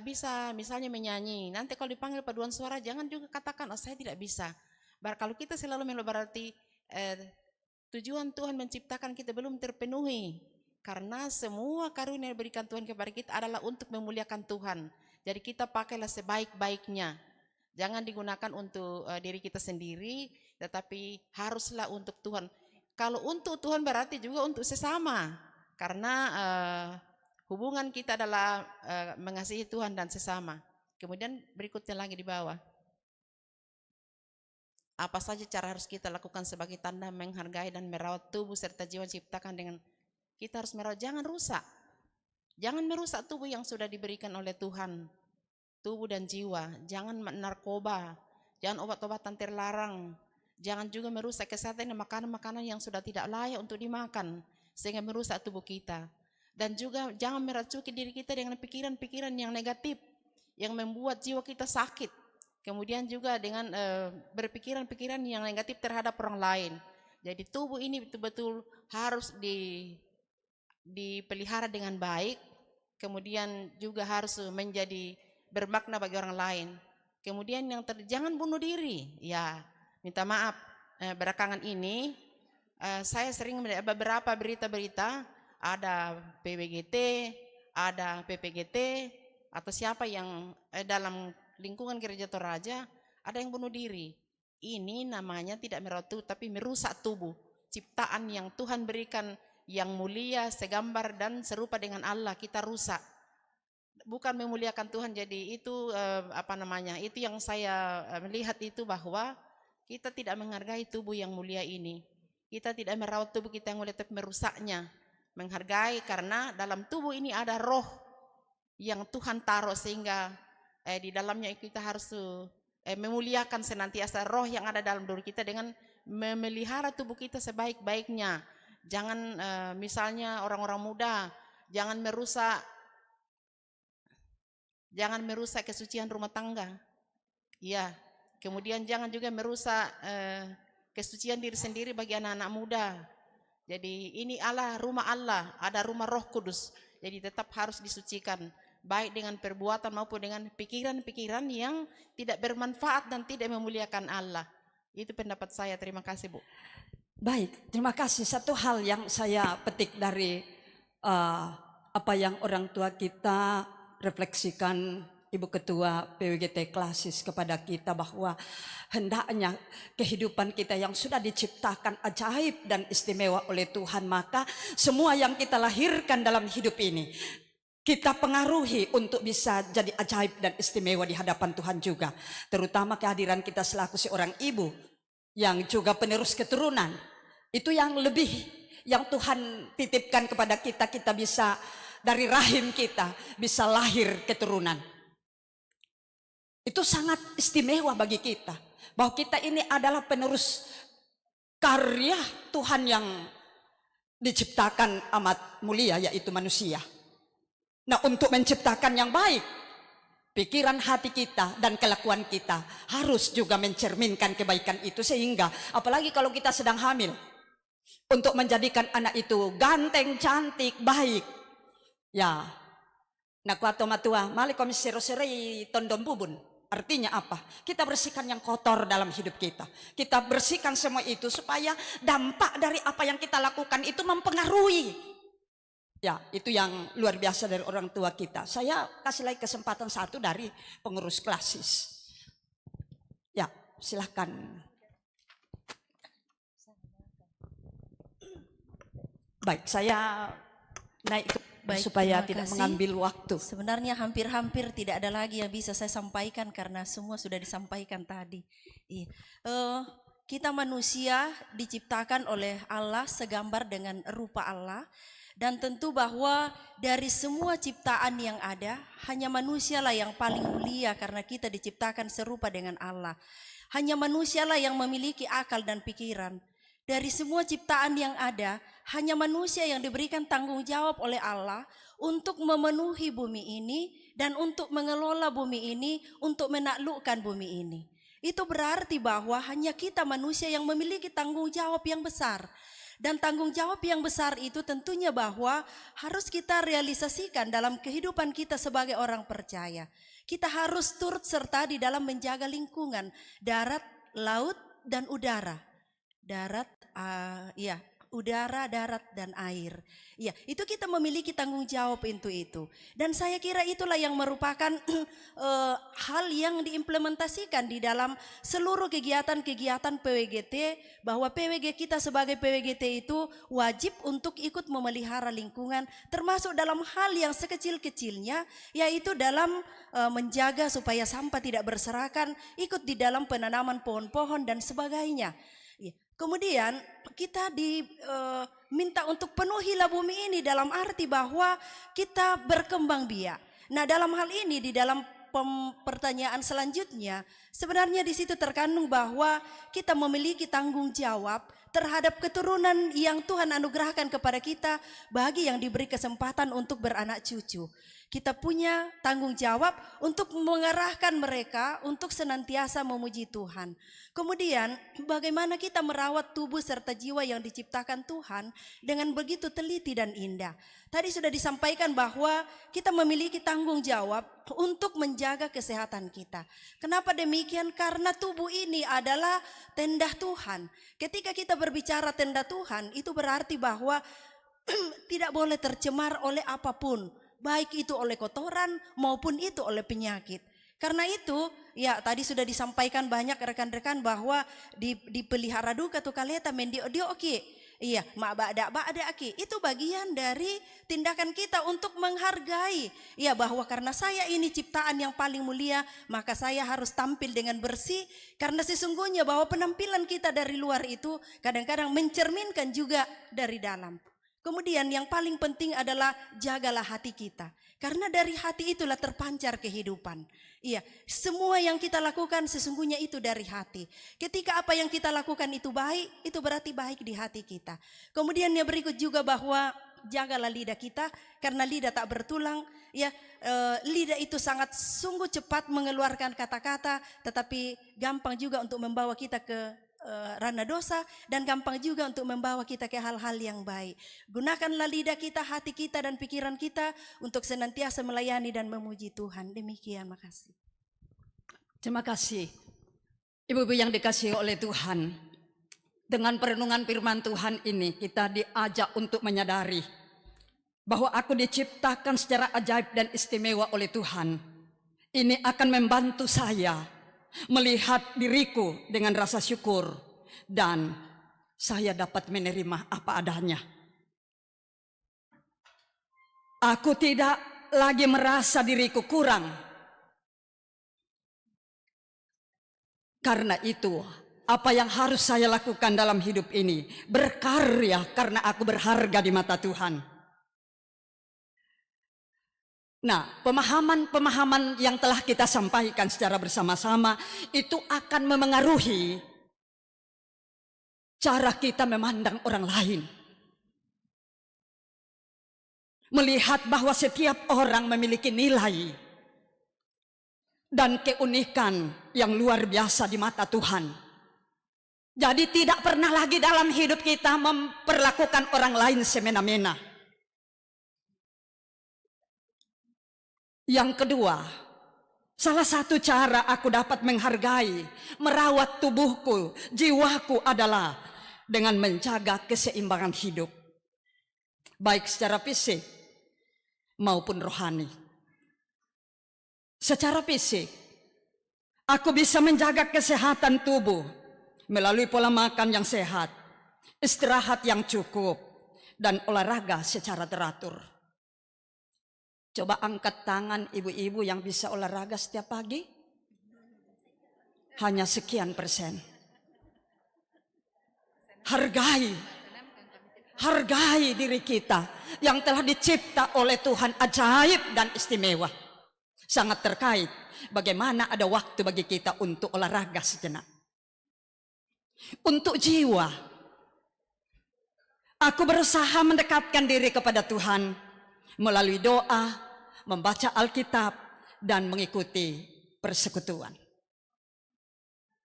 Bisa misalnya menyanyi, nanti kalau dipanggil paduan suara jangan juga katakan, oh saya tidak bisa. Kalau kita selalu menolak berarti tujuan Tuhan menciptakan kita belum terpenuhi. Karena semua karunia yang diberikan Tuhan kepada kita adalah untuk memuliakan Tuhan. Jadi kita pakailah sebaik-baiknya. Jangan digunakan untuk diri kita sendiri, tetapi haruslah untuk Tuhan. Kalau untuk Tuhan berarti juga untuk sesama, karena hubungan kita adalah mengasihi Tuhan dan sesama. Kemudian berikutnya lagi di bawah. Apa saja cara harus kita lakukan sebagai tanda menghargai dan merawat tubuh serta jiwa ciptakan dengan kita harus merawat, jangan rusak. Jangan merusak tubuh yang sudah diberikan oleh Tuhan. Tubuh dan jiwa, jangan narkoba, jangan obat-obatan terlarang, jangan juga merusak kesehatan dan makanan-makanan yang sudah tidak layak untuk dimakan sehingga merusak tubuh kita. Dan juga jangan meracuki diri kita dengan pikiran-pikiran yang negatif yang membuat jiwa kita sakit. Kemudian juga dengan berpikiran-pikiran yang negatif terhadap orang lain. Jadi tubuh ini betul-betul harus dipelihara dengan baik. Kemudian juga harus menjadi bermakna bagi orang lain. Kemudian yang jangan bunuh diri. Ya, minta maaf. Belakangan ini saya sering melihat beberapa berita-berita, ada PBGT, ada PPGT, atau siapa yang dalam lingkungan gereja Toraja ada yang bunuh diri. Ini namanya tidak merawat tubuh, tapi merusak tubuh. Ciptaan yang Tuhan berikan yang mulia, segambar dan serupa dengan Allah, kita rusak. Bukan memuliakan Tuhan. Jadi itu itu yang saya melihat itu, bahwa kita tidak menghargai tubuh yang mulia ini. Kita tidak merawat tubuh kita yang mulia, tapi merusaknya. Menghargai karena dalam tubuh ini ada roh yang Tuhan taruh, sehingga di dalamnya kita harus memuliakan senantiasa roh yang ada dalam diri kita dengan memelihara tubuh kita sebaik-baiknya. Jangan misalnya orang-orang muda, jangan merusak kesucian rumah tangga. Ya, kemudian jangan juga merusak kesucian diri sendiri bagi anak-anak muda. Jadi ini rumah Allah, ada rumah Roh Kudus. Jadi tetap harus disucikan, baik dengan perbuatan maupun dengan pikiran-pikiran yang tidak bermanfaat dan tidak memuliakan Allah. Itu pendapat saya. Terima kasih, Bu. Baik, terima kasih. Satu hal yang saya petik dari apa yang orang tua kita refleksikan, Ibu Ketua PWGT Klasis, kepada kita, bahwa hendaknya kehidupan kita yang sudah diciptakan ajaib dan istimewa oleh Tuhan, maka semua yang kita lahirkan dalam hidup ini kita pengaruhi untuk bisa jadi ajaib dan istimewa di hadapan Tuhan juga. Terutama kehadiran kita selaku seorang ibu yang juga penerus keturunan. Itu yang lebih yang Tuhan titipkan kepada kita. Kita bisa dari rahim kita bisa lahir keturunan. Itu sangat istimewa bagi kita. Bahwa kita ini adalah penerus karya Tuhan yang diciptakan amat mulia, yaitu manusia. Nah, untuk menciptakan yang baik, pikiran hati kita dan kelakuan kita harus juga mencerminkan kebaikan itu. Sehingga apalagi kalau kita sedang hamil, untuk menjadikan anak itu ganteng, cantik, baik. Ya, nakuato matua mali komisiroseri tondom bubun. Artinya apa? Kita bersihkan yang kotor dalam hidup kita. Kita bersihkan semua itu supaya dampak dari apa yang kita lakukan itu mempengaruhi. Ya, itu yang luar biasa dari orang tua kita. Saya kasih lagi kesempatan satu dari pengurus Klasis. Ya, silahkan. Baik, saya naik supaya tidak mengambil waktu. Sebenarnya hampir-hampir tidak ada lagi yang bisa saya sampaikan karena semua sudah disampaikan tadi. Kita manusia diciptakan oleh Allah segambar dengan rupa Allah. Dan tentu bahwa dari semua ciptaan yang ada, hanya manusialah yang paling mulia karena kita diciptakan serupa dengan Allah. Hanya manusialah yang memiliki akal dan pikiran. Dari semua ciptaan yang ada, hanya manusia yang diberikan tanggung jawab oleh Allah untuk memenuhi bumi ini dan untuk mengelola bumi ini, untuk menaklukkan bumi ini. Itu berarti bahwa hanya kita manusia yang memiliki tanggung jawab yang besar. Dan tanggung jawab yang besar itu tentunya bahwa harus kita realisasikan dalam kehidupan kita sebagai orang percaya. Kita harus turut serta di dalam menjaga lingkungan, darat, laut, dan udara. Darat, udara, darat, dan air. Ya, itu kita memiliki tanggung jawab untuk itu. Dan saya kira itulah yang merupakan hal yang diimplementasikan di dalam seluruh kegiatan-kegiatan PWGT, bahwa PWG kita sebagai PWGT itu wajib untuk ikut memelihara lingkungan, termasuk dalam hal yang sekecil-kecilnya, yaitu dalam menjaga supaya sampah tidak berserakan, ikut di dalam penanaman pohon-pohon dan sebagainya. Kemudian kita diminta untuk penuhilah bumi ini dalam arti bahwa kita berkembang biak. Nah, dalam hal ini di dalam pertanyaan selanjutnya, sebenarnya di situ terkandung bahwa kita memiliki tanggung jawab terhadap keturunan yang Tuhan anugerahkan kepada kita bagi yang diberi kesempatan untuk beranak cucu. Kita punya tanggung jawab untuk mengarahkan mereka untuk senantiasa memuji Tuhan. Kemudian bagaimana kita merawat tubuh serta jiwa yang diciptakan Tuhan dengan begitu teliti dan indah. Tadi sudah disampaikan bahwa kita memiliki tanggung jawab untuk menjaga kesehatan kita. Kenapa demikian? Karena tubuh ini adalah tenda Tuhan. Ketika kita berbicara tenda Tuhan, itu berarti bahwa tidak boleh tercemar oleh apapun, baik itu oleh kotoran maupun itu oleh penyakit. Karena itu, ya tadi sudah disampaikan banyak rekan-rekan bahwa dipelihara duka tu kaleta mendio oke. Iya, mak ba'da aki. Itu bagian dari tindakan kita untuk menghargai. Ya, bahwa karena saya ini ciptaan yang paling mulia, maka saya harus tampil dengan bersih. Karena sesungguhnya bahwa penampilan kita dari luar itu kadang-kadang mencerminkan juga dari dalam. Kemudian yang paling penting adalah jagalah hati kita. Karena dari hati itulah terpancar kehidupan. Iya, semua yang kita lakukan sesungguhnya itu dari hati. Ketika apa yang kita lakukan itu baik, itu berarti baik di hati kita. Kemudian yang berikut juga bahwa jagalah lidah kita, karena lidah tak bertulang. Ya, lidah itu sangat sungguh cepat mengeluarkan kata-kata, tetapi gampang juga untuk membawa kita ke ranah dosa, dan gampang juga untuk membawa kita ke hal-hal yang baik. Gunakanlah lidah kita, hati kita, dan pikiran kita untuk senantiasa melayani dan memuji Tuhan. Demikian, makasih. Terima kasih. Ibu-ibu yang dikasihi oleh Tuhan, dengan perenungan firman Tuhan ini kita diajak untuk menyadari bahwa aku diciptakan secara ajaib dan istimewa oleh Tuhan. Ini akan membantu saya melihat diriku dengan rasa syukur, dan saya dapat menerima apa adanya. Aku tidak lagi merasa diriku kurang. Karena itu, apa yang harus saya lakukan dalam hidup ini? Berkarya karena aku berharga di mata Tuhan. Nah, pemahaman-pemahaman yang telah kita sampaikan secara bersama-sama itu akan memengaruhi cara kita memandang orang lain. Melihat bahwa setiap orang memiliki nilai dan keunikan yang luar biasa di mata Tuhan. Jadi tidak pernah lagi dalam hidup kita memperlakukan orang lain semena-mena. Yang kedua, salah satu cara aku dapat menghargai, merawat tubuhku, jiwaku adalah dengan menjaga keseimbangan hidup, baik secara fisik maupun rohani. Secara fisik, aku bisa menjaga kesehatan tubuh melalui pola makan yang sehat, istirahat yang cukup, dan olahraga secara teratur. Coba angkat tangan ibu-ibu yang bisa olahraga setiap pagi. Hanya sekian persen. Hargai diri kita yang telah dicipta oleh Tuhan ajaib dan istimewa. Sangat terkait bagaimana ada waktu bagi kita untuk olahraga sejenak. Untuk jiwa, aku berusaha mendekatkan diri kepada Tuhan melalui doa, membaca Alkitab, dan mengikuti persekutuan.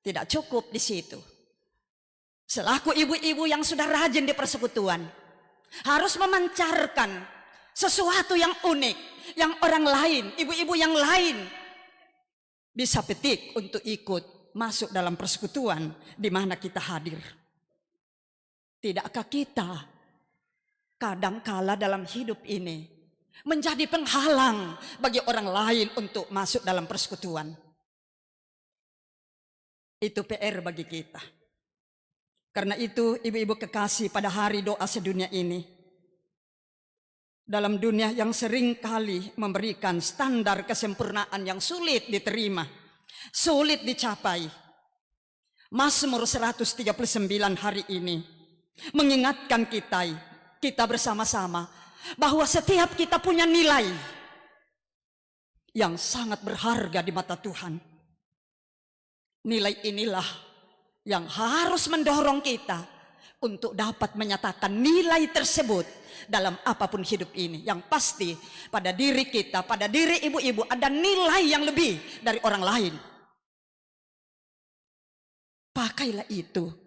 Tidak cukup di situ. Selaku ibu-ibu yang sudah rajin di persekutuan, harus memancarkan sesuatu yang unik, yang orang lain, ibu-ibu yang lain bisa petik untuk ikut masuk dalam persekutuan di mana kita hadir. Tidakkah kita kadangkala dalam hidup ini menjadi penghalang bagi orang lain untuk masuk dalam persekutuan? Itu PR bagi kita. Karena itu ibu-ibu kekasih, pada hari doa sedunia ini, dalam dunia yang sering kali memberikan standar kesempurnaan yang sulit diterima, sulit dicapai, Mazmur 139 hari ini mengingatkan kita bersama-sama bahwa setiap kita punya nilai yang sangat berharga di mata Tuhan. Nilai inilah yang harus mendorong kita untuk dapat menyatakan nilai tersebut dalam apapun hidup ini. Yang pasti pada diri kita, pada diri ibu-ibu ada nilai yang lebih dari orang lain. Pakailah itu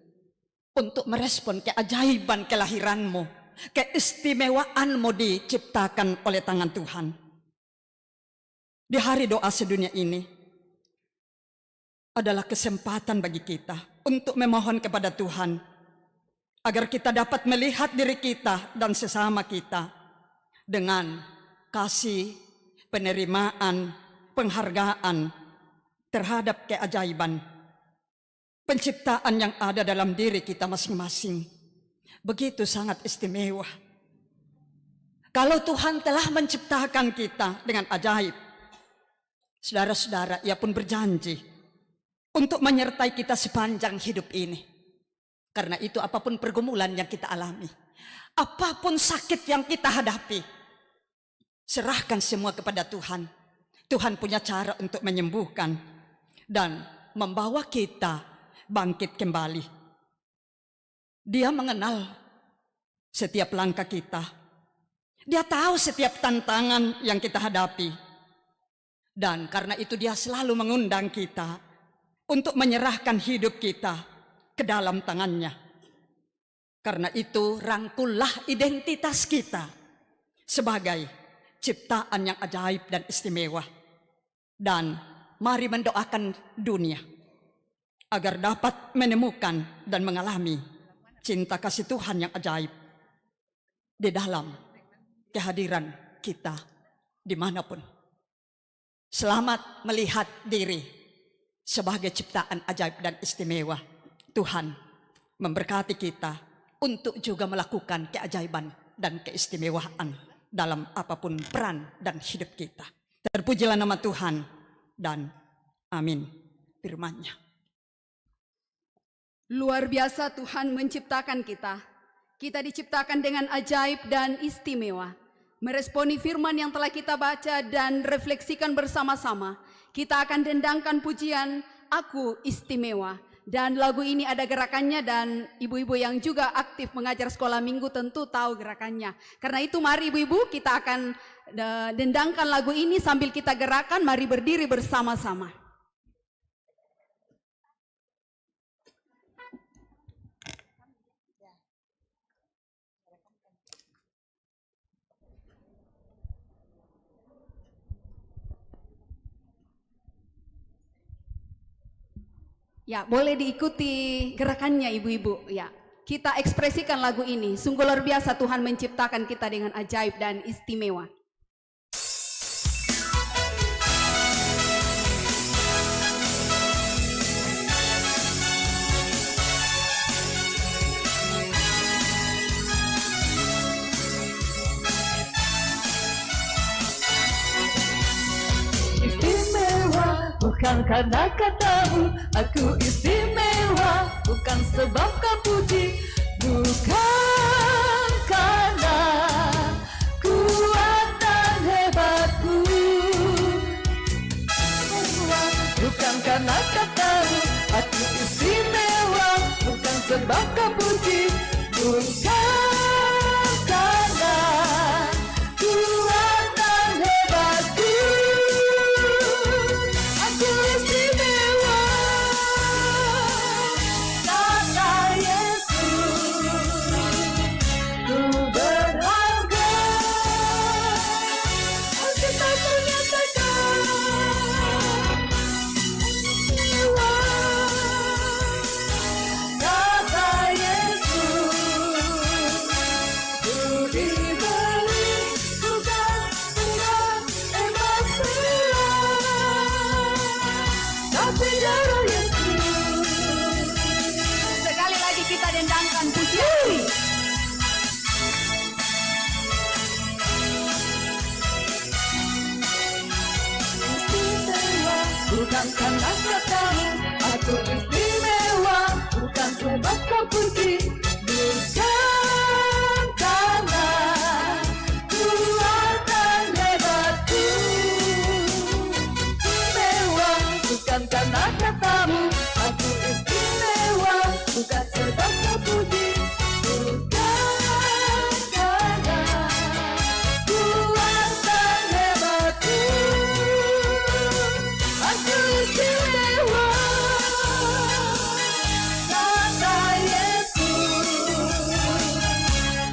untuk merespon keajaiban kelahiranmu, keistimewaanmu diciptakan oleh tangan Tuhan. Di hari doa sedunia ini adalah kesempatan bagi kita untuk memohon kepada Tuhan agar kita dapat melihat diri kita dan sesama kita dengan kasih, penerimaan, penghargaan terhadap keajaiban penciptaan yang ada dalam diri kita masing-masing. Begitu sangat istimewa. Kalau Tuhan telah menciptakan kita dengan ajaib, saudara-saudara, Ia pun berjanji untuk menyertai kita sepanjang hidup ini. Karena itu apapun pergumulan yang kita alami, apapun sakit yang kita hadapi, serahkan semua kepada Tuhan. Tuhan punya cara untuk menyembuhkan dan membawa kita bangkit kembali. Dia mengenal setiap langkah kita. Dia tahu setiap tantangan yang kita hadapi. Dan karena itu Dia selalu mengundang kita untuk menyerahkan hidup kita ke dalam tangannya. Karena itu rangkullah identitas kita sebagai ciptaan yang ajaib dan istimewa. Dan mari mendoakan dunia agar dapat menemukan dan mengalami cinta kasih Tuhan yang ajaib di dalam kehadiran kita dimanapun. Selamat melihat diri sebagai ciptaan ajaib dan istimewa. Tuhan memberkati kita untuk juga melakukan keajaiban dan keistimewaan dalam apapun peran dan hidup kita. Terpujilah nama Tuhan dan amin firman-Nya. Luar biasa Tuhan menciptakan kita. Kita diciptakan dengan ajaib dan istimewa. Meresponi firman yang telah kita baca dan refleksikan bersama-sama, kita akan dendangkan pujian Aku Istimewa. Dan lagu ini ada gerakannya dan ibu-ibu yang juga aktif mengajar sekolah minggu tentu tahu gerakannya. Karena itu mari ibu-ibu kita akan dendangkan lagu ini sambil kita gerakan, mari berdiri bersama-sama. Ya, boleh diikuti gerakannya ibu-ibu. Ya, kita ekspresikan lagu ini. Sungguh luar biasa Tuhan menciptakan kita dengan ajaib dan istimewa. Bukan karena katamu aku istimewa, bukan sebab kau puji, bukan karena kuat dan hebatku, bukan karena katamu aku istimewa, bukan sebab kau puji, bukan karena kuat dan hebatku. karena katamu. Aku istimewa, bukan sebab terpuji, bukan karena kuasa hebatku. Aku istimewa, kata Yesus.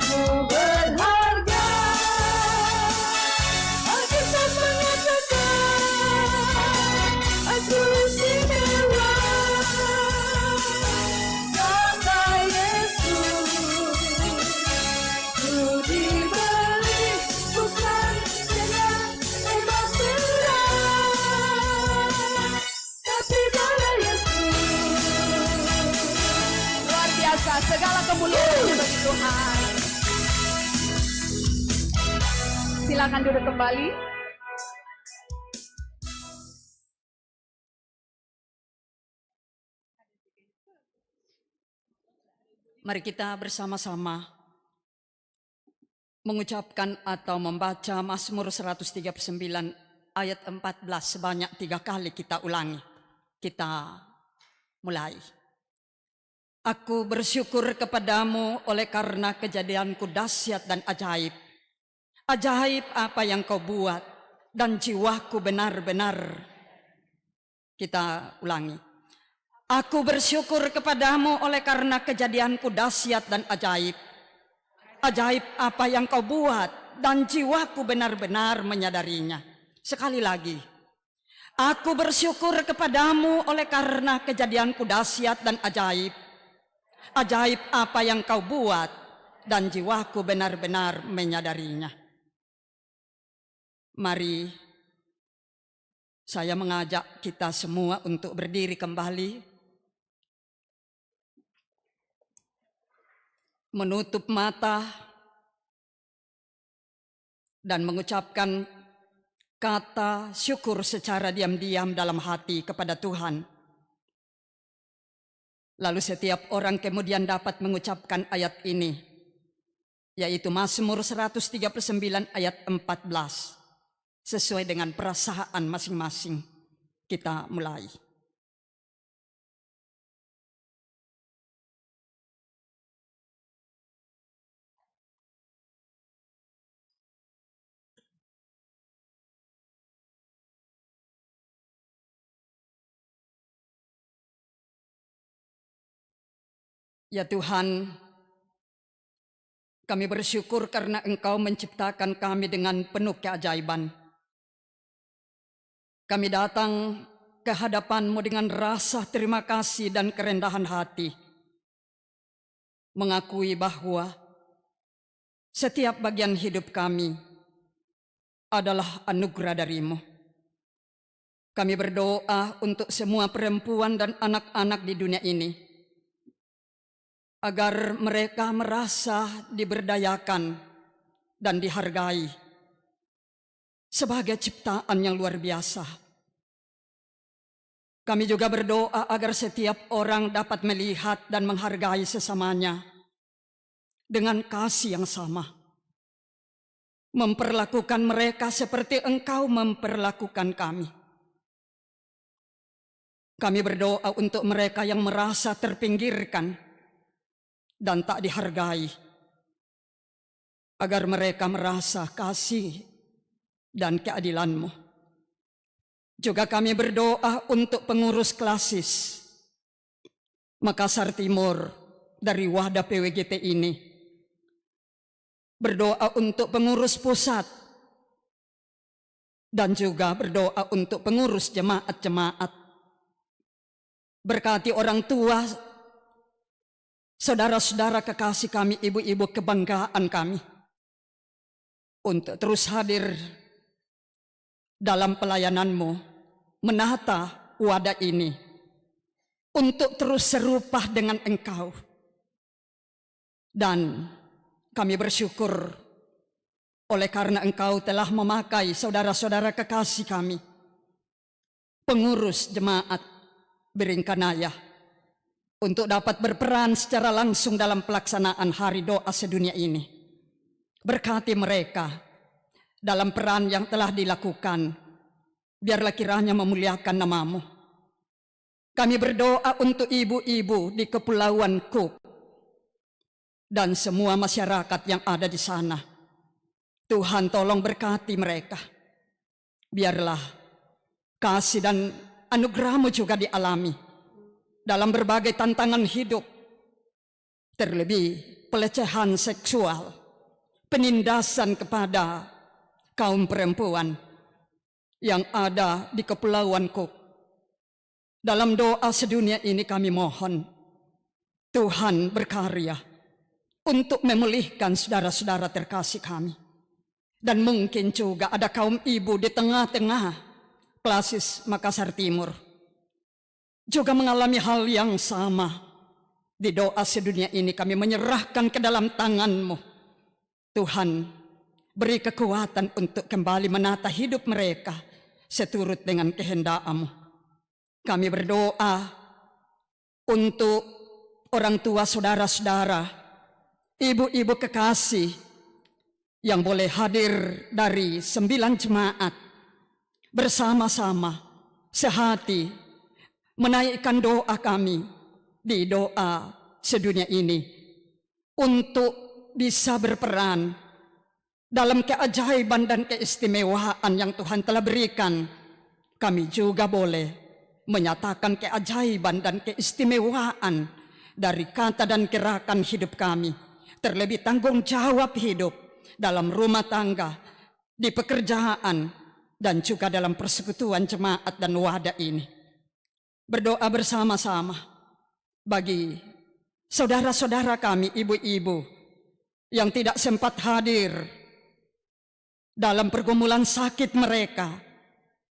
Ku berharga, Alkitab mengatakan aku istimewa, kata Yesus. Ku dibeli bukan dengan emas perak, tapi darah Yesus. Luar biasa, segala kemuliaan bagi Tuhan. Silakan duduk kembali. Mari kita bersama-sama mengucapkan atau membaca Mazmur 139 ayat 14 sebanyak 3 kali kita ulangi. Kita mulai. Aku bersyukur kepadamu oleh karena kejadianku dahsyat dan ajaib. Ajaib apa yang kau buat dan jiwaku benar-benar. Kita ulangi. Aku bersyukur kepadamu oleh karena kejadianku dahsyat dan ajaib. Ajaib apa yang kau buat dan jiwaku benar-benar menyadarinya. Sekali lagi. Aku bersyukur kepadamu oleh karena kejadianku dahsyat dan ajaib. Ajaib apa yang kau buat dan jiwaku benar-benar menyadarinya. Mari saya mengajak kita semua untuk berdiri kembali, menutup mata dan mengucapkan kata syukur secara diam-diam dalam hati kepada Tuhan. Lalu setiap orang kemudian dapat mengucapkan ayat ini, yaitu Mazmur 139 ayat 14. Sesuai dengan perasaan masing-masing. Kita mulai. Ya Tuhan, kami bersyukur karena Engkau menciptakan kami dengan penuh keajaiban. Kami datang ke hadapan-Mu dengan rasa terima kasih dan kerendahan hati. Mengakui bahwa setiap bagian hidup kami adalah anugerah dari-Mu. Kami berdoa untuk semua perempuan dan anak-anak di dunia ini, agar mereka merasa diberdayakan dan dihargai sebagai ciptaan yang luar biasa. Kami juga berdoa agar setiap orang dapat melihat dan menghargai sesamanya dengan kasih yang sama. Memperlakukan mereka seperti Engkau memperlakukan kami. Kami berdoa untuk mereka yang merasa terpinggirkan dan tak dihargai, agar mereka merasa kasih dan keadilan-Mu. Juga kami berdoa untuk pengurus klasis Makassar Timur dari Wadah PWGT ini. Berdoa untuk pengurus pusat dan juga berdoa untuk pengurus jemaat-jemaat. Berkati orang tua, saudara-saudara kekasih kami, ibu-ibu kebanggaan kami, untuk terus hadir dalam pelayanan-Mu, menata wadah ini, untuk terus serupa dengan Engkau. Dan kami bersyukur oleh karena Engkau telah memakai saudara-saudara kekasih kami, pengurus jemaat Beringkanaya, untuk dapat berperan secara langsung dalam pelaksanaan hari doa sedunia ini. Berkati mereka dalam peran yang telah dilakukan, biarlah kiranya memuliakan nama-Mu. Kami berdoa untuk ibu-ibu di Kepulauan Cook dan semua masyarakat yang ada di sana. Tuhan tolong berkati mereka. Biarlah kasih dan anugerah-Mu juga dialami dalam berbagai tantangan hidup, terlebih pelecehan seksual, penindasan kepada kaum perempuan yang ada di Kepulauan Cook. Dalam doa sedunia ini kami mohon Tuhan berkarya untuk memulihkan saudara-saudara terkasih kami. Dan mungkin juga ada kaum ibu di tengah-tengah Klasis Makassar Timur juga mengalami hal yang sama. Di doa sedunia ini kami menyerahkan ke dalam tangan-Mu. Tuhan, beri kekuatan untuk kembali menata hidup mereka seturut dengan kehendak-Mu. Kami berdoa untuk orang tua saudara-saudara, ibu-ibu kekasih yang boleh hadir dari 9 jemaat bersama-sama sehati menaikkan doa kami di doa sedunia ini untuk bisa berperan dalam keajaiban dan keistimewaan yang Tuhan telah berikan. Kami juga boleh menyatakan keajaiban dan keistimewaan dari kata dan gerakan hidup kami, terlebih tanggung jawab hidup dalam rumah tangga, di pekerjaan, dan juga dalam persekutuan jemaat dan wadah ini. Berdoa bersama-sama bagi saudara-saudara kami, ibu-ibu yang tidak sempat hadir dalam pergumulan sakit mereka,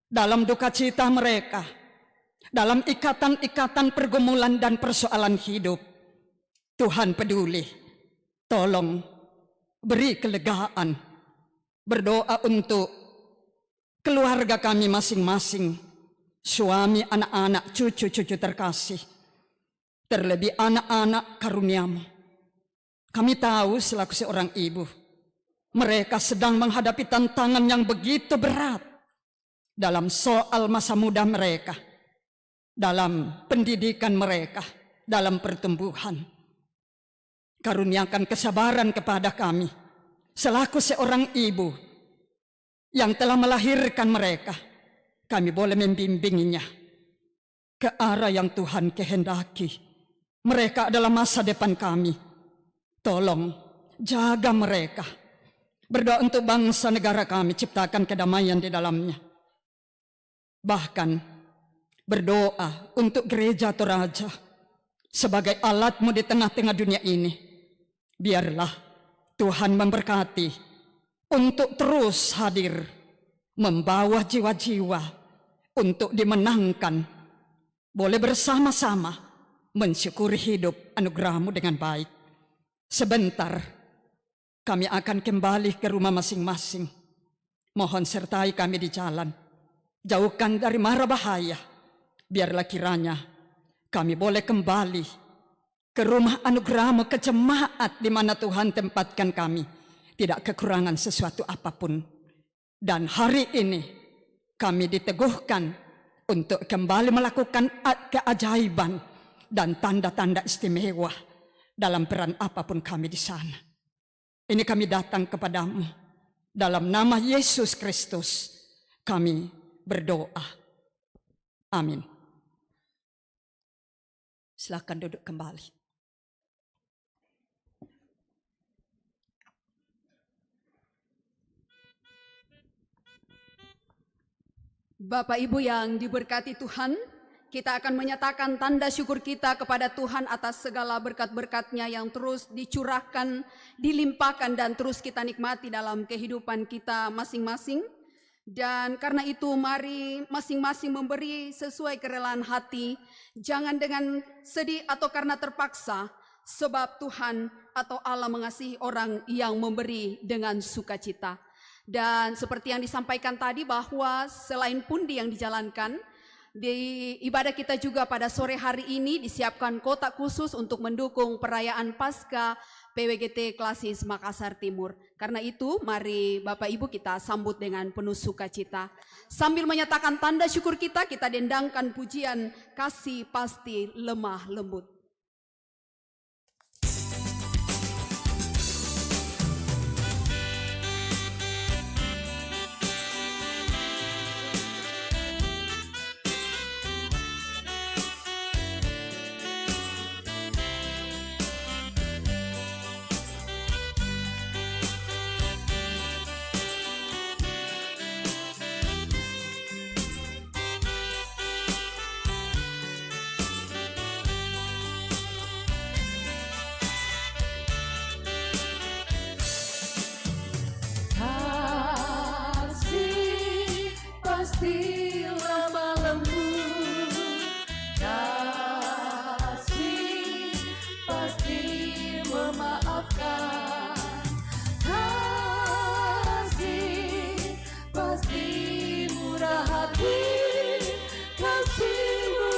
dalam duka cita mereka, dalam ikatan-ikatan pergumulan dan persoalan hidup. Tuhan peduli, tolong beri kelegaan. Berdoa untuk keluarga kami masing-masing, suami, anak-anak, cucu-cucu terkasih, terlebih anak-anak karunia-Mu. Kami tahu selaku seorang ibu, mereka sedang menghadapi tantangan yang begitu berat dalam soal masa muda mereka, dalam pendidikan mereka, dalam pertumbuhan. Karuniakan kesabaran kepada kami selaku seorang ibu yang telah melahirkan mereka. Kami boleh membimbingnya ke arah yang Tuhan kehendaki. Mereka adalah masa depan kami. Tolong jaga mereka. Berdoa untuk bangsa negara kami, ciptakan kedamaian di dalamnya. Bahkan berdoa untuk gereja Toraja sebagai alat-Mu di tengah-tengah dunia ini. Biarlah Tuhan memberkati untuk terus hadir, membawa jiwa-jiwa untuk dimenangkan, boleh bersama-sama mensyukuri hidup anugerah-Mu dengan baik. Sebentar kami akan kembali ke rumah masing-masing. Mohon sertai kami di jalan, jauhkan dari mara bahaya. Biarlah kiranya kami boleh kembali ke rumah anugerah-Mu, ke jemaat di mana Tuhan tempatkan kami, tidak kekurangan sesuatu apapun. Dan hari ini kami diteguhkan untuk kembali melakukan keajaiban dan tanda-tanda istimewa dalam peran apapun kami di sana. Ini kami datang kepadamu dalam nama Yesus Kristus. Kami berdoa. Amin. Silakan duduk kembali. Bapak Ibu yang diberkati Tuhan, kita akan menyatakan tanda syukur kita kepada Tuhan atas segala berkat-berkat-Nya yang terus dicurahkan, dilimpahkan, dan terus kita nikmati dalam kehidupan kita masing-masing. Dan karena itu mari masing-masing memberi sesuai kerelaan hati, jangan dengan sedih atau karena terpaksa, sebab Tuhan atau Allah mengasihi orang yang memberi dengan sukacita. Dan seperti yang disampaikan tadi bahwa selain pundi yang dijalankan, di ibadah kita juga pada sore hari ini disiapkan kotak khusus untuk mendukung perayaan Paskah PWGT Klasis Makassar Timur. Karena itu mari Bapak Ibu kita sambut dengan penuh sukacita. Sambil menyatakan tanda syukur kita dendangkan pujian Kasih Pasti Lemah Lembut. Kasih pasti lemah lembut, kasih pasti memaafkan, kasih pasti murah hati, kasih-Mu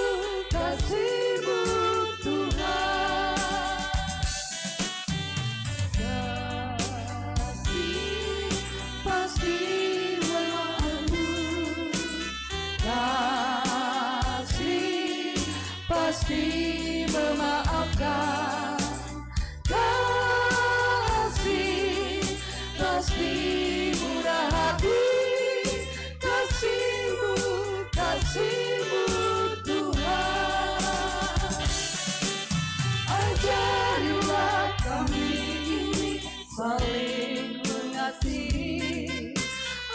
Tuhan. Kasih pasti lemah lembut, kasih pasti memaafkan, kasih pasti murah hati, kasih-Mu Tuhan. Ajarilah kami ini saling mengasihi,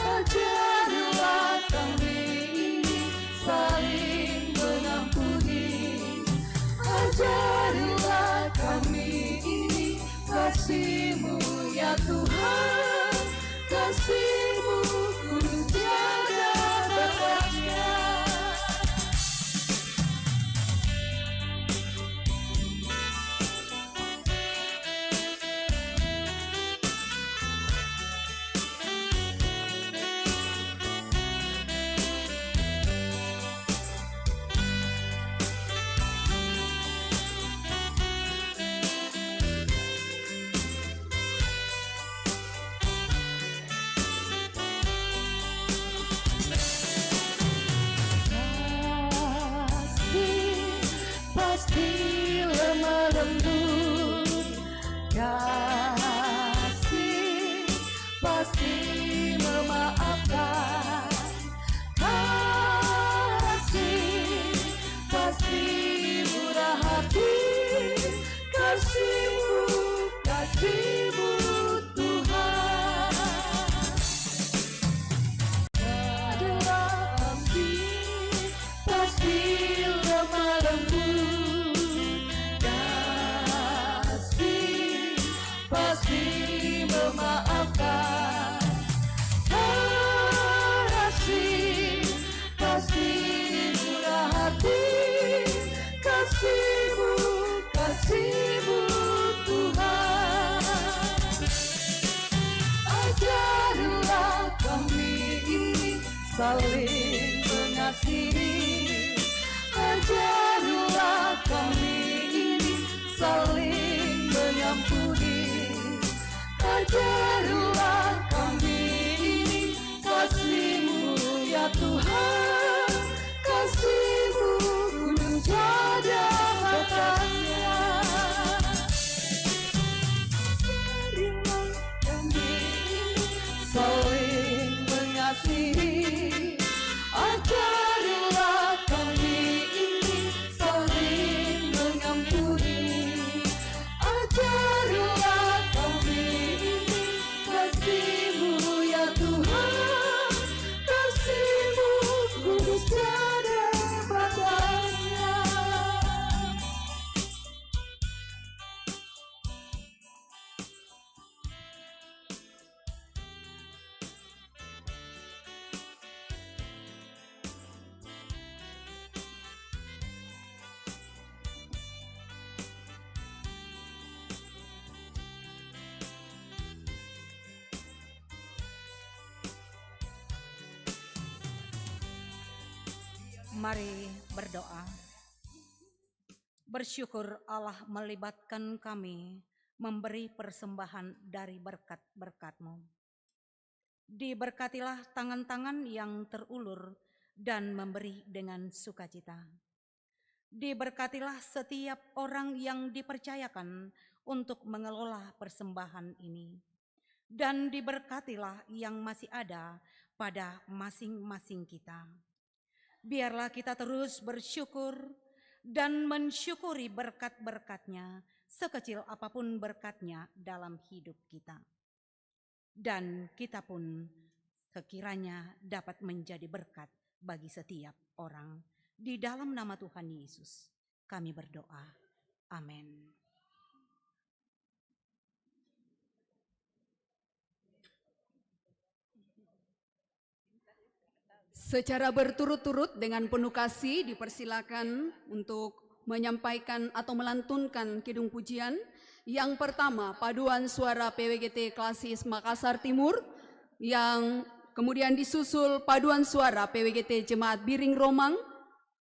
ajarilah kami ini saling mengampuni, ajarilah kami ini kasih-Mu ya Tuhan, kasih-Mu kudus tiada batasnya. Kasih pasti lemah lembut, kasih pasti memaafkan, kasih pasti murah hati, kasih-Mu Tuhan. Adalah kasih pasti lemah lembut, kasih pasti memaafkan, kasih pasti murah hati, kasih-Mu Tuhan. Ajarilah kami ini saling mengasihi, ajarilah kami ini saling mengampuni, ajarilah kami ini kasih-Mu ya Tuhan, kasih-Mu kudus tiada batasnya. Ajarilah kami ini saling mengasihi, ajarilah kami ini saling mengampuni, ajarilah kami ini kasih-Mu ya Tuhan, kasih-Mu kudus tiada batasnya. Mari berdoa. Bersyukur Allah melibatkan kami memberi persembahan dari berkat-berkat-Mu. Diberkatilah tangan-tangan yang terulur dan memberi dengan sukacita. Diberkatilah setiap orang yang dipercayakan untuk mengelola persembahan ini. Dan diberkatilah yang masih ada pada masing-masing kita. Biarlah kita terus bersyukur dan mensyukuri berkat-berkat-Nya, sekecil apapun berkat-Nya dalam hidup kita. Dan kita pun sekiranya dapat menjadi berkat bagi setiap orang. Di dalam nama Tuhan Yesus kami berdoa. Amin. Secara berturut-turut dengan penuh kasih dipersilakan untuk menyampaikan atau melantunkan kidung pujian. Yang pertama, paduan suara PWGT Klasis Makassar Timur, yang kemudian disusul paduan suara PWGT Jemaat Biring Romang,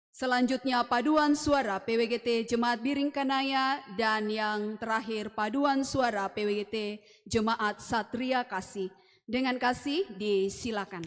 selanjutnya paduan suara PWGT Jemaat Biring Kanaya, dan yang terakhir paduan suara PWGT Jemaat Satria Kasih. Dengan kasih disilakan.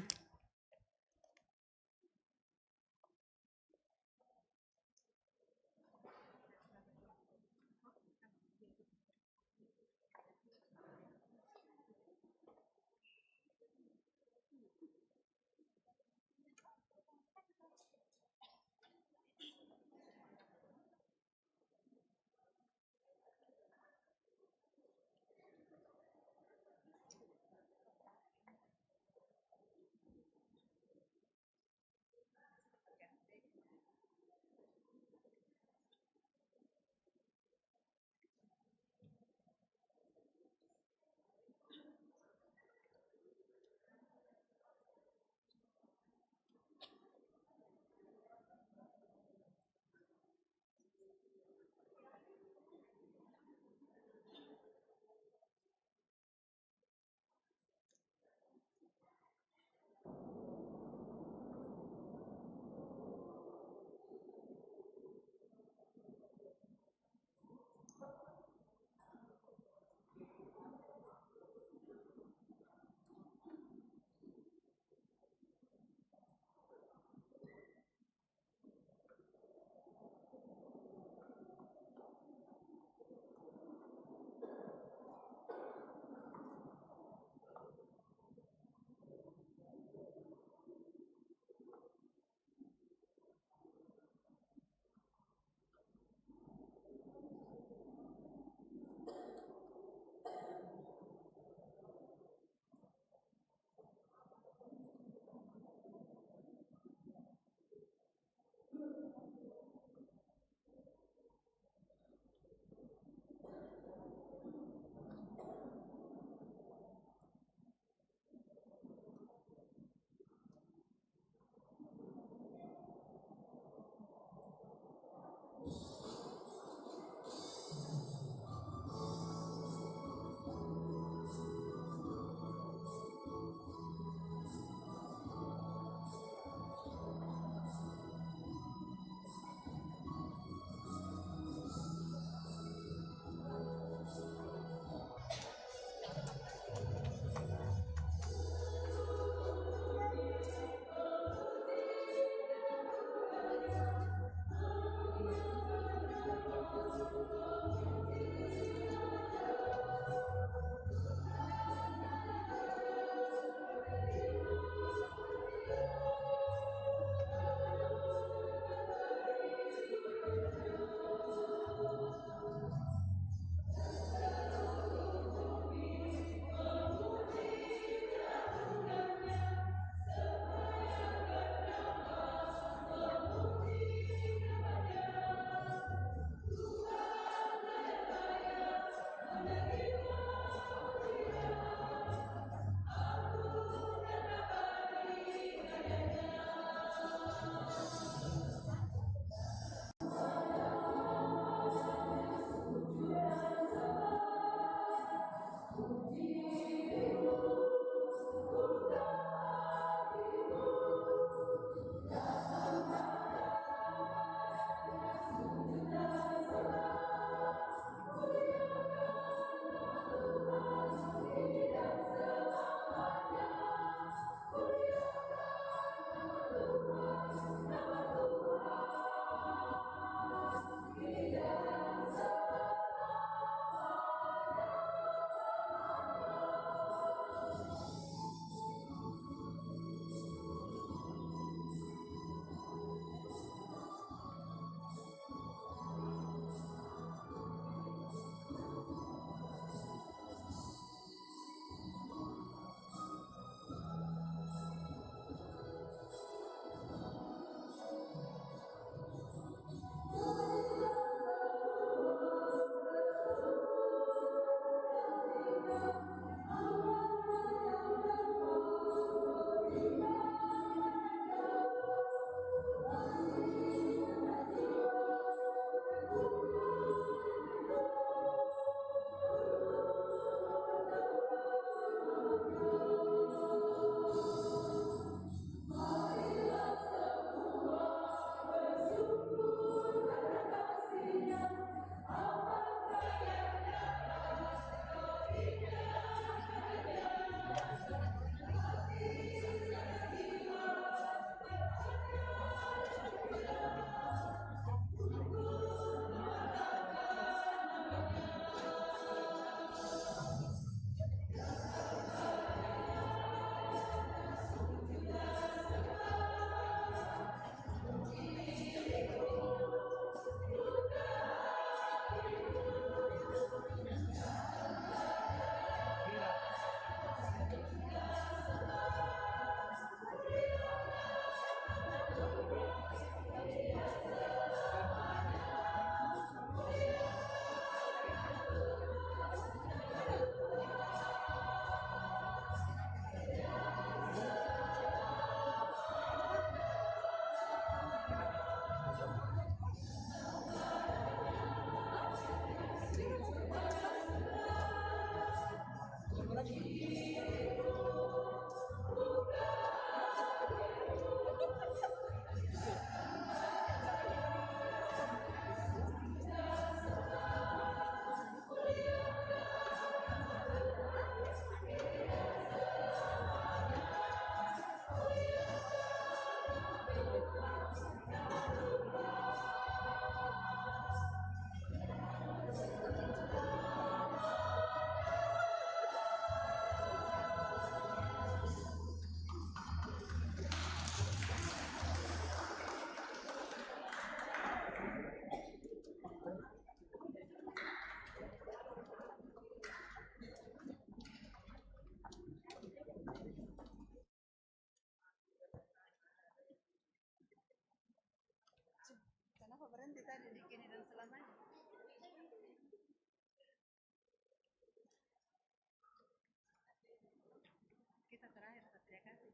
Kita terakhir, Satria kasih.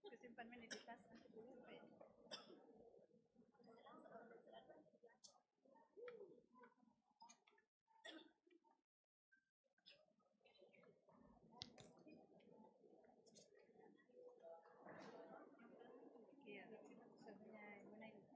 Kesimpan di tas nanti dulu. Iya, sebenarnya mana ini?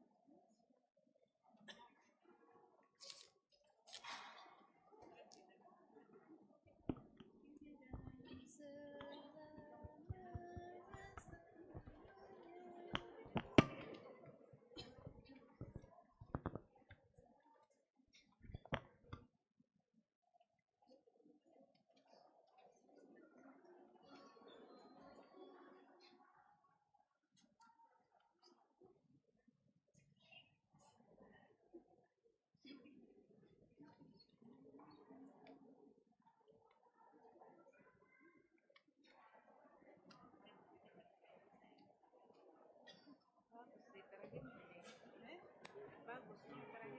Bagus, terakhir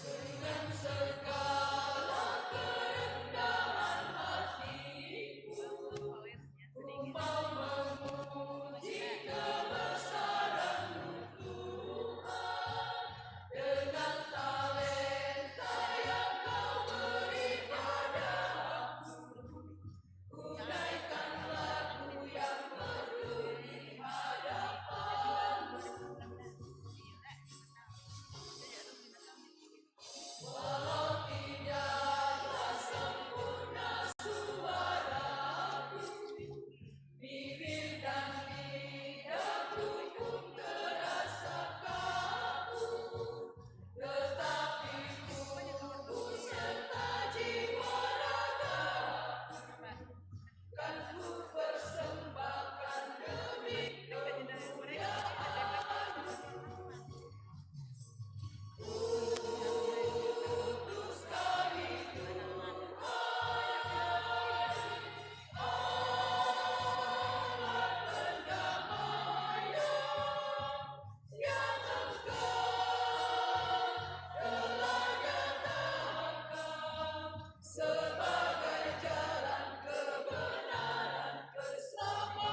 dengan segala kerendahan hatiku, ku mau memuji kebesaran-Mu Tuhan. Dengan talenta yang Kau beri pada aku, ku naikkan lagu yang merdu di hadapan-Mu. Walau tidaklah sempurna suaraku, bibir dan lidahku pun terasa kaku, tetapi tubuh serta jiwa ragaku kan ku persembahkan demi kemuliaan-Mu. Kudus kami Tuhan, Allah pendamaian yang Engkau telah nyatakan sebagai jalan kebenaran keselamatan.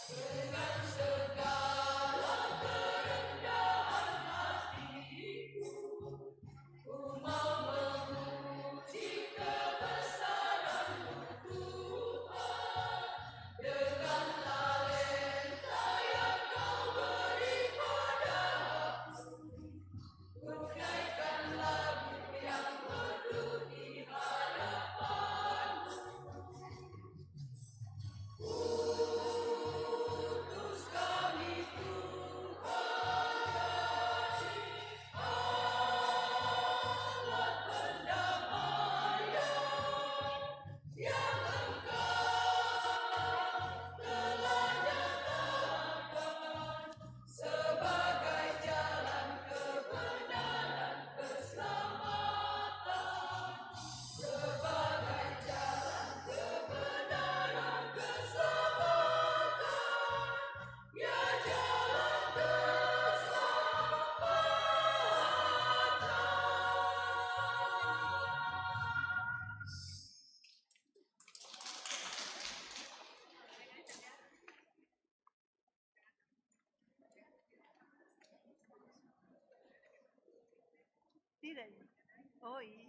Dengan segala kerendahan hatiku, ku mau memuji kebesaran-Mu Tuhan. Dengan talenta yang Kau beri pada aku, ku naikkan lagu yang merdu di hadapan-Mu. Kudus kami Tuhan, Allah pendamaian yang Engkau telah nyatakan sebagai jalan kebenaran keselamatan, sebagai jalan kebenaran keselamatan, ya jalan tidak. Oh iya.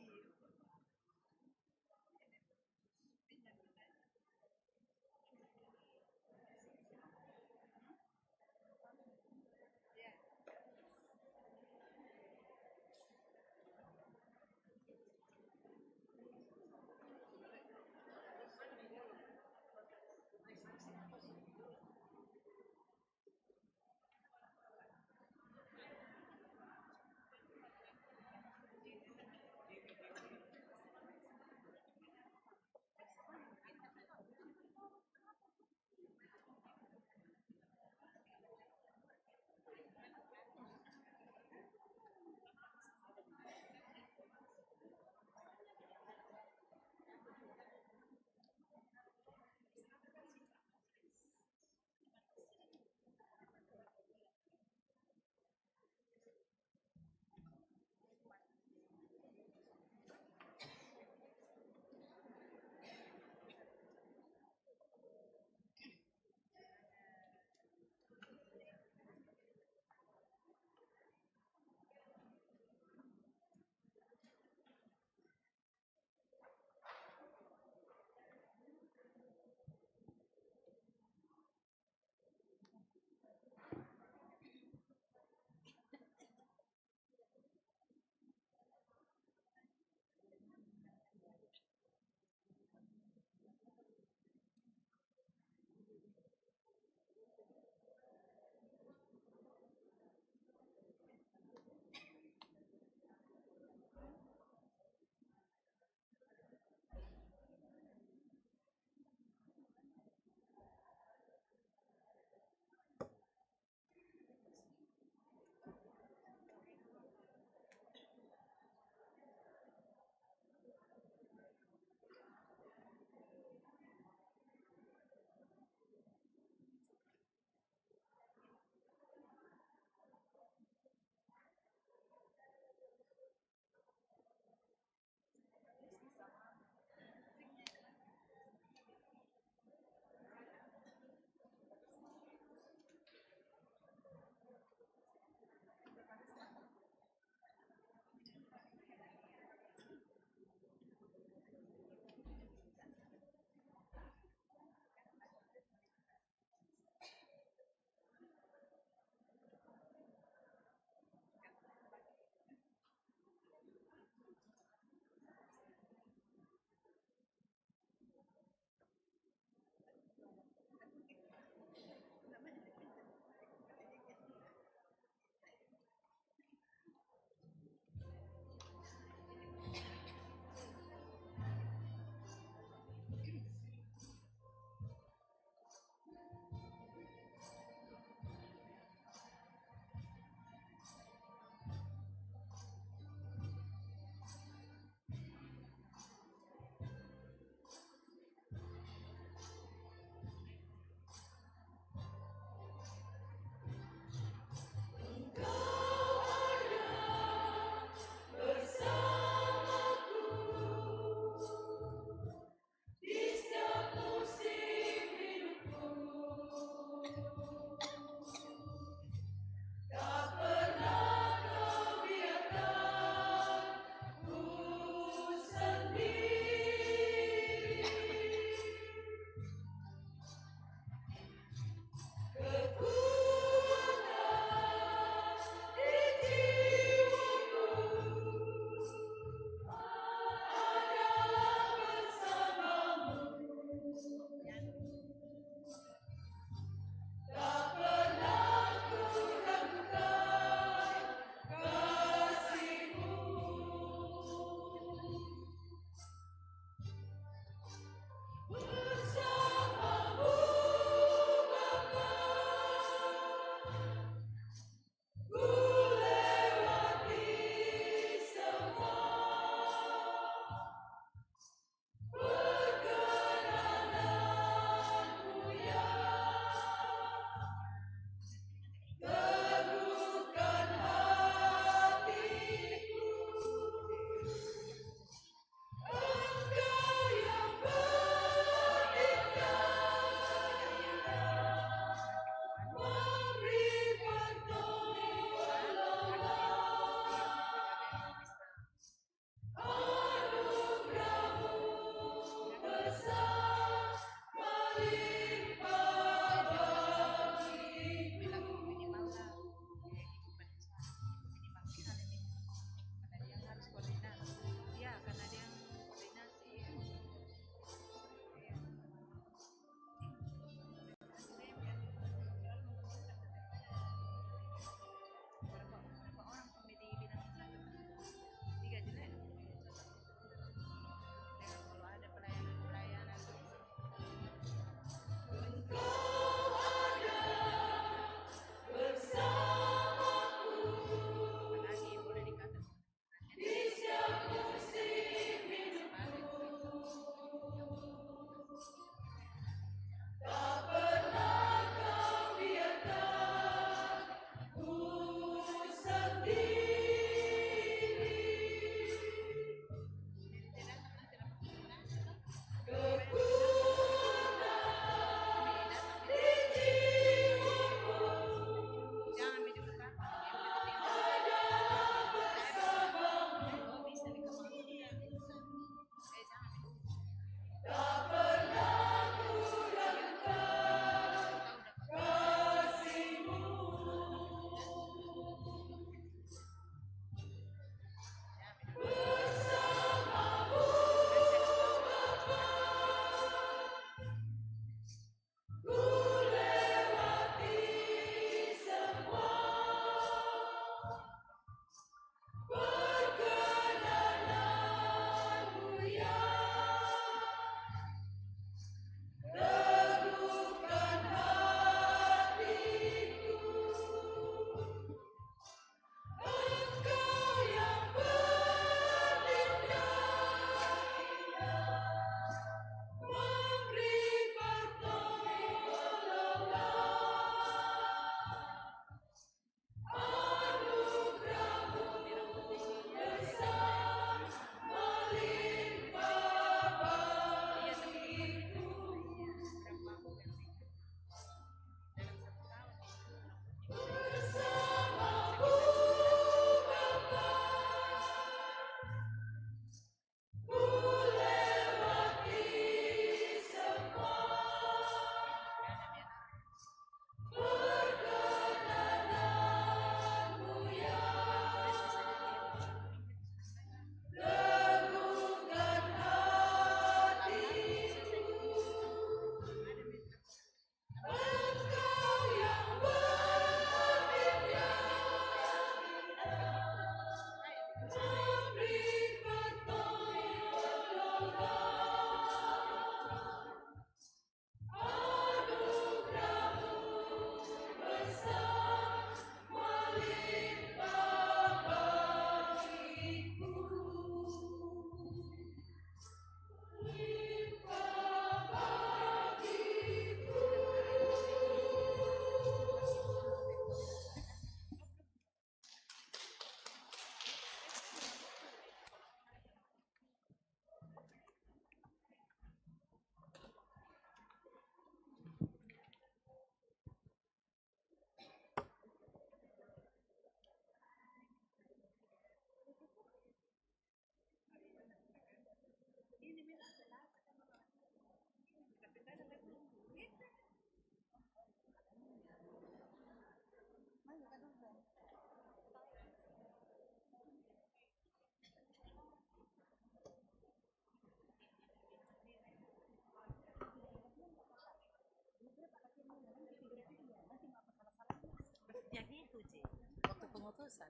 Yang itu, Ci. Waktu pengutusan.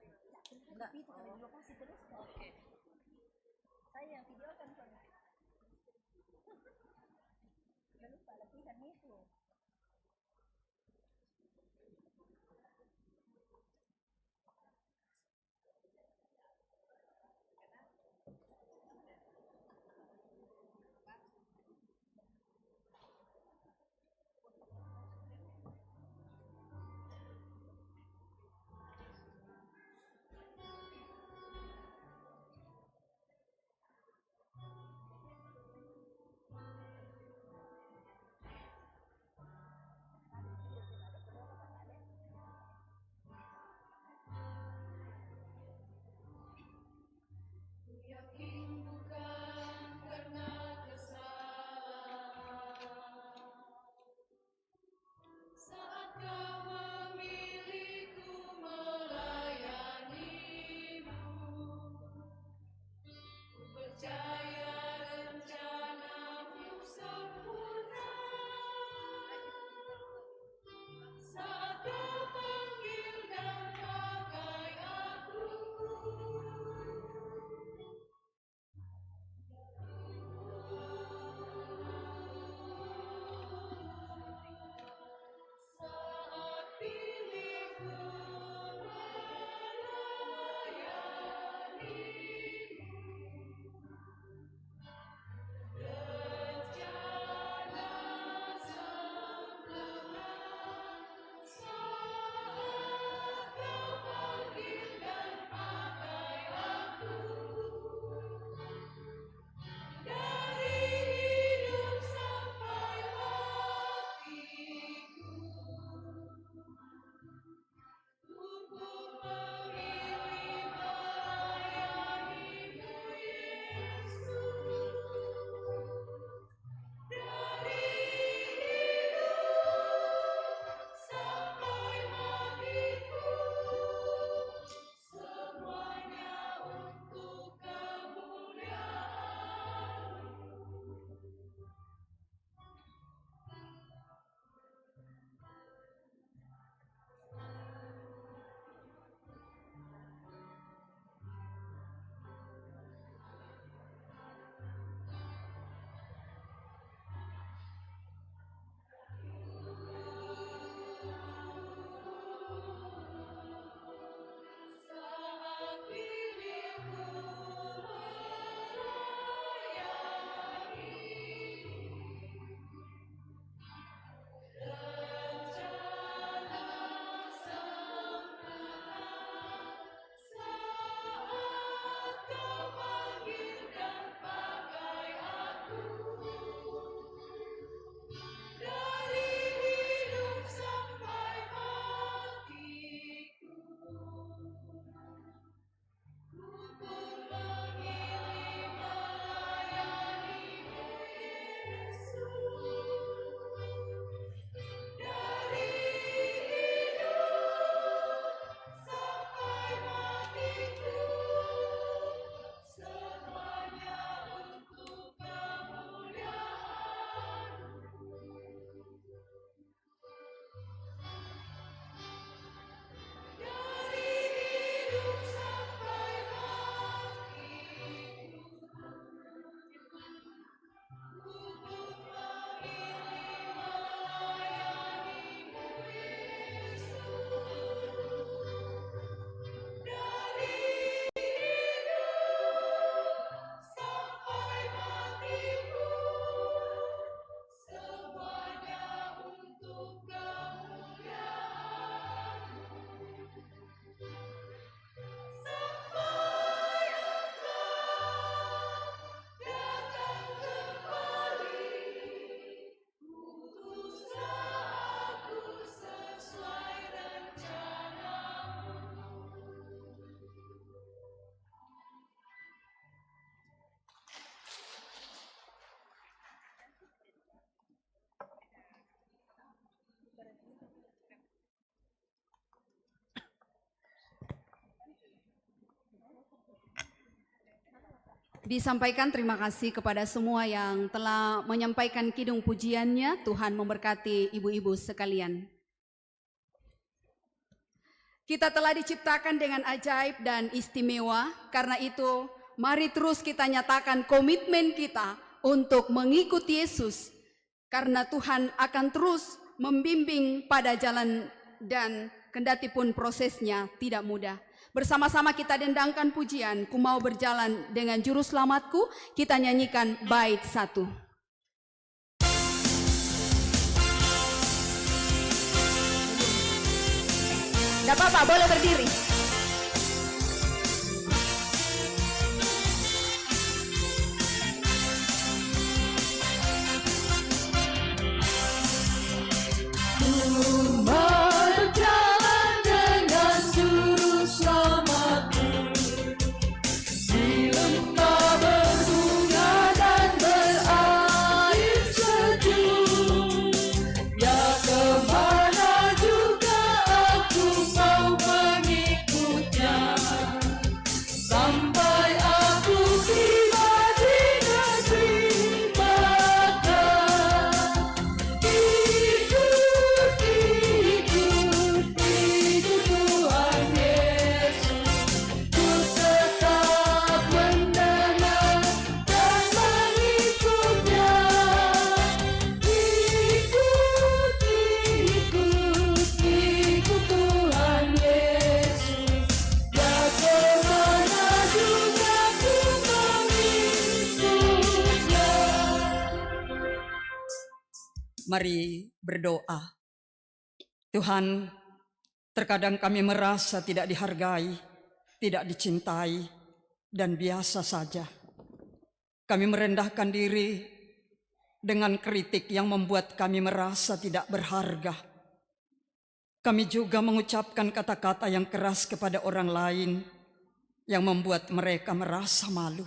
Enggak. Oke. Saya yang videokan soalnya. Jangan lupa latihan itu. Disampaikan terima kasih kepada semua yang telah menyampaikan kidung pujiannya. Tuhan memberkati ibu-ibu sekalian. Kita telah diciptakan dengan ajaib dan istimewa. Karena itu, mari terus kita nyatakan komitmen kita untuk mengikuti Yesus. Karena Tuhan akan terus membimbing pada jalan dan kendati pun prosesnya tidak mudah. Bersama-sama kita dendangkan pujian, Ku Mau Berjalan Dengan Juru Selamatku. Kita nyanyikan bait 1. Gak apa-apa, boleh berdiri. Mari berdoa. Tuhan, terkadang kami merasa tidak dihargai, tidak dicintai, dan biasa saja. Kami merendahkan diri dengan kritik yang membuat kami merasa tidak berharga. Kami juga mengucapkan kata-kata yang keras kepada orang lain yang membuat mereka merasa malu.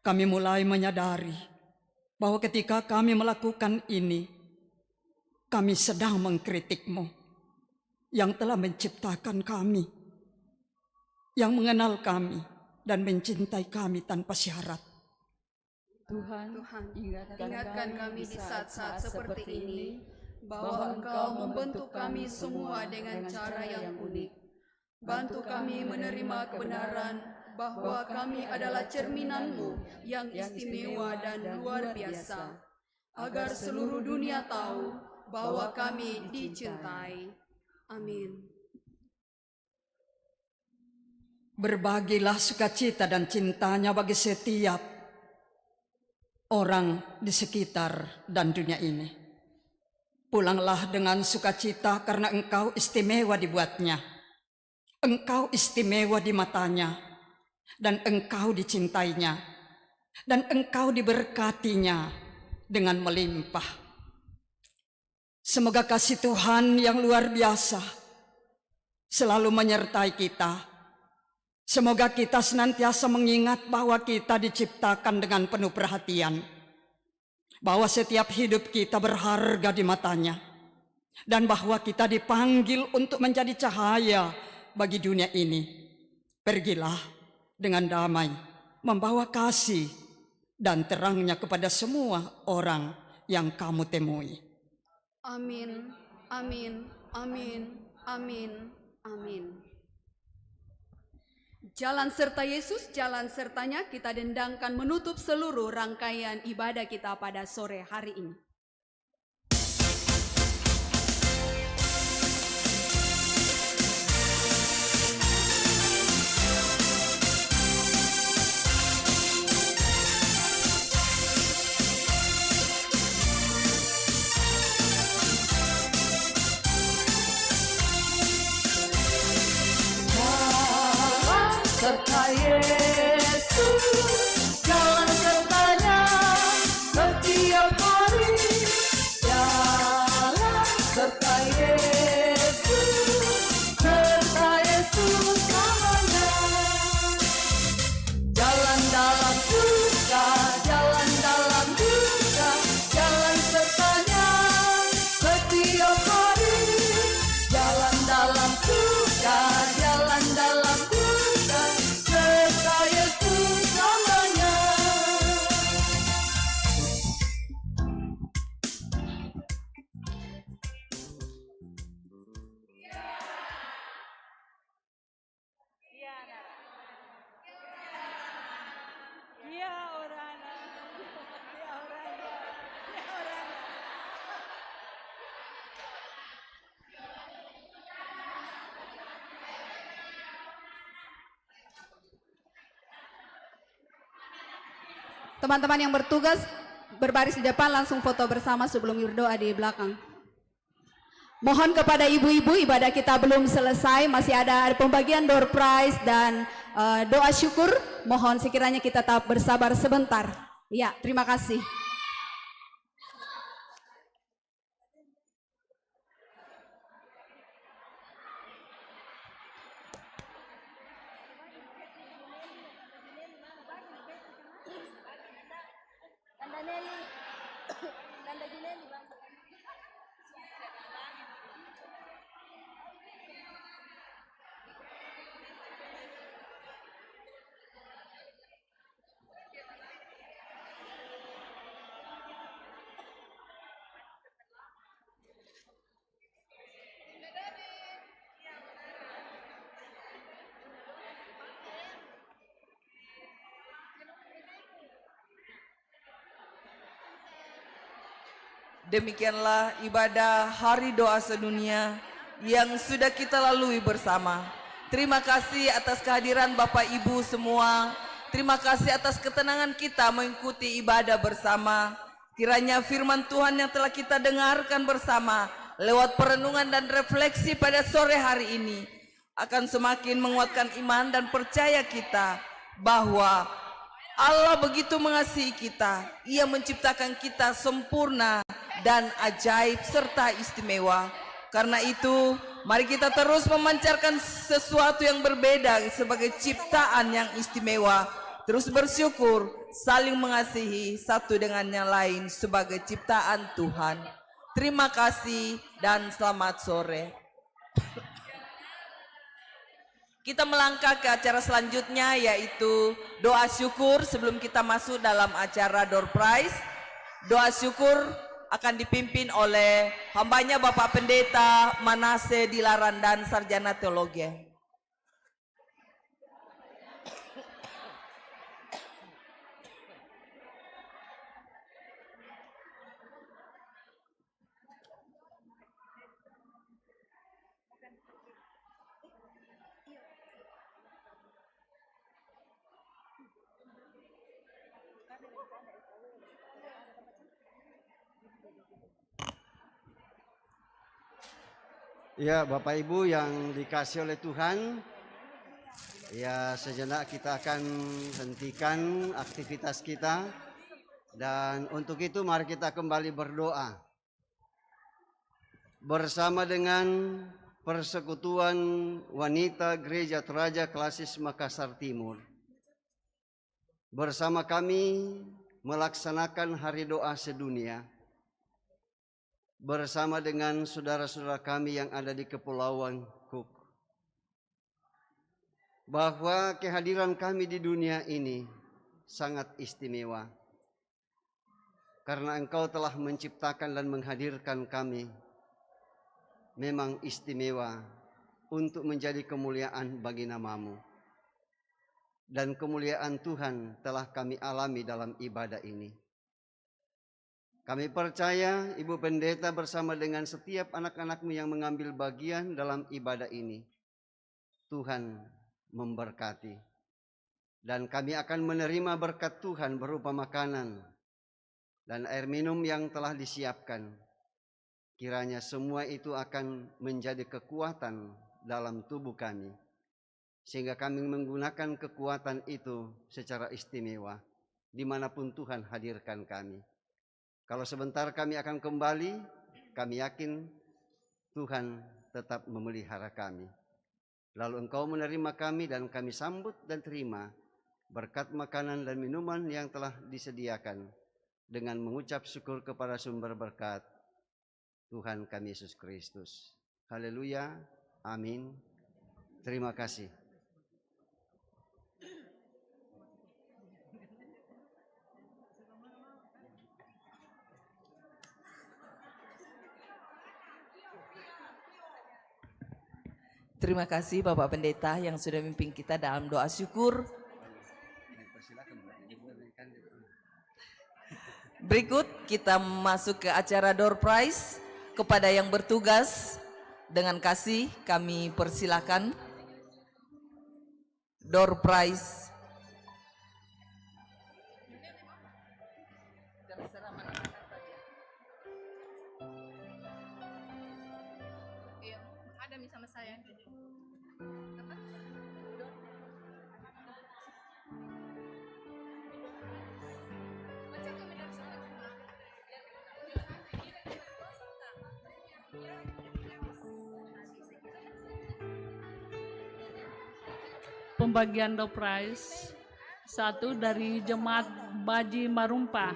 Kami mulai menyadari bahwa ketika kami melakukan ini, kami sedang mengkritik-Mu yang telah menciptakan kami, yang mengenal kami dan mencintai kami tanpa syarat. Tuhan, ingatkan kami di saat-saat seperti ini, bahwa Engkau membentuk kami semua dengan cara yang unik. Bantu kami menerima kebenaran bahwa kami adalah cerminan-Mu yang istimewa dan luar biasa, agar seluruh dunia tahu bahwa kami dicintai. Amin. Berbagilah sukacita dan cintanya bagi setiap orang di sekitar dan dunia ini. Pulanglah dengan sukacita karena Engkau istimewa dibuatnya. Engkau istimewa di matanya, dan Engkau dicintainya, dan Engkau diberkatinya dengan melimpah. Semoga kasih Tuhan yang luar biasa selalu menyertai kita. Semoga kita senantiasa mengingat bahwa kita diciptakan dengan penuh perhatian, bahwa setiap hidup kita berharga di matanya, dan bahwa kita dipanggil untuk menjadi cahaya bagi dunia ini. Pergilah dengan damai, membawa kasih dan terangnya kepada semua orang yang kamu temui. Amin, amin, amin, amin, amin. Jalan serta Yesus, jalan sertanya kita dendangkan menutup seluruh rangkaian ibadah kita pada sore hari ini. Serta Yesus, jalan sertanya setiap hari. Ya orana. Ya orana. Ya orana. Teman-teman yang bertugas berbaris di depan, langsung foto bersama sebelum berdoa di belakang. Mohon kepada ibu-ibu, ibadah kita belum selesai, masih ada pembagian door prize dan doa syukur. Mohon sekiranya kita tetap bersabar sebentar. Ya, terima kasih. Demikianlah ibadah Hari Doa Sedunia yang sudah kita lalui bersama. Terima kasih atas kehadiran Bapak Ibu semua. Terima kasih atas ketenangan kita mengikuti ibadah bersama. Kiranya firman Tuhan yang telah kita dengarkan bersama lewat perenungan dan refleksi pada sore hari ini akan semakin menguatkan iman dan percaya kita bahwa Allah begitu mengasihi kita. Ia menciptakan kita sempurna dan ajaib serta istimewa. Karena itu, mari kita terus memancarkan sesuatu yang berbeda sebagai ciptaan yang istimewa. Terus bersyukur, saling mengasihi satu dengan yang lain sebagai ciptaan Tuhan. Terima kasih dan selamat sore. Kita melangkah ke acara selanjutnya, yaitu doa syukur sebelum kita masuk dalam acara door prize. Doa syukur akan dipimpin oleh hambanya Bapak Pendeta Manase Dilaran dan Sarjana Teologi. Ya, Bapak Ibu yang dikasih oleh Tuhan, ya sejenak kita akan hentikan aktivitas kita, dan untuk itu mari kita kembali berdoa bersama dengan Persekutuan Wanita Gereja Teraja Klasis Makassar Timur. Bersama kami melaksanakan Hari Doa Sedunia bersama dengan saudara-saudara kami yang ada di Kepulauan Cook, bahwa kehadiran kami di dunia ini sangat istimewa karena Engkau telah menciptakan dan menghadirkan kami. Memang istimewa untuk menjadi kemuliaan bagi nama-Mu, dan kemuliaan Tuhan telah kami alami dalam ibadah ini. Kami percaya Ibu Pendeta bersama dengan setiap anak-anak-Mu yang mengambil bagian dalam ibadah ini, Tuhan memberkati. Dan kami akan menerima berkat Tuhan berupa makanan dan air minum yang telah disiapkan. Kiranya semua itu akan menjadi kekuatan dalam tubuh kami, sehingga kami menggunakan kekuatan itu secara istimewa dimanapun Tuhan hadirkan kami. Kalau sebentar kami akan kembali, kami yakin Tuhan tetap memelihara kami. Lalu Engkau menerima kami dan kami sambut dan terima berkat makanan dan minuman yang telah disediakan dengan mengucap syukur kepada sumber berkat Tuhan kami Yesus Kristus. Haleluya, amin. Terima kasih. Terima kasih Bapak Pendeta yang sudah memimpin kita dalam doa syukur. Berikut kita masuk ke acara door prize. Kepada yang bertugas, dengan kasih kami persilakan door prize. Ada nih sama saya. Pembagian door prize 1 dari Jemaat Baji Marumpa.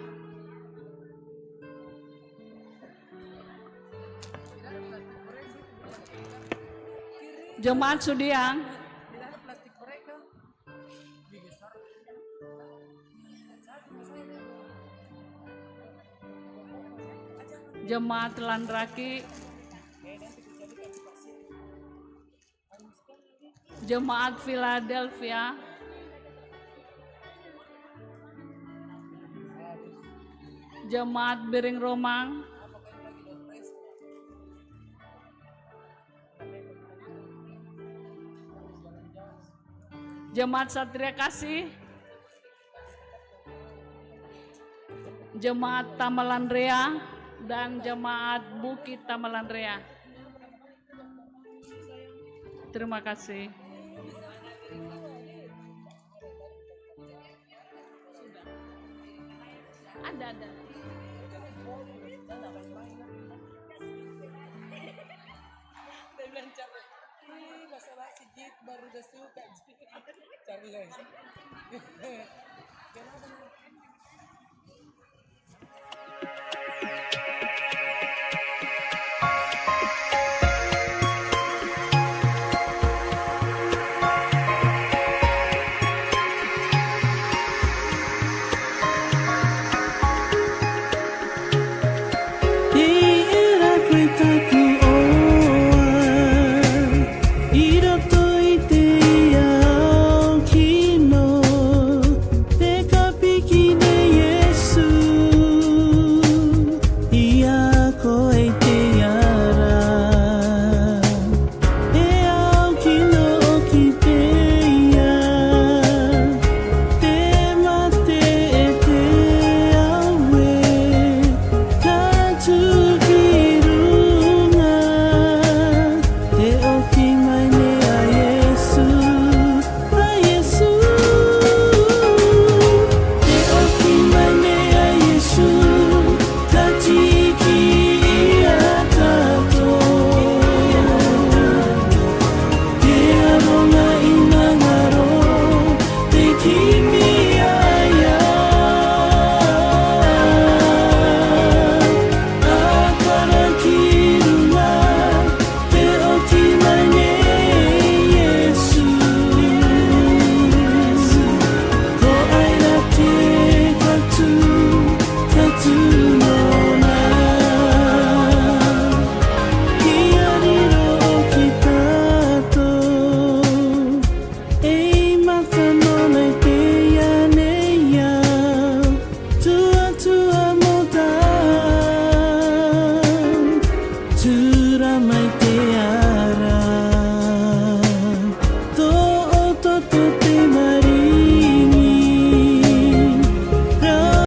Jemaat Sudiang. Jemaat Landraki. Jemaat Philadelphia. Jemaat Biring Romang. Jemaat Satria Kasih. Jemaat Tamalandrea dan Jemaat Bukit Tamalandrea. Terima kasih. Ada. Baru udah suka cari lagi. Di era kereta